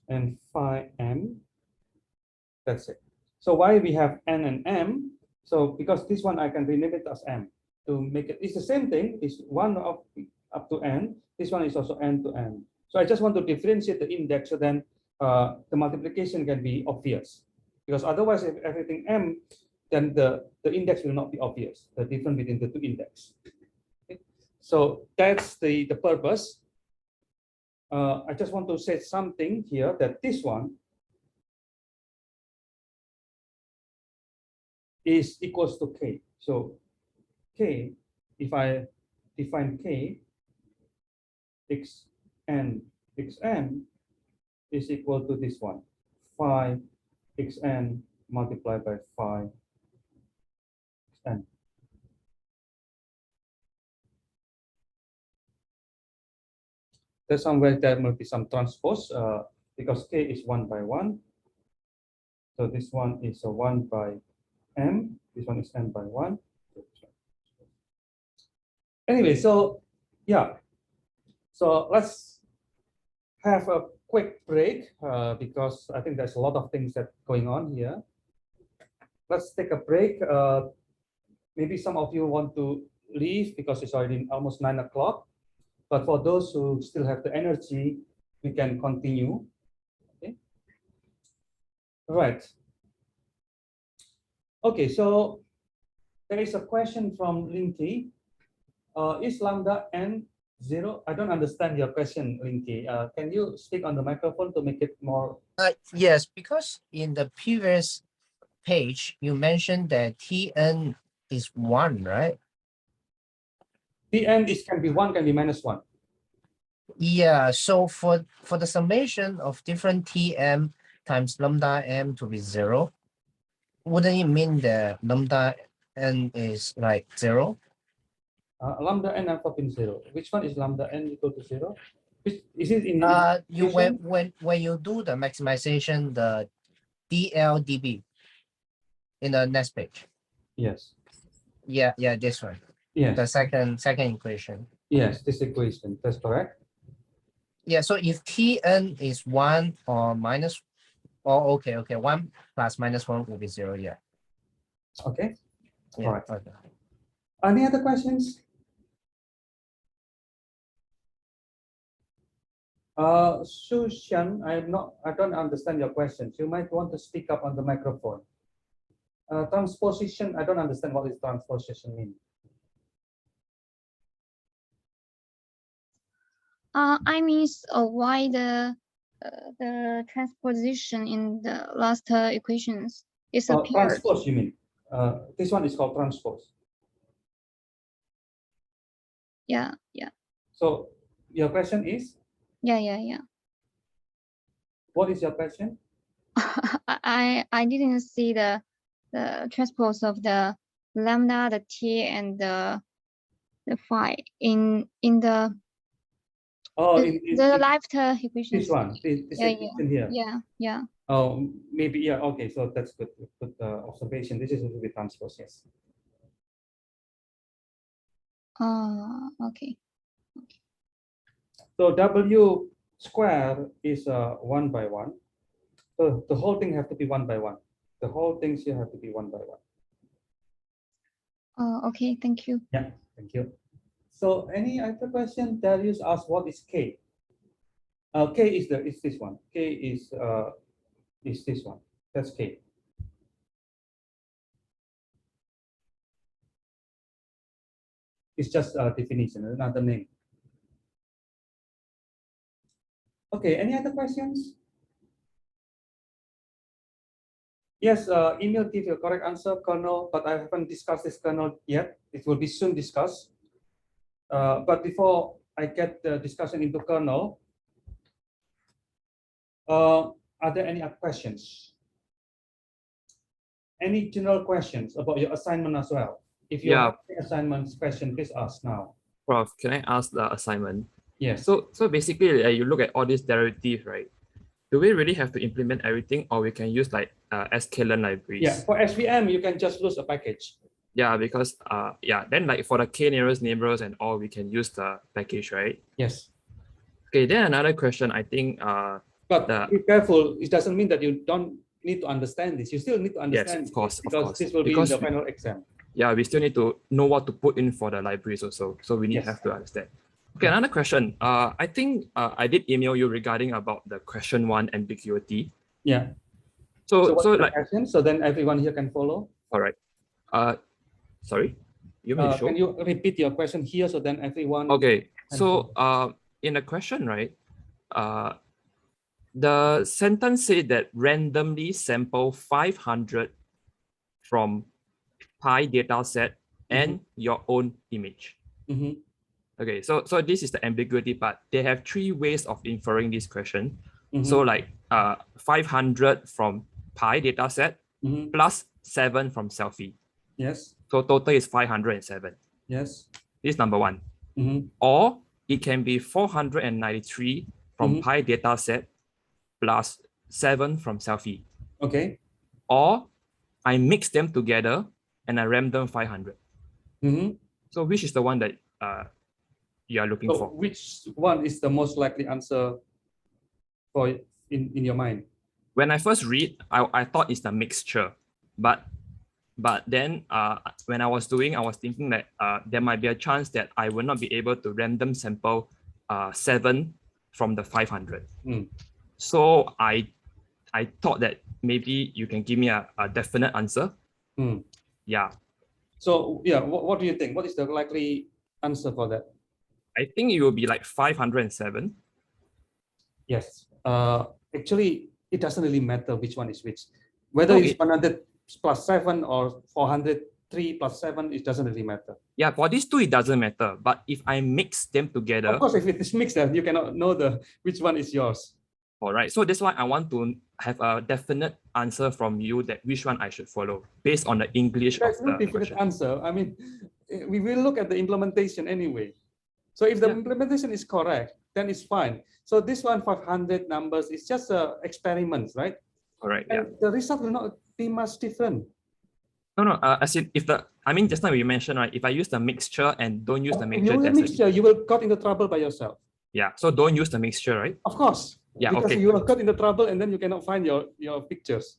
and phi m. That's it. So why we have n and m? So because this one I can rename it as m to make it. It's the same thing. It's 1 up to n. This one is also n to n. So I just want to differentiate the index so then the multiplication can be obvious. Because otherwise, if everything m, then the index will not be obvious. The difference between the two index. Okay. So that's the purpose. I just want to say something here that this one is equals to k. So k, if I define k, xn is equal to this one, phi xn multiplied by phi xn. There's somewhere there will be some transpose because k is 1 by 1. So this one is a 1 by m. This one is n by 1. Anyway, so yeah. So let's have a quick break because I think there's a lot of things that going on here. Let's take a break. Maybe some of you want to leave because it's already almost 9 o'clock. But for those who still have the energy, we can continue. Okay. All right. Okay, so there is a question from Linky. Is lambda n 0? I don't understand your question, Linky. Can you speak on the microphone to make it more? Yes, because in the previous page, you mentioned that Tn is 1, right? Tn can be 1, can be minus 1. Yeah, so for the summation of different Tm times lambda m to be 0, wouldn't it mean that lambda n is like 0? Lambda n alpha been 0. Which one is lambda n equal to 0? Is it in You when you do the maximization, the dl db in the next page. Yes. Yeah, this one. Yes. The second equation. Yes, this equation. That's correct. Yeah, so if Tn is 1 or minus, oh, okay, 1 plus minus 1 will be 0, yeah. Okay. Yeah, All right. okay. Any other questions? Sushan, I don't understand your questions. You might want to speak up on the microphone. Transposition, I don't understand what is transposition mean. I mean, why the transposition in the last equations is appeared. Transpose, you mean? This one is called transpose. Yeah. So your question is? Yeah. What is your question? I didn't see the transpose of the lambda, the t, and the phi in the left equation. This one, this equation here. Yeah. Oh, maybe, yeah, okay, so that's good observation. This is a little bit transpose, yes. Okay. So W square is 1 by 1. So the whole thing have to be 1 by 1. The whole things here have to be 1 by 1. Okay, thank you. Yeah, thank you. So any other question? Darius asked, what is K? K is this one. K is this one. That's K. It's just a definition, another name. Okay, any other questions? Yes, email give you a correct answer, kernel, but I haven't discussed this kernel yet. It will be soon discussed. But before I get the discussion into kernel, are there any other questions? Any general questions about your assignment as well? If you have any assignments question, please ask now. Prof, can I ask the assignment? Yes. So basically, you look at all these derivatives, right? Do we really have to implement everything, or we can use like sklearn libraries? Yeah, for SVM, you can just lose a package. Yeah, because then like for the k nearest neighbors and all, we can use the package, right? Yes. Okay, then another question, I think. But be careful. It doesn't mean that you don't need to understand this. You still need to understand. Yes, of course, because this will be in the final exam. Yeah, we still need to know what to put in for the libraries also. So we need to have to understand. Okay, another question. I think I did email you regarding about the question 1 ambiguity. Yeah. So what's the like question? So then everyone here can follow. All right. Sorry. You may show. Can you repeat your question here so then everyone? Okay. So in the question, right? The sentence said that randomly sample 500 from pi data set and your own image. Okay, so this is the ambiguity part. They have three ways of inferring this question. So like 500 from pi data set plus 7 from selfie. Yes. So total is 507. Yes. This is number one. Or it can be 493 from pi data set plus 7 from selfie. Okay. Or I mix them together and I random 500. So which is the one that you are looking for? Which one is the most likely answer for in your mind? When I first read, I thought it's the mixture, but then when I was doing, I was thinking that there might be a chance that I will not be able to random sample 7 from the 500. So I thought that maybe you can give me a definite answer. Yeah. So yeah, what do you think? What is the likely answer for that? I think it will be like 507. Yes. Actually, it doesn't really matter which one is which. Whether it's 100 plus 7 or 403 plus 7, it doesn't really matter. Yeah, for these two, it doesn't matter. But if I mix them together, of course, if it is mixed, then you cannot know which one is yours. All right. So that's why I want to have a definite answer from you that which one I should follow based on the English There's of no the definite question. answer. I mean, we will look at the implementation anyway. So if the implementation is correct, then it's fine. So this one 500 numbers is just experiments, right? All right. And the result will not be much different. No. As in, just now you mentioned, right? If I use the mixture and don't use the mixture, If you use mixture, you will got into trouble by yourself. Yeah. So don't use the mixture, right? Of course. Yeah. Because okay. you will got into trouble and then you cannot find your pictures.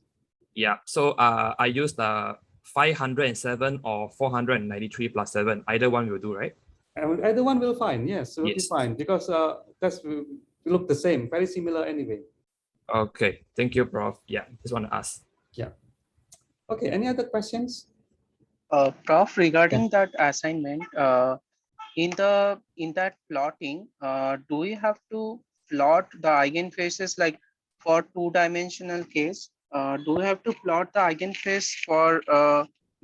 Yeah. So I use the 507 or 493 plus 7. Either one will do, right? Either one will fine. Yes, it will be fine because that's will look the same, very similar anyway. Okay. Thank you, Prof. Yeah. Just want to ask. Yeah. Okay. Any other questions? Prof, regarding that assignment, in that plotting, do we have to plot the eigenfaces like for two-dimensional case? Do we have to plot the eigenface for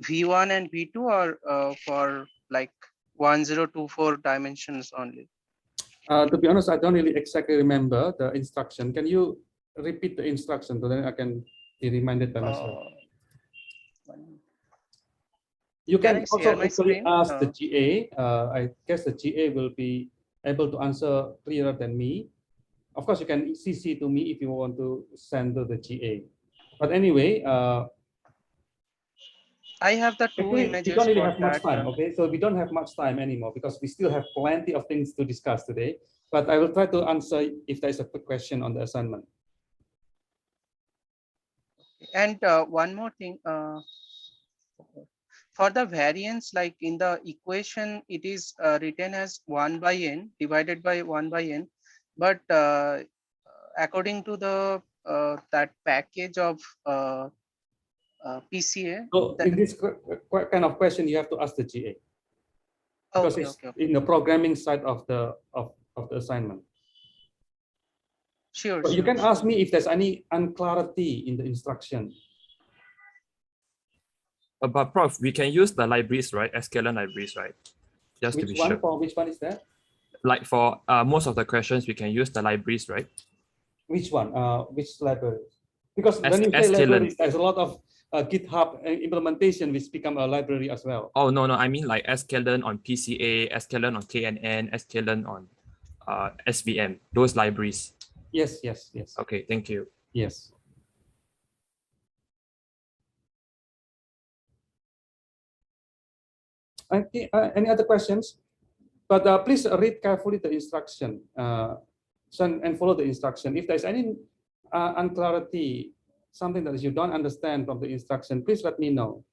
V1 and V2 or for like 1024 dimensions only? To be honest, I don't really exactly remember the instruction. Can you repeat the instruction so then I can be reminded by myself? You can also actually ask the GA. I guess the GA will be able to answer clearer than me. Of course, you can CC to me if you want to send to the GA. But anyway, I have the two images. We don't really have much time, okay? So we don't have much time anymore because we still have plenty of things to discuss today. But I will try to answer if there is a quick question on the assignment. And one more thing, for the variance, like in the equation, it is written as 1 by n divided by 1 by n. But according to the that package of PCA. So in this kind of question, you have to ask the GA. Because it's in the programming side of the assignment. Sure. But you can ask me if there's any unclarity in the instruction. But Prof, we can use the libraries, right? sklearn libraries, right? Just to be sure. For which one is that? Like for most of the questions, we can use the libraries, right? Which one? Which library? Because when you say libraries, there's a lot of GitHub implementation which become a library as well. Oh, no. I mean like sklearn on PCA, sklearn on KNN, sklearn on SVM, those libraries. Yes. Okay, thank you. Yes. Any other questions? But please read carefully the instruction and follow the instruction. If there's any unclarity, something that you don't understand from the instruction, please let me know.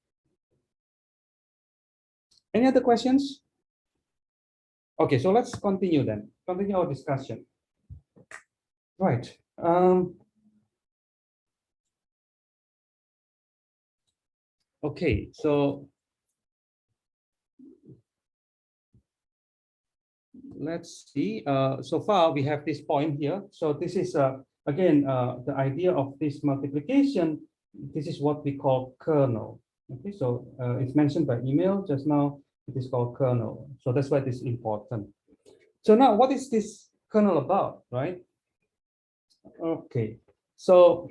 Any other questions? Okay, so let's continue then. Continue our discussion. Right. Okay, so let's see. So far, we have this point here. So this is, again, the idea of this multiplication. This is what we call kernel. Okay, so it's mentioned by email just now. It is called kernel. So that's why it is important. So now, what is this kernel about, right? Okay, so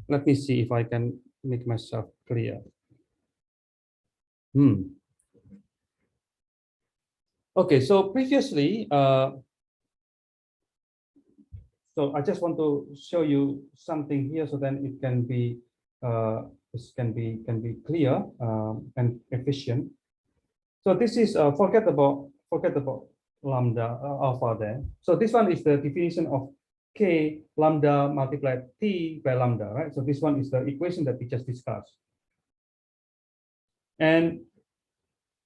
let me see if I can make myself clear. Okay, so previously, so I just want to show you something here, so then it can be this can be clear and efficient. So this is forget about lambda alpha there. So this one is the definition of k lambda multiplied t by lambda, right? So this one is the equation that we just discussed. And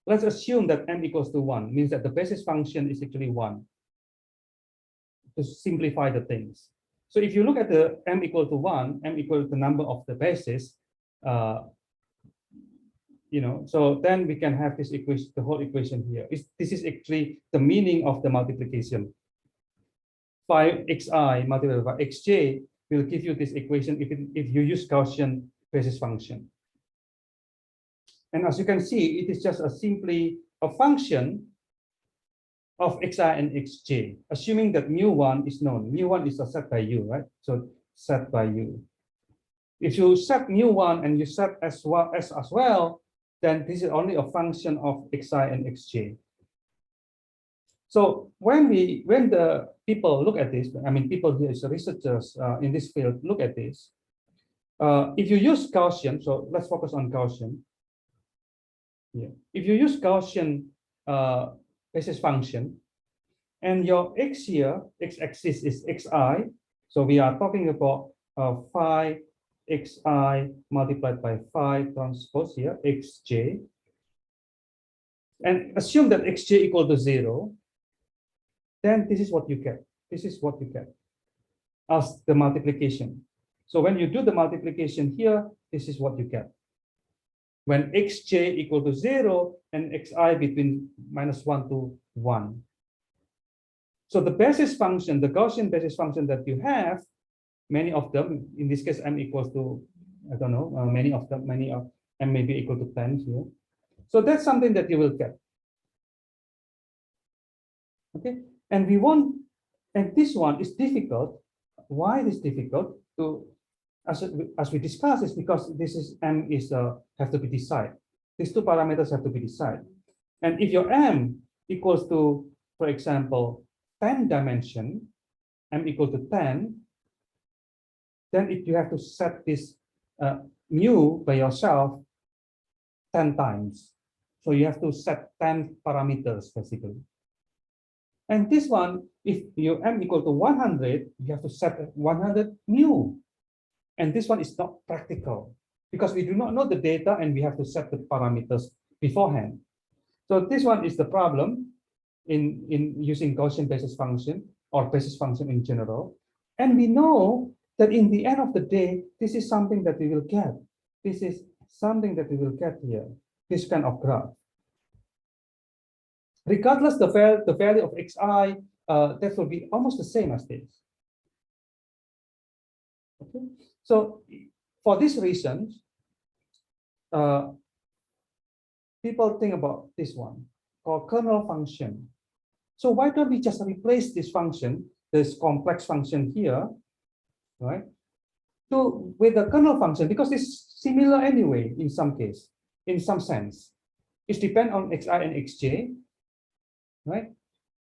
let's assume that m equals to 1, means that the basis function is actually 1, to simplify the things. So if you look at the m equal to 1, m equal to the number of the bases, so then we can have this equation, the whole equation here. This is actually the meaning of the multiplication. 5xi multiplied by xj will give you this equation if you use Gaussian basis function. And as you can see, it is just simply a function of xi and xj, assuming that mu1 is known. Mu1 is set by u, right? So set by u. If you set mu1 and you set s as well, then this is only a function of xi and xj. So when the people look at this, I mean people here, so researchers in this field look at this, if you use Gaussian, so let's focus on Gaussian. Yeah. If you use Gaussian basis function, and your x here, x-axis is xi, so we are talking about phi xi multiplied by phi transpose here, xj, and assume that xj equal to 0, then this is what you get. This is what you get as the multiplication. So when you do the multiplication here, this is what you get. When xj equal to 0 and xi between -1 to 1. So the basis function, the Gaussian basis function that you have, many of them, in this case, m equals to, I don't know, many of m may be equal to 10 here. So that's something that you will get. Okay, and this one is difficult. Why it is difficult to, as we discussed, is because this is m is have to be decided. These two parameters have to be decided. And if your m equals to, for example, 10 dimension, m equal to 10, then you have to set this mu by yourself 10 times. So you have to set 10 parameters basically. And this one, if your m equal to 100, you have to set 100 mu. And this one is not practical because we do not know the data and we have to set the parameters beforehand. So this one is the problem in using Gaussian basis function or basis function in general. And we know that in the end of the day, this is something that we will get. This is something that we will get here, this kind of graph. Regardless the value of xi, that will be almost the same as this. Okay, so for these reasons, people think about this one called kernel function. So why don't we just replace this function, this complex function here, right, with the kernel function, because it's similar anyway in some case, in some sense. It depends on xi and xj, right?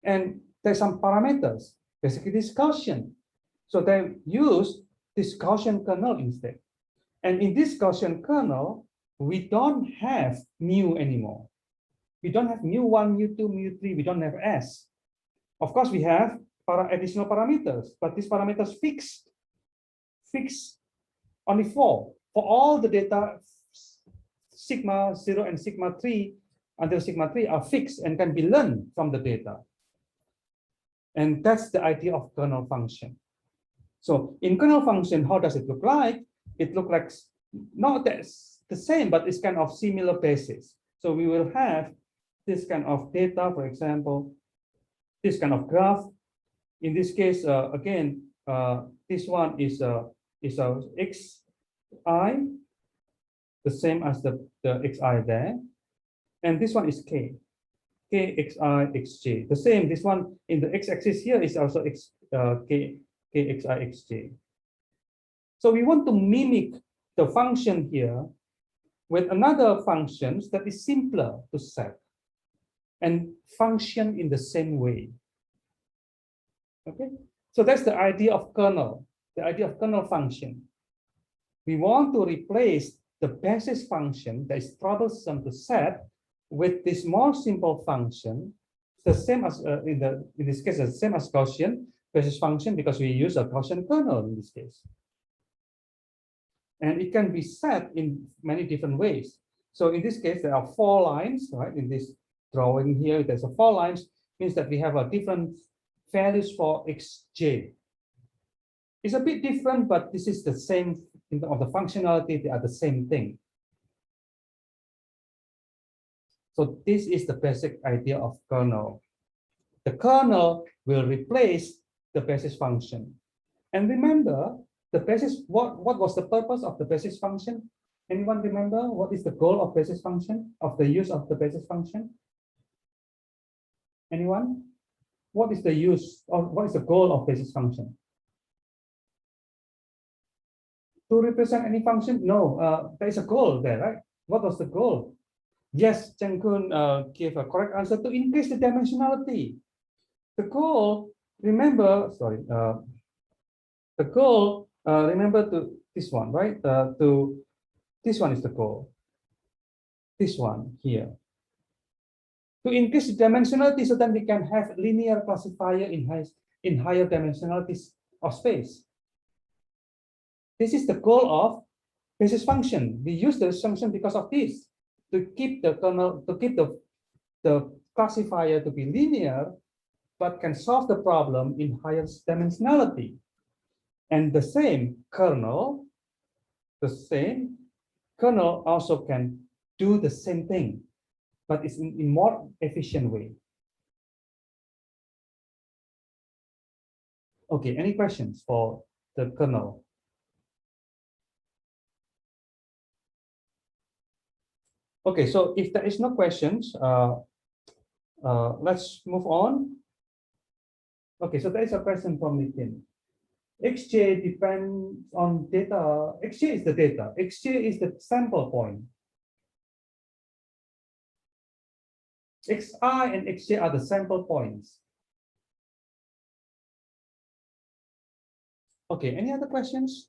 And there's some parameters, basically this Gaussian. So they use this Gaussian kernel instead. And in this Gaussian kernel, we don't have mu anymore. We don't have mu1, mu2, mu3, we don't have s. Of course, we have additional parameters, but these parameters fixed only 4 for all the data. Sigma 0 and sigma 3 until sigma 3 are fixed and can be learned from the data. And that's the idea of kernel function. So in kernel function, how does it look like? It looks like not that's the same, but it's kind of similar basis. So we will have this kind of data, for example, this kind of graph. In this case, again, this one is a xi the same as the xi there. And this one is k. K, xi, xj. The same, this one in the x-axis here is also k, xi, xj. So we want to mimic the function here with another functions that is simpler to set and function in the same way. Okay, so that's the idea of kernel, the idea of kernel function. We want to replace the basis function that is troublesome to set with this more simple function, the same as in this case, the same as Gaussian basis function, because we use a Gaussian kernel in this case. And it can be set in many different ways. So in this case, there are 4 lines, right? In this drawing here, there's 4 lines, means that we have a different values for xj. It's a bit different, but this is the same in terms of the functionality, they are the same thing. So this is the basic idea of kernel. The kernel will replace the basis function. And remember, the basis, what was the purpose of the basis function? Anyone remember what is the goal of basis function, of the use of the basis function? Anyone? What is the use, or what is the goal of basis function? To represent any function? No, there is a goal there, right? What was the goal? Yes, Cheng Kun gave a correct answer, to increase the dimensionality. The goal, remember, sorry, the goal, remember to this one, right? This one is the goal. This one here. To increase the dimensionality so that we can have linear classifier in higher dimensionalities of space. This is the goal of basis function. We use the function because of this, to keep the kernel, to keep the classifier to be linear, but can solve the problem in higher dimensionality. And the same kernel also can do the same thing, but it's in more efficient way. Okay, any questions for the kernel? Okay, so if there is no questions, let's move on. Okay, so there is a question from Nitin. Xj depends on data. Xj is the data. Xj is the sample point. Xi and xj are the sample points. Okay, any other questions?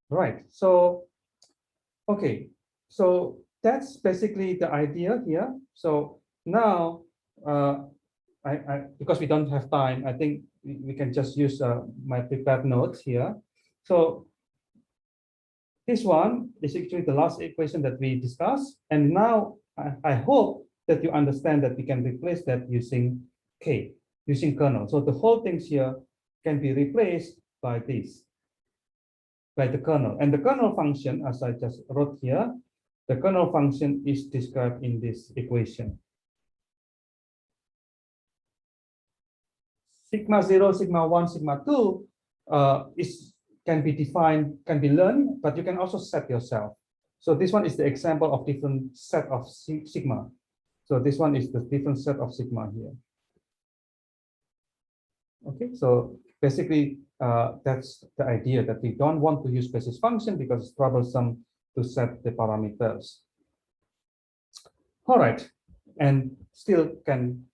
Right, so, okay, so that's basically the idea here. So now, because we don't have time, I think we can just use my prepared notes here. So this one is actually the last equation that we discussed. And now I hope that you understand that we can replace that using K, using kernel. So the whole things here can be replaced by this, by the kernel. And the kernel function, as I just wrote here, the kernel function is described in this equation. Sigma 0, sigma 1, sigma 2 can be defined, can be learned, but you can also set yourself. So this one is the example of different set of sigma. So this one is the different set of sigma here. Okay, so basically that's the idea, that we don't want to use basis function because it's troublesome to set the parameters. All right, and still can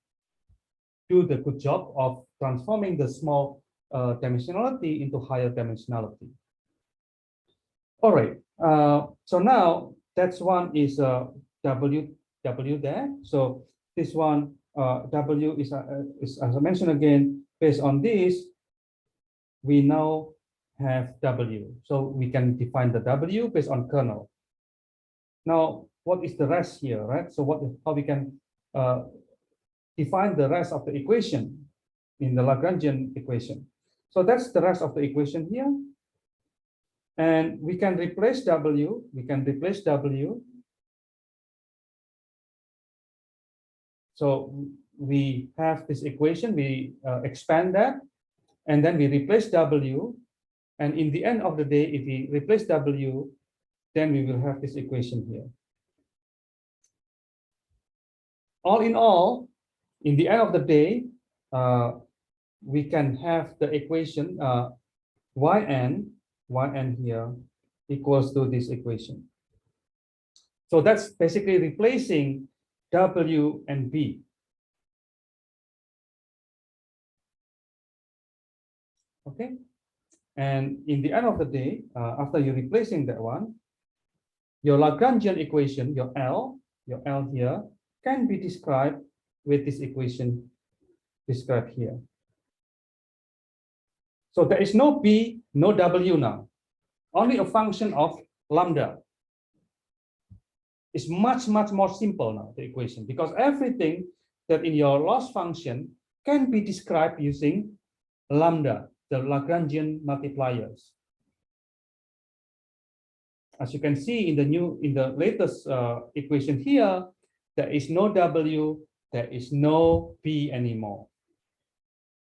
do the good job of transforming the small dimensionality into higher dimensionality. All right, so now that's one is W there. So this one W is as I mentioned again, based on this, we now have W. So we can define the W based on kernel. Now, what is the rest here, right? So how we can define the rest of the equation in the Lagrangian equation. So that's the rest of the equation here. And we can replace W. We can replace W. So we have this equation, we expand that, and then we replace W And in the end of the day, if we replace W, then we will have this equation here. All in all, in the end of the day, we can have the equation yn here equals to this equation. So that's basically replacing W and B. Okay, and in the end of the day, after you're replacing that one, your Lagrangian equation, your L here, can be described with this equation described here. So there is no B, no W now, only a function of lambda. It's much more simple now, the equation, because everything that in your loss function can be described using lambda, the Lagrangian multipliers. As you can see in the latest equation here, there is no W, there is no B anymore.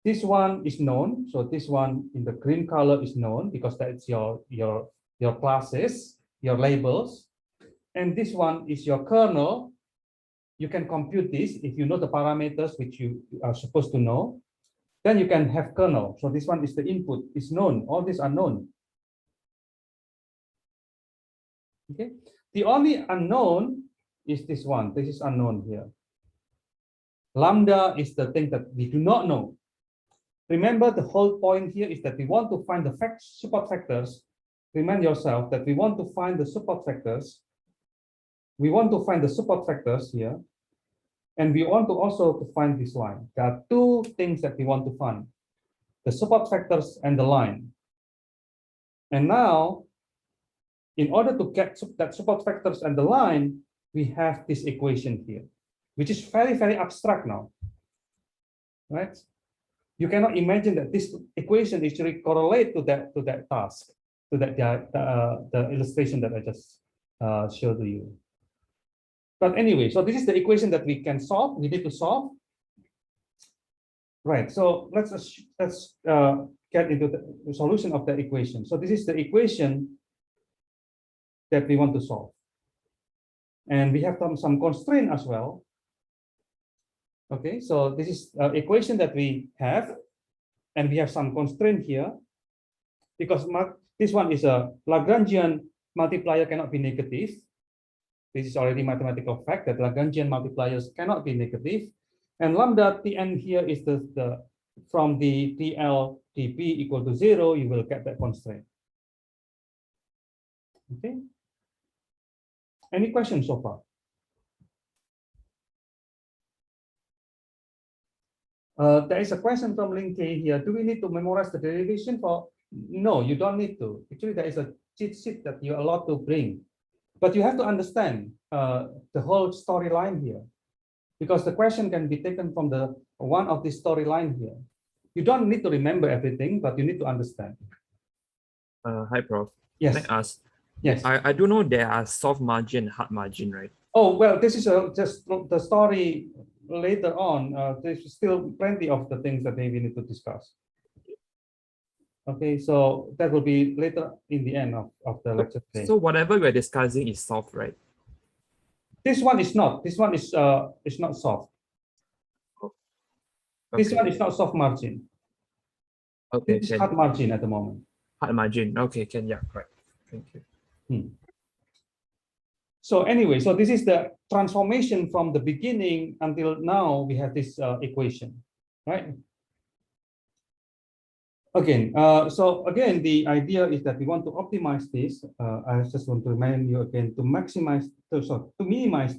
This one is known, so this one in the green color is known because that's your classes, your labels, and this one is your kernel. You can compute this if you know the parameters which you are supposed to know. Then you can have kernel. So this one is the input, is known. All these are known. Okay. The only unknown is this one. This is unknown here. Lambda is the thing that we do not know. Remember, the whole point here is that we want to find the support factors. Remind yourself that we want to find the support factors. We want to find the support factors here. And we want to also find this line. There are two things that we want to find: the support factors and the line. And now, in order to get that support factors and the line, we have this equation here, which is very abstract now, right? You cannot imagine that this equation actually correlate to that task, to that the illustration that I just showed to you. But anyway, so this is the equation that we can solve. We need to solve, right? So let's get into the solution of that equation. So this is the equation that we want to solve, and we have some constraint as well. Okay, so this is an equation that we have, and we have some constraint here because this one is a Lagrangian multiplier cannot be negative. This is already mathematical fact that Lagrangian multipliers cannot be negative, and lambda Tn here is the from the TL dp equal to 0. You will get that constraint. Okay. Any questions so far? There is a question from Link K here. Do we need to memorize the derivation for? No, you don't need to. Actually, there is a cheat sheet that you're allowed to bring, but you have to understand the whole storyline here, because the question can be taken from the one of the storyline here. You don't need to remember everything, but you need to understand. Hi, Prof. Yes. Can I ask? Yes. I do know there are soft margin, hard margin, right? Oh, well, this is just the story later on. There's still plenty of the things that maybe we need to discuss. Okay, so that will be later in the end of the lecture today. So whatever we're discussing is soft, right? This one is not. This one is not soft. Okay. This one is not soft margin. Okay, This is hard margin at the moment. hard margin. Okay, yeah, right. Thank you. So anyway, so this is the transformation from the beginning until now. We have this equation, right? Again, so again, the idea is that we want to optimize this. I just want to remind you again to minimize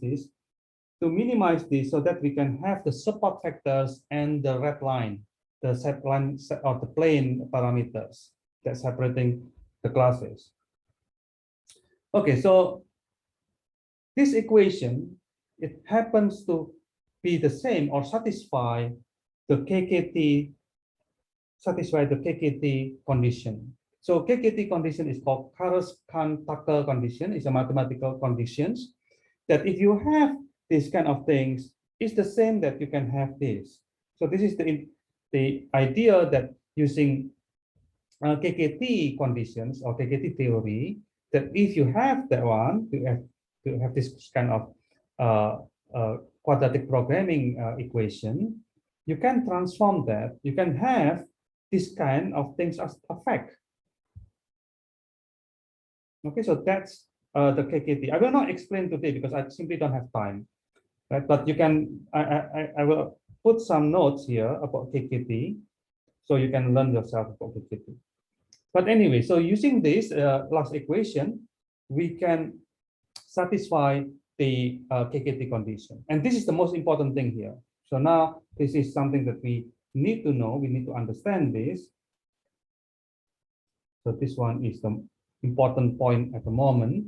this so that we can have the support factors and the red line, the set line or the plane parameters that separating the classes. Okay, so this equation, it happens to be the same or satisfy the KKT condition. So KKT condition is called Karas-Khan-Tucker condition. It's a mathematical conditions that if you have these kind of things, it's the same that you can have this. So this is the idea that using KKT conditions or KKT theory, that if you have that one, you have this kind of quadratic programming equation, you can transform that. You can have this kind of things as effect. Okay, so that's the KKT. I will not explain today because I simply don't have time. Right? But you can, I will put some notes here about KKT, so you can learn yourself about KKT. But anyway, so using this last equation, we can satisfy the KKT condition. And this is the most important thing here. So now this is something that we need to know. We need to understand this. So this one is the important point at the moment.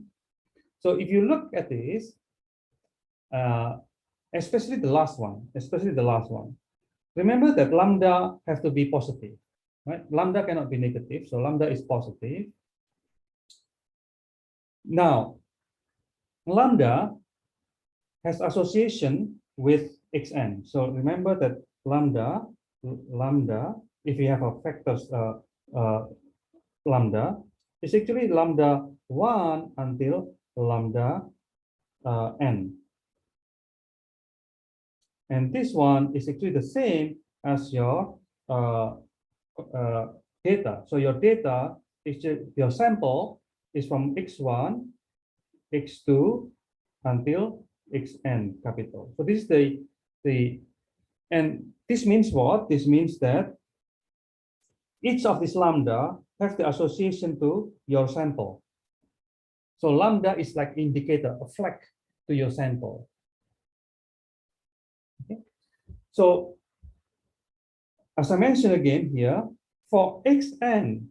So if you look at this, especially the last one, remember that lambda has to be positive. Right? Lambda cannot be negative, so lambda is positive. Now, lambda has association with xn. So remember that lambda, if you have a factors lambda, is actually lambda 1 until lambda n. And this one is actually the same as your data. So your data is your sample is from x1, x2 until xn capital. So this is and this means what? This means that each of these lambda have the association to your sample. So lambda is like indicator, a flag to your sample. Okay. So as I mentioned again here, for xn,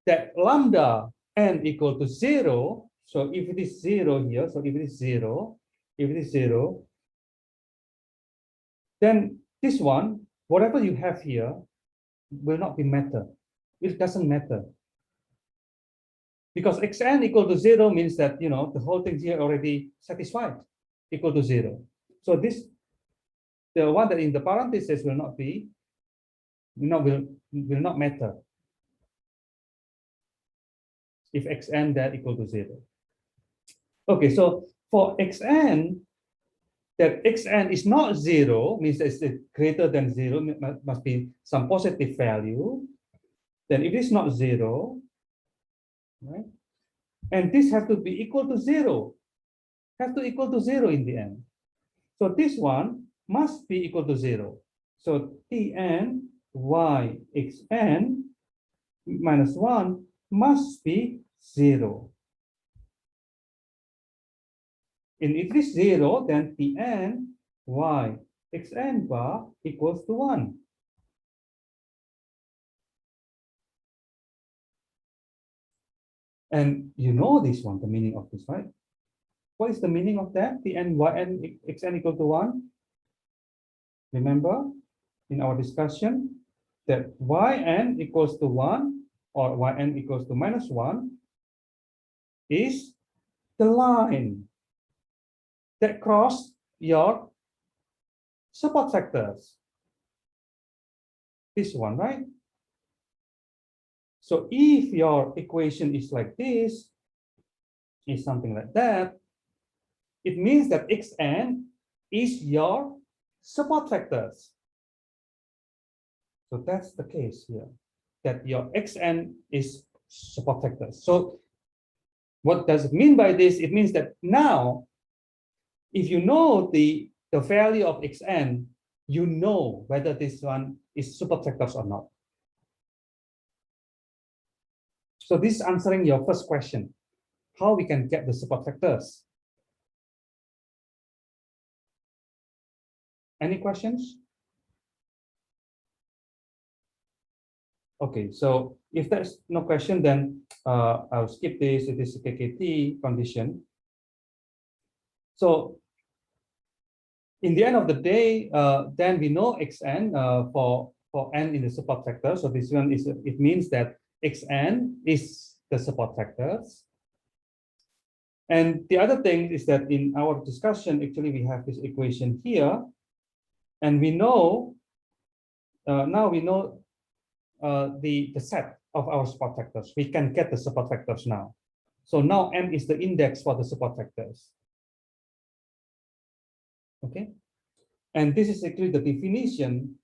that lambda n equal to 0. So if it is 0 here, so if it is 0, then this one, whatever you have here, will not be matter. It doesn't matter. Because xn equal to 0 means that, you know, the whole thing here already satisfied, equal to 0. So this, the one that in the parentheses will not be, will not matter if xn that equal to 0. Okay, so for xn, that xn is not 0, means that it's greater than 0, must be some positive value. Then it is not 0, right? And this have to be equal to 0, have to equal to 0 in the end. So this one must be equal to 0. So Tn y xn minus 1 must be 0. And if it is 0, then Tn y xn bar equals to 1. And you know this one, the meaning of this, right? What is the meaning of that? Tn yn xn equal to 1. Remember in our discussion that yn equals to 1 or yn equals to minus 1 is the line that cross your support factors. This one, right? So if your equation is like this, is something like that, it means that xn is your support factors. So that's the case here, that your xn is support factors. So what does it mean by this? It means that now, if you know the value of xn, you know whether this one is support factors or not. So this is answering your first question, how we can get the support factors. Any questions? Okay, so if there's no question, then I'll skip this. It is a KKT condition. So in the end of the day, then we know xn for n in the support factor. So this one is, it means that xn is the support factors. And the other thing is that in our discussion, actually we have this equation here, and we know now we know the set of our support factors. We can get the support factors now. So now M is the index for the support factors. Okay, and this is actually the definition.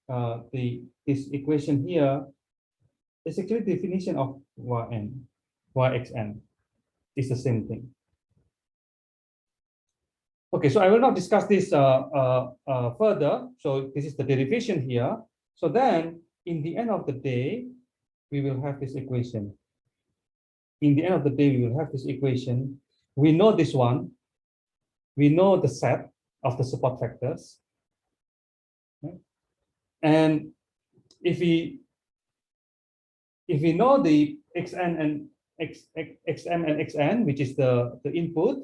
This equation here is actually the definition of Yn, Yxn is the same thing. Okay, so I will not discuss this further. So this is the derivation here. So then, in the end of the day, we will have this equation. In the end of the day, we will have this equation. We know this one. We know the set of the support factors. Okay. And if we know the xn and xm and xn, which is the input,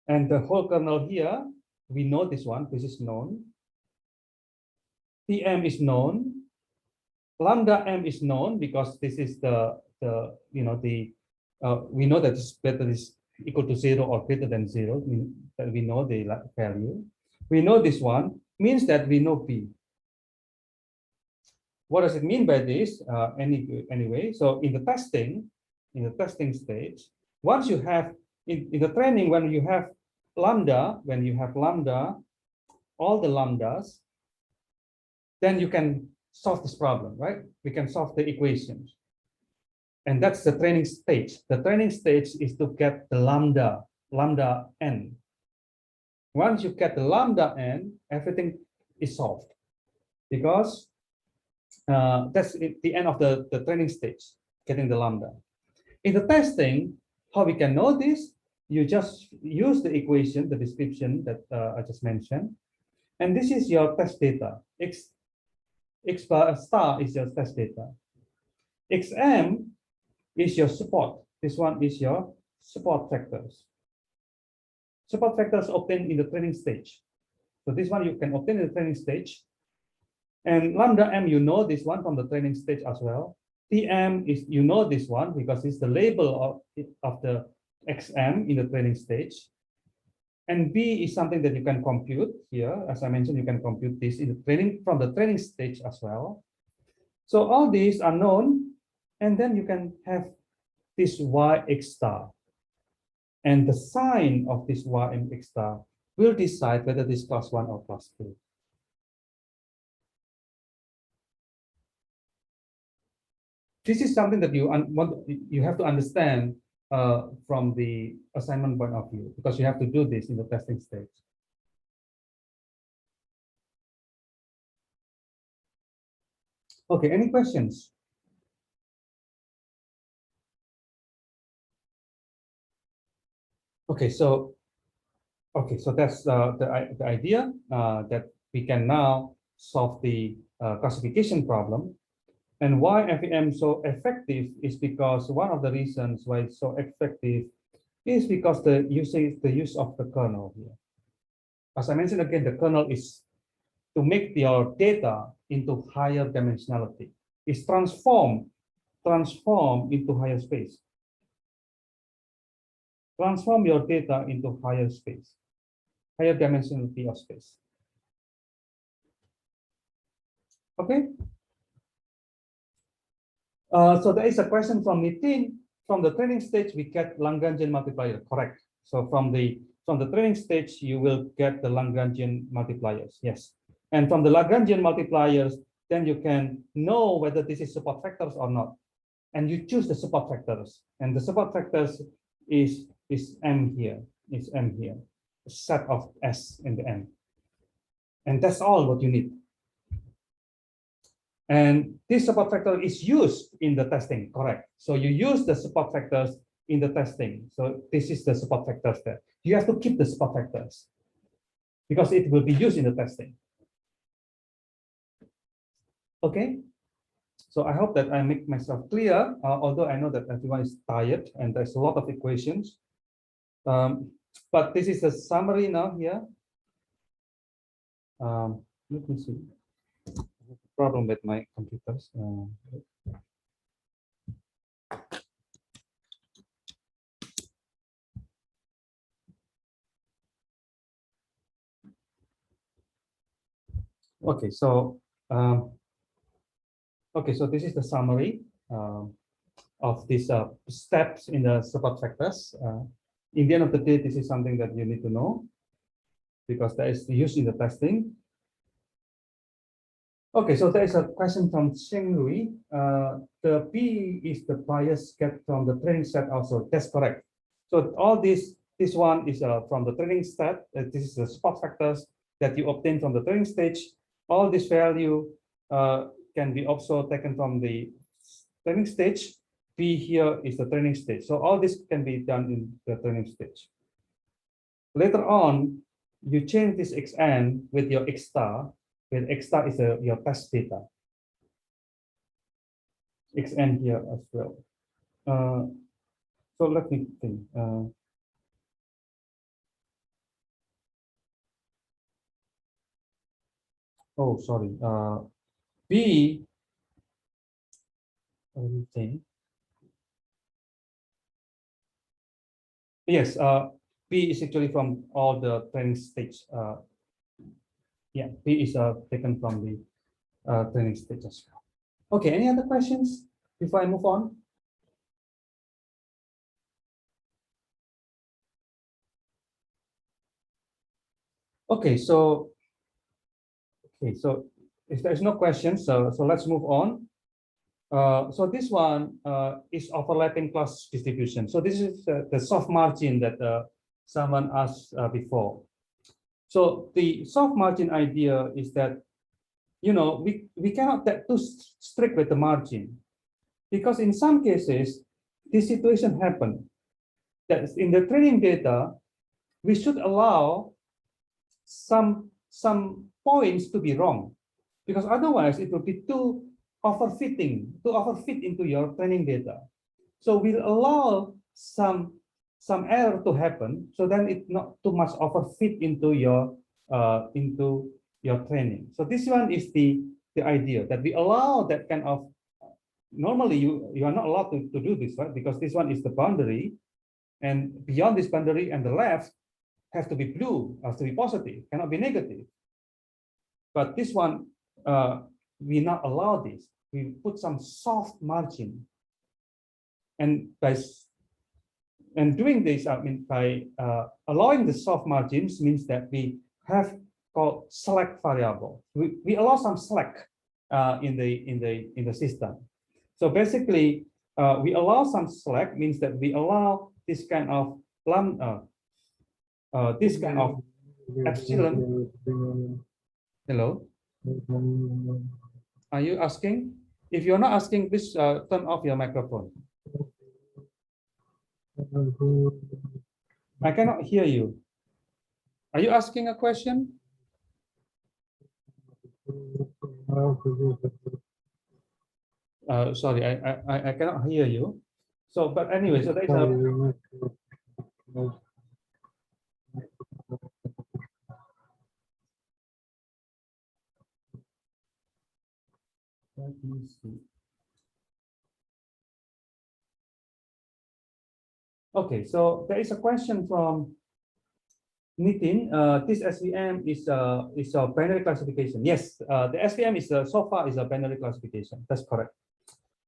and the whole kernel here, we know this one. This is known. Tm is known. Lambda m is known because this is we know that this whether is equal to 0 or greater than 0. We know the value. We know this one means that we know p. What does it mean by this? Anyway, so in the testing stage, once you have in the training, when you have lambda, all the lambdas, then you can solve this problem, right? We can solve the equations. And that's the training stage. The training stage is to get the lambda n. Once you get the lambda n, everything is solved, because that's the end of the training stage, getting the lambda. In the testing, how we can know this? You just use the equation, the description that I just mentioned. And this is your test data. X bar star is your test data. Xm is your support. This one is your support factors. Support factors obtained in the training stage. So this one you can obtain in the training stage. And lambda m, you know this one from the training stage as well. Tm is, you know this one because it's the label of the xm in the training stage. And b is something that you can compute here. As I mentioned, you can compute this in the training from the training stage as well. So all these are known, and then you can have this yx star. And the sign of this yx star will decide whether this class 1 or class 2. This is something that you have to understand from the assignment point of view, because you have to do this in the testing stage. Okay, any questions? Okay, so that's the idea that we can now solve the classification problem. And why FEM so effective is because one of the reasons why it's so effective is because the use of the kernel here. As I mentioned again, the kernel is to make your data into higher dimensionality. It's transform into higher space. Transform your data into higher space, higher dimensionality of space. Okay. So there is a question from Nitin. From the training stage, we get Lagrangian multiplier. Correct. So from the training stage, you will get the Lagrangian multipliers. Yes. And from the Lagrangian multipliers, then you can know whether this is support factors or not. And you choose the support factors. And the support factors is M here. It's M here. A set of S in the M. And that's all what you need. And this support factor is used in the testing, correct? So you use the support factors in the testing. So this is the support factors there. You have to keep the support factors because it will be used in the testing. Okay. So I hope that I make myself clear, although I know that everyone is tired and there's a lot of equations. But this is the summary now here. Let me see. Problem with my computers. Okay, so so this is the summary. of these steps in the support factors. In the end of the day, this is something that you need to know because that is used in the testing. Okay, so there is a question from Xing Lui. The P is the bias get from the training set also. That's correct. So all this one is from the training set. This is the support factors that you obtain from the training stage. All this value can be also taken from the training stage. P here is the training stage. So all this can be done in the training stage. Later on, you change this xn with your x star. With x star is your test data. Xn here as well. So let me think. Oh, sorry. B. Let me think. Yes. B is actually from all the training stage. Yeah, P is taken from the training stage as well. Okay, any other questions before I move on? Okay, so if there's no questions, so let's move on. So this one is overlapping class distribution. So this is the soft margin that someone asked before. So the soft margin idea is that, you know, we cannot get too strict with the margin, because in some cases, this situation happened. That in the training data, we should allow some points to be wrong, because otherwise it will be too overfit into your training data. So we'll allow some error to happen, so then it's not too much overfit into your training. So this one is the idea that we allow that kind of. Normally you are not allowed to do this, right? Because this one is the boundary, and beyond this boundary and the left has to be blue, has to be positive, cannot be negative. But this one, we not allow this. We put some soft margin, and doing this, I mean, by allowing the soft margins means that we have called slack variable. We allow some slack in the system. So basically, we allow some slack means that we allow this kind of this kind of epsilon. Hello. Are you asking? If you're not asking, please turn off your microphone. I cannot hear you. Are you asking a question? Sorry, I cannot hear you. So, but anyway, so there's a. Let me see. Okay, so there is a question from Nitin. This SVM is a binary classification. Yes, the SVM is so far is a binary classification. That's correct.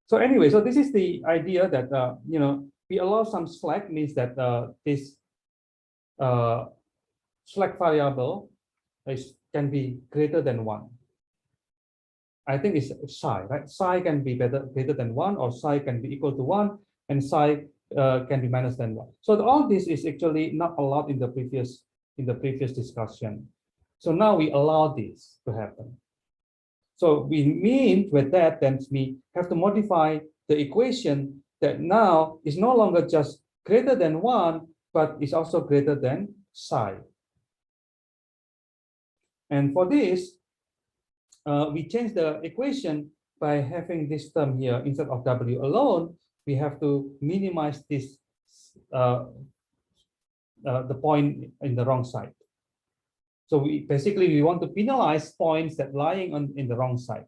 So anyway, so this is the idea that you know, we allow some slack, means that this slack variable can be greater than 1. I think it's psi, right? Psi can be greater than 1, or psi can be equal to 1, and psi can be minus than 1. So all this is actually not allowed in the previous discussion. So now we allow this to happen. So we mean with that, then we have to modify the equation that now is no longer just greater than 1, but is also greater than psi. And for this, we change the equation by having this term here instead of W alone. We have to minimize this the point in the wrong side. So we want to penalize points that lying in the wrong side.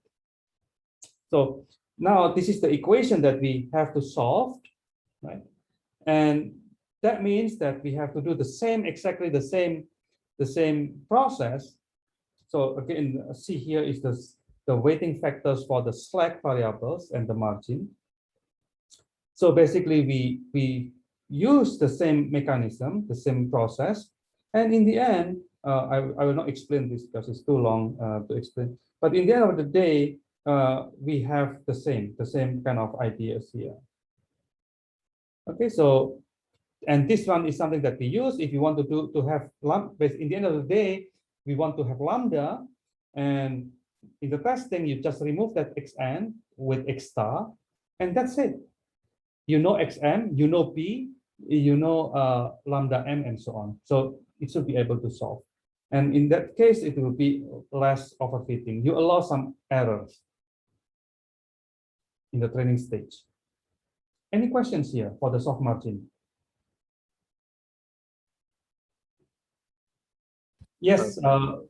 So now this is the equation that we have to solve, right? And that means that we have to do exactly the same process. So again, see here is the weighting factors for the slack variables and the margin. So basically, we use the same mechanism, the same process, and in the end, I will not explain this because it's too long to explain. But in the end of the day, we have the same kind of ideas here. Okay, so and this one is something that we use if you want to have lambda. In the end of the day, we want to have lambda, and in the testing, you just remove that xn with x star, and that's it. You know xm, you know p, you know lambda m, and so on. So it should be able to solve. And in that case, it will be less overfitting. You allow some errors in the training stage. Any questions here for the soft margin? Yes,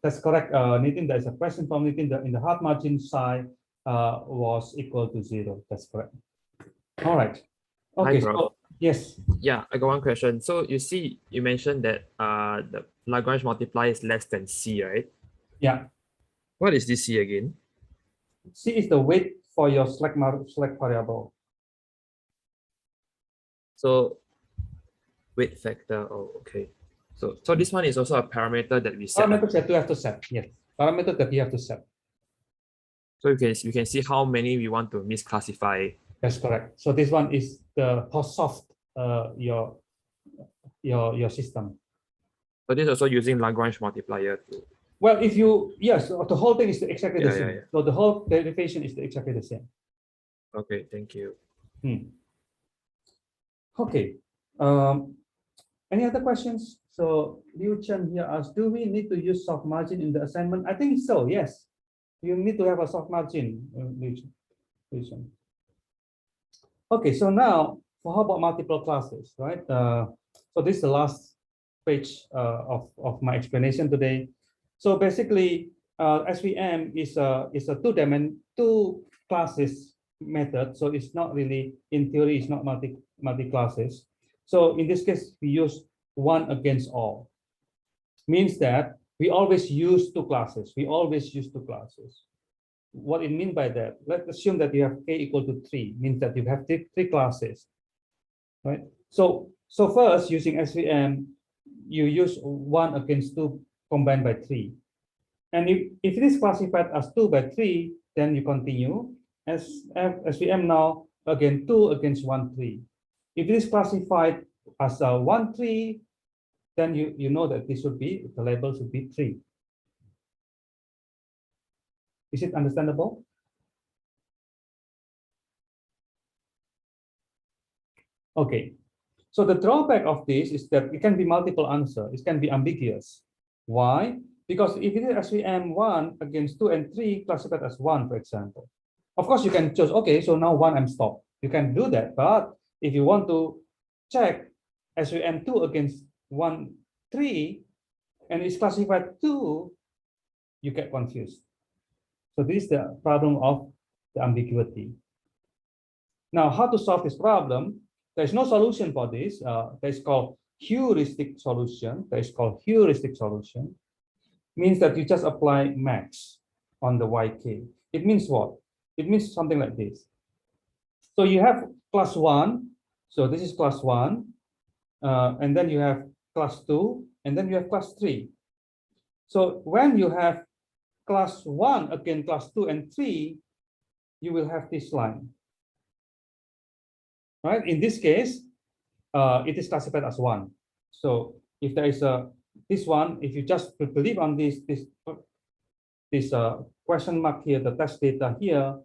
that's correct. Nitin, there's a question from Nitin. In the hard margin side was equal to 0. That's correct. All right. Okay. Hi, so, yes. Yeah, I got one question. So you see, you mentioned that the Lagrange multiplier is less than C, right? Yeah. What is this C again? C is the weight for your slack variable. So weight factor. Oh, okay. So this one is also a parameter that we set. Parameters that you have to set. Yes. Parameter that you have to set. So you can see how many we want to misclassify. That's correct. So this one is the how soft your system. So this is also using Lagrange multiplier too. Well, if you yes, the whole thing is exactly the same. Yeah. So the whole derivation is exactly the same. Okay, thank you. Okay. Any other questions? So Liu Chen here asks, do we need to use soft margin in the assignment? I think so, yes. You need to have a soft margin, Liu Chen. Okay, so now, for how about multiple classes, right? So this is the last page of my explanation today. So basically, SVM is a two classes method. So it's not really, in theory, it's not multi classes. So in this case, we use one against all. Means that we always use two classes. We always use two classes. What it means by that? Let's assume that you have k equal to 3, means that you have three classes, right? So first, using SVM, you use 1 against 2 combined by 3. And if it is classified as 2 by 3, then you continue as SVM now, again, 2 against 1, 3. If it is classified as a 1, 3, then you know that this should be, the label should be 3. Is it understandable? Okay. So the drawback of this is that it can be multiple answers. It can be ambiguous. Why? Because if it is SVM 1 against 2 and 3 classified as 1, for example. Of course, you can choose, okay, so now 1 I'm stopped. You can do that. But if you want to check SVM 2 against 1, 3, and it's classified 2, you get confused. So this is the problem of the ambiguity. Now, how to solve this problem? There's no solution for this. There's called heuristic solution. Means that you just apply max on the yk. It means what? It means something like this. So you have class 1. So this is class 1. And then you have class 2. And then you have class 3. So when you have class 1 again, class 2 and 3, you will have this line. Right? In this case, it is classified as 1. So if there is this one, if you just believe on this question mark here, the test data here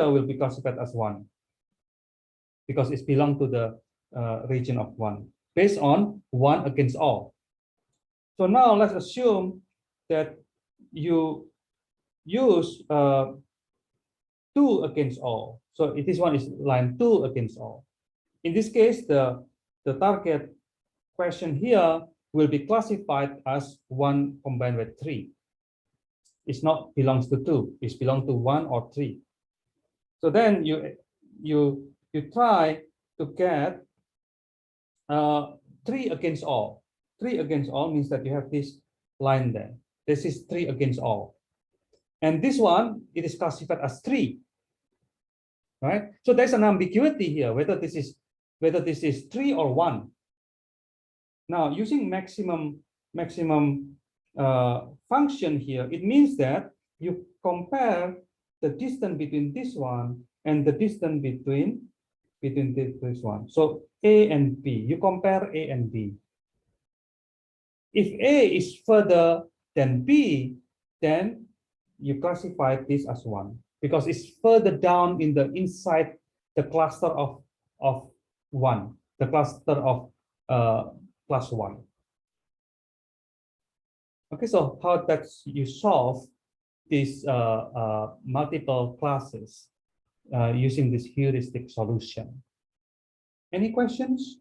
will be classified as 1 because it belongs to the region of 1 based on 1 against all. So now let's assume that you use 2 against all. So this one is line 2 against all. In this case, the target question here will be classified as 1 combined with 3. It's not belongs to 2. It's belongs to 1 or 3. So then you try to get 3 against all. 3 against all means that you have this line there. This is 3 against all. And this one, it is classified as 3. right? So there's an ambiguity here whether this is 3 or 1. Now using maximum function here, it means that you compare the distance between this one and the distance between this one. So A and B, you compare A and B. If A is further than B, then you classify this as 1 because it's further down in the inside the cluster of 1, the cluster of plus 1. Okay, so how that you solve these multiple classes using this heuristic solution? Any questions?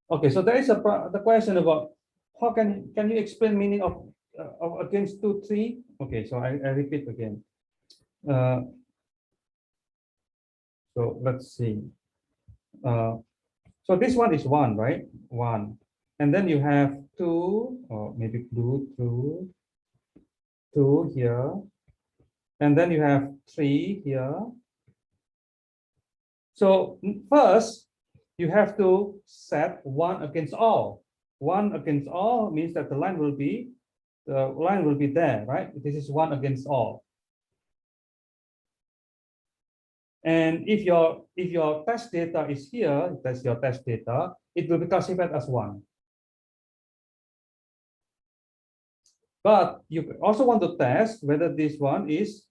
Okay, so there is the question about how can you explain meaning of against 2, 3? Okay, so I repeat again. So let's see. So this one is 1, right? 1, and then you have 2, or maybe blue 2 here, and then you have 3 here. So first, you have to set 1 against all. 1 against all means that the line will be there, right? This is 1 against all. And if your test data is here, that's your test data, it will be classified as 1. But you also want to test whether this one is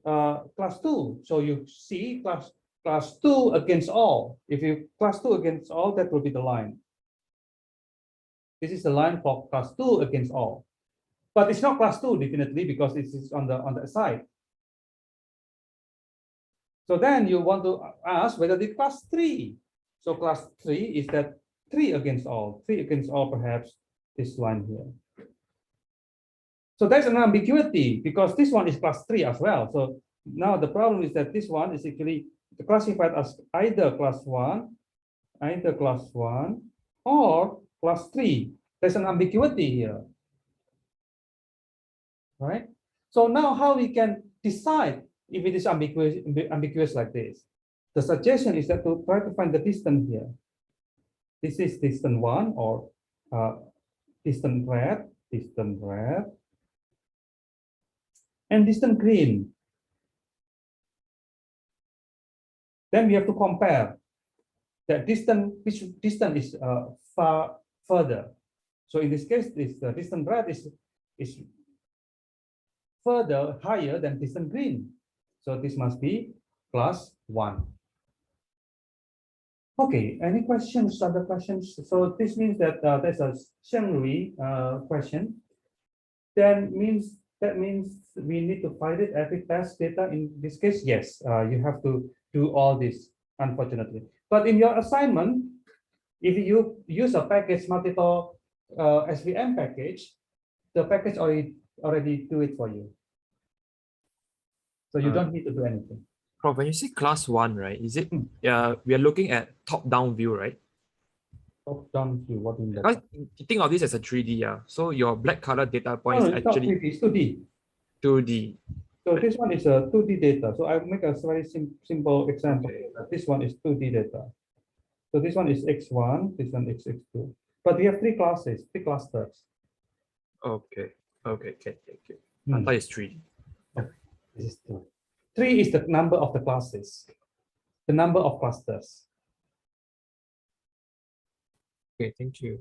class 2. So you see class 2 against all. If you class 2 against all, that will be the line. This is the line for class 2 against all. But it's not class 2 definitely because it is on the side. So then you want to ask whether the class 3. So class 3 is that 3 against all. 3 against all, perhaps this line here. So there's an ambiguity because this one is class 3 as well. So now the problem is that this one is actually classified as either class 1 or class 3. There's an ambiguity here, right? So now how we can decide if it is ambiguous like this? The suggestion is that to try to find the distance here. This is distance 1 or distant red, and distant green. Then we have to compare that distance, which distance is far further. So in this case, this distant red is further higher than distant green. So this must be class 1. Okay, any questions, other questions? So this means that there's a Sheng-Lui question. That means we need to find it every test data. In this case, yes, you have to do all this, unfortunately. But in your assignment, if you use a package multiple SVM package, the package already do it for you. So you don't need to do anything. Prof, when you say class 1, right, is it we are looking at top-down view, right? Top-down view, what do you mean? Because you think of this as a 3D, so your black color data point is actually 3D, it's 2D. 2D. So this one is a 2D data. So I make a very simple example. Okay. This one is 2D data. So this one is X1, this one is X2. But we have 3 classes, 3 clusters. Okay, thank you. I thought it's 3D. This is 2. 3 is the number of the classes, the number of clusters. Okay, thank you.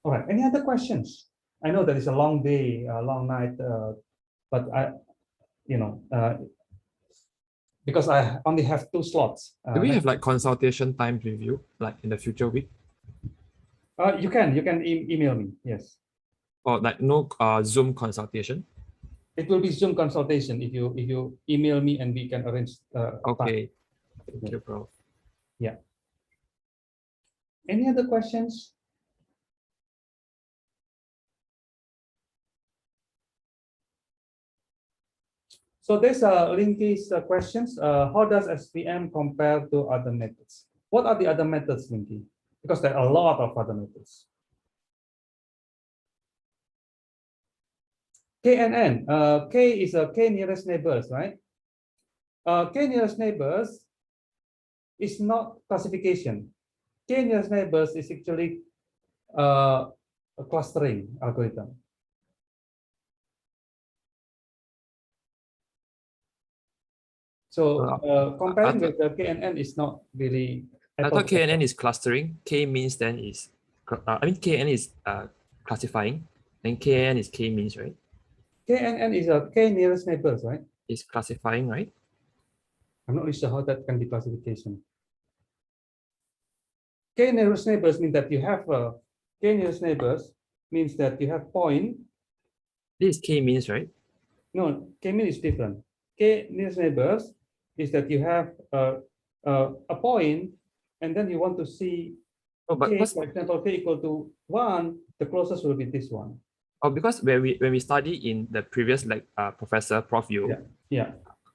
All right, any other questions? I know that it's a long day, a long night, but because I only have 2 slots. Do we have like consultation times with you, like in the future week? You can email me, yes. Or like no Zoom consultation? It will be Zoom consultation if you email me and we can arrange. Okay, thank you, Prof. Yeah. Any other questions? So there's Linky's questions. How does SVM compare to other methods? What are the other methods, Linky? Because there are a lot of other methods. K and N. K is a K nearest neighbors, right? K nearest neighbors is not classification. K nearest neighbors is actually a clustering algorithm. So comparing with the K and N is not really. I thought KNN is clustering. K means then is, I mean KN is classifying, and KN is K means, right? KNN is a K nearest neighbors, right? It's classifying, right? I'm not really sure how that can be classification. K nearest neighbors mean that you have K nearest neighbors means that you have point. This is K means, right? No, K mean is different. K nearest neighbors is that you have a point, and then you want to see. Oh, but K, for example, K equal to 1, the closest will be this one. Oh, because when we study in the previous professor, Prof. Yu, yeah.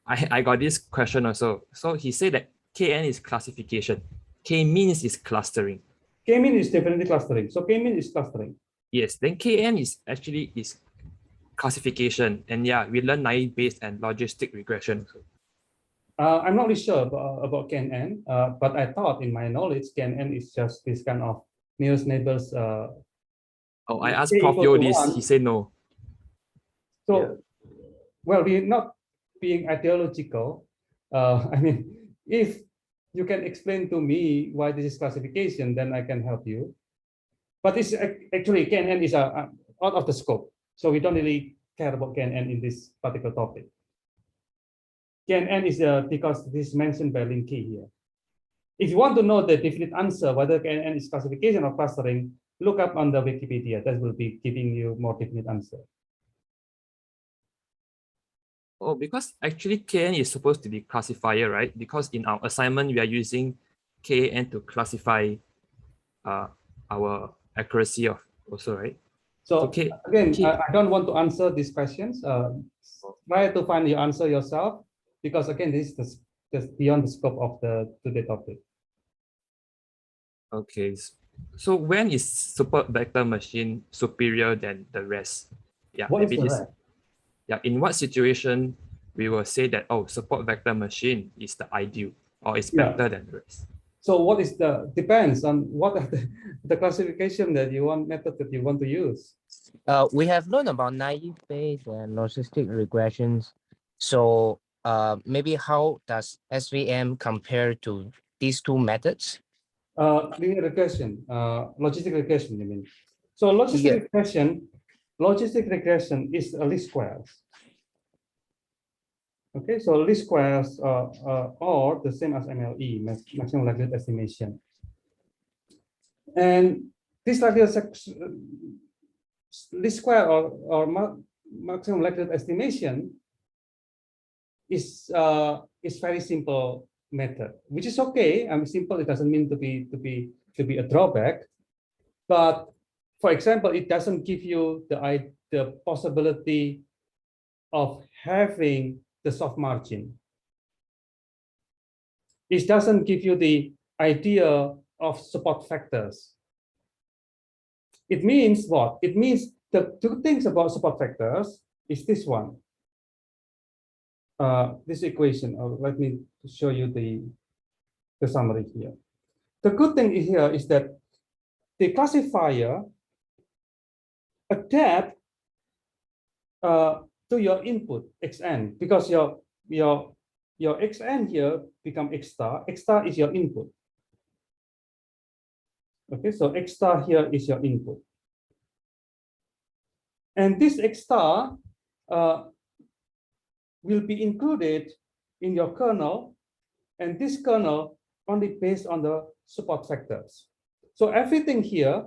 I got this question also. So he said that KN is classification. K means is clustering. K mean is definitely clustering. So K mean is clustering. Yes, then KN is actually is classification. And yeah, we learn naive Bayes and logistic regression. I'm not really sure about KNN, but I thought in my knowledge, KNN is just this kind of nearest neighbors. Oh, I asked Prof. Yo this, he said no. So, yeah. Well, we're not being ideological. I mean, if you can explain to me why this is classification, then I can help you. But it's actually KNN is out of the scope. So we don't really care about KNN in this particular topic. KNN is because this is mentioned by Linky here. If you want to know the definite answer, whether KNN is classification or clustering, look up on the Wikipedia. That will be giving you more definite answer. Oh, because actually KN is supposed to be classifier, right? Because in our assignment, we are using KN to classify our accuracy of also, right? So again, I don't want to answer these questions. Try to find your answer yourself, because again, this is just beyond the scope of the today topic. Okay, so when is support vector machine superior than the rest? Yeah, what maybe this. Rest? Yeah, in what situation we will say that, oh, support vector machine is the ideal or is better than the rest? So what is depends on what are the classification that you want, method that you want to use. We have learned about naive Bayes and logistic regressions. So maybe how does SVM compare to these two methods? Linear regression, logistic regression, you mean? So logistic regression is a least squares. Okay, so least squares are the same as MLE, maximum likelihood estimation. And this least square or maximum likelihood estimation is very simple method, which is okay. I mean, simple, it doesn't mean to be a drawback. But for example, it doesn't give you the possibility of having the soft margin. It doesn't give you the idea of support factors. It means what? It means the two things about support factors is this one. This equation. Let me show you the summary here. The good thing here is that the classifier adapt to your input xn, because your xn here become x star. X star is your input. Okay, so x star here is your input, and this x star will be included in your kernel, and this kernel only based on the support factors. So everything here,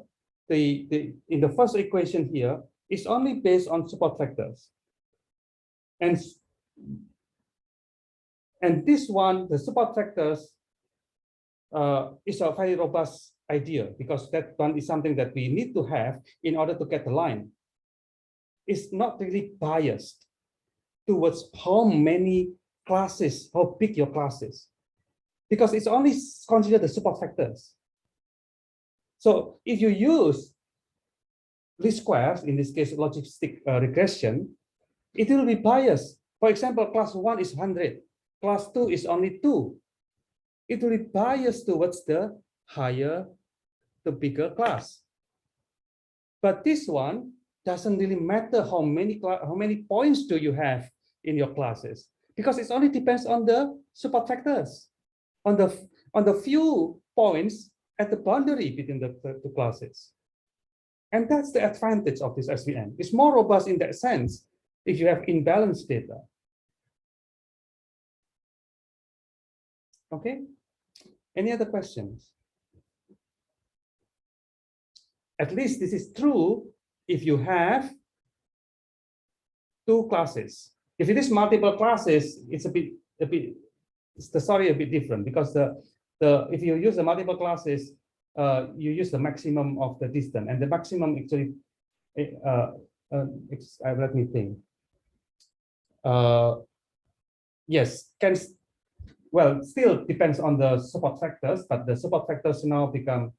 in the first equation here, is only based on support factors. And this one, the support factors, is a very robust idea, because that one is something that we need to have in order to get the line. It's not really biased towards how many classes, how big your class is, because it's only considered the support factors. So if you use least squares, in this case logistic regression, it will be biased. For example, class 1 is 100, class 2 is only 2. It will be biased towards the higher, the bigger class. But this one doesn't really matter how many points do you have in your classes, because it only depends on the support factors, on the few points at the boundary between the two classes. And that's the advantage of this SVM. It's more robust in that sense if you have imbalanced data. Okay, any other questions? At least this is true if you have two classes. If it is multiple classes, it's the story a bit different, because if you use the multiple classes, you use the maximum of the distance, and the maximum actually, let me think. Yes, still depends on the support factors, but the support factors now become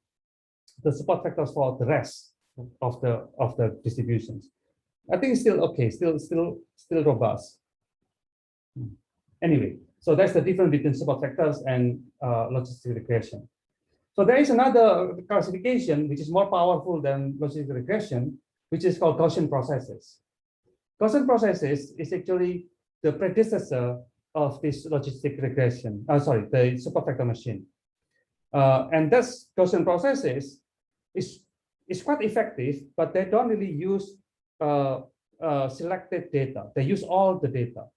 the support factors for the rest of the distributions. I think it's still okay, still robust. Anyway, so that's the difference between support factors and logistic regression. So there is another classification which is more powerful than logistic regression, which is called Gaussian processes. Gaussian processes is actually the predecessor of this logistic regression. The support factor machine. And thus Gaussian processes is quite effective, but they don't really use selected data. They use all the data,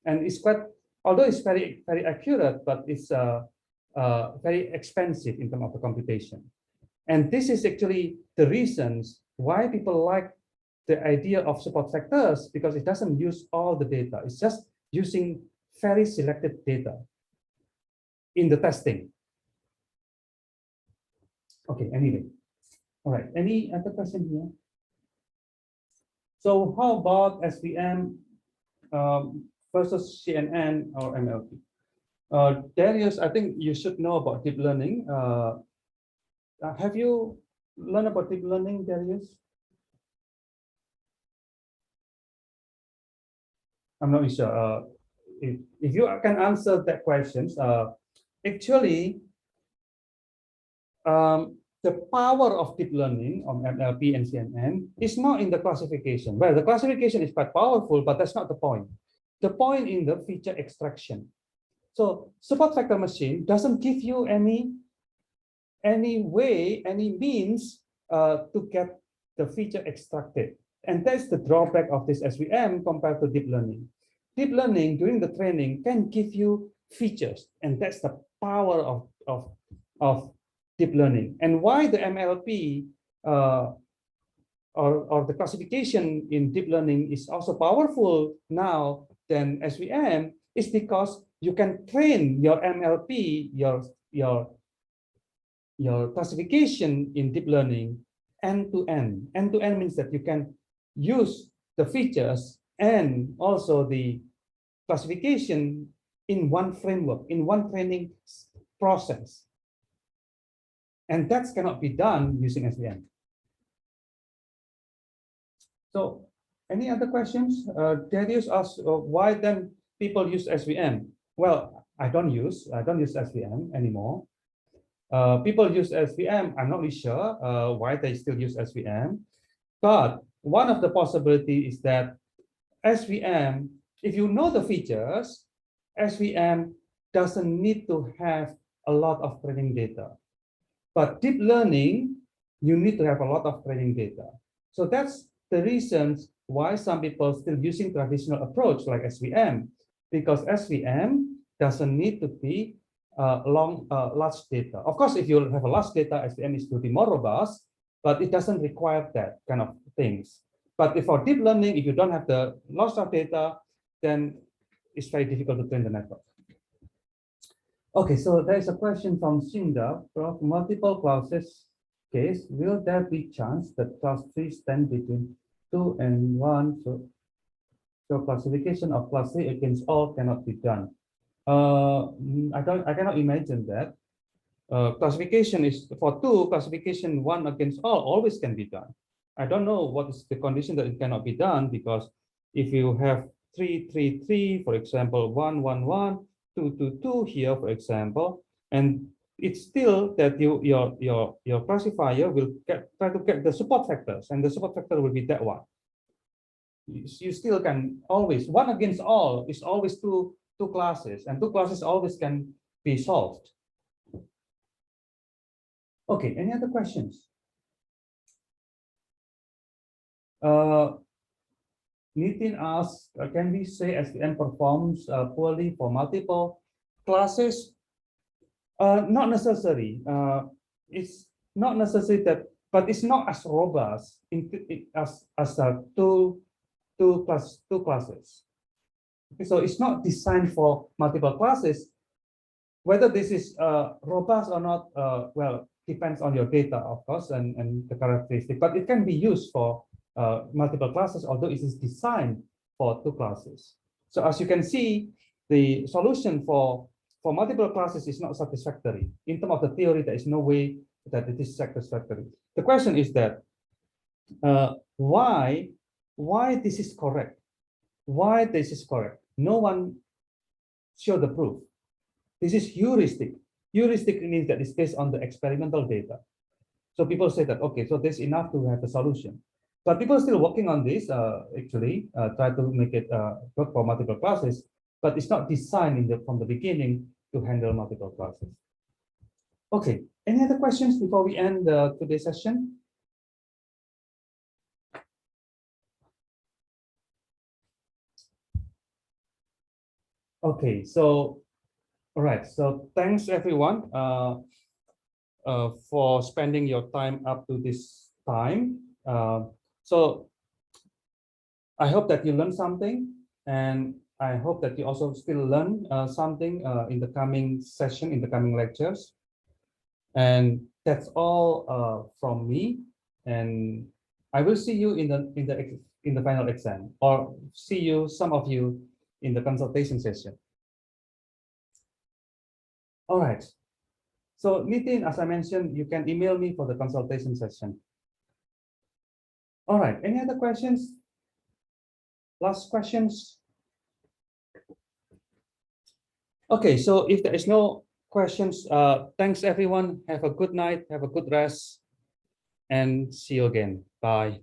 and it's quite, although it's very accurate, but it's very expensive in terms of the computation. And this is actually the reasons why people like the idea of support factors, because it doesn't use all the data. It's just using very selected data in the testing. Okay, anyway. All right, any other question here? So how about SVM versus CNN or MLP? Darius, I think you should know about deep learning. Have you learned about deep learning, Darius? I'm not sure. If you can answer that question, actually, the power of deep learning on MLP and CNN is not in the classification. Well, the classification is quite powerful, but that's not the point. The point in the feature extraction. So support factor machine doesn't give you any means to get the feature extracted. And that's the drawback of this SVM compared to deep learning. Deep learning during the training can give you features, and that's the power of deep learning. And why the MLP or the classification in deep learning is also powerful now than SVM is because you can train your MLP, your classification in deep learning end to end. End to end means that you can use the features and also the classification in one framework, in one training process. And that cannot be done using SVM. So any other questions? Darius asked, why then people use SVM? Well, I don't use SVM anymore. People use SVM. I'm not really sure why they still use SVM. But one of the possibilities is that SVM, if you know the features, SVM doesn't need to have a lot of training data. But deep learning, you need to have a lot of training data. So that's the reasons why some people still using traditional approach like SVM, because SVM doesn't need to be large data. Of course, if you have a large data, SVM is to be more robust, but it doesn't require that kind of things. But if for deep learning, if you don't have the lots of data, then it's very difficult to train the network. Okay, so there is a question from Shinda. For multiple classes case, will there be chance that class 3 stand between 2 and 1? So classification of class 3 against all cannot be done. I cannot imagine that. Classification is for 2, classification 1 against all always can be done. I don't know what is the condition that it cannot be done, because if you have 3, 3, 3, for example, 1, 1, 1, 2, 2, 2 here, for example, and it's still that your classifier will try to get the support factors, and the support factor will be that one. You still can always, one against all is always two classes, and two classes always can be solved. Okay, any other questions? Nitin asks, can we say SVM performs poorly for multiple classes? Not necessary. It's not necessary that, but it's not as robust as two classes. Okay, so it's not designed for multiple classes. Whether this is robust or not, well, depends on your data, of course, and the characteristic. But it can be used for multiple classes, although it is designed for two classes. So as you can see, the solution for multiple classes is not satisfactory. In terms of the theory, there is no way that it is satisfactory. The question is that why this is correct? Why this is correct? No one showed the proof. This is heuristic. Heuristic means that it's based on the experimental data. So people say that, okay, so there's enough to have a solution. But people are still working on this, actually, try to make it work for multiple classes, but it's not designed from the beginning to handle multiple classes. Okay, any other questions before we end today's session? Okay, so, all right, so thanks everyone for spending your time up to this time. So I hope that you learned something, and I hope that you also still learn something in the coming session, in the coming lectures. And that's all from me. And I will see you in the final exam, or see you, some of you, in the consultation session. All right. So Nitin, as I mentioned, you can email me for the consultation session. All right. Any other questions? Last questions? Okay. So if there is no questions, thanks everyone. Have a good night. Have a good rest. And see you again. Bye.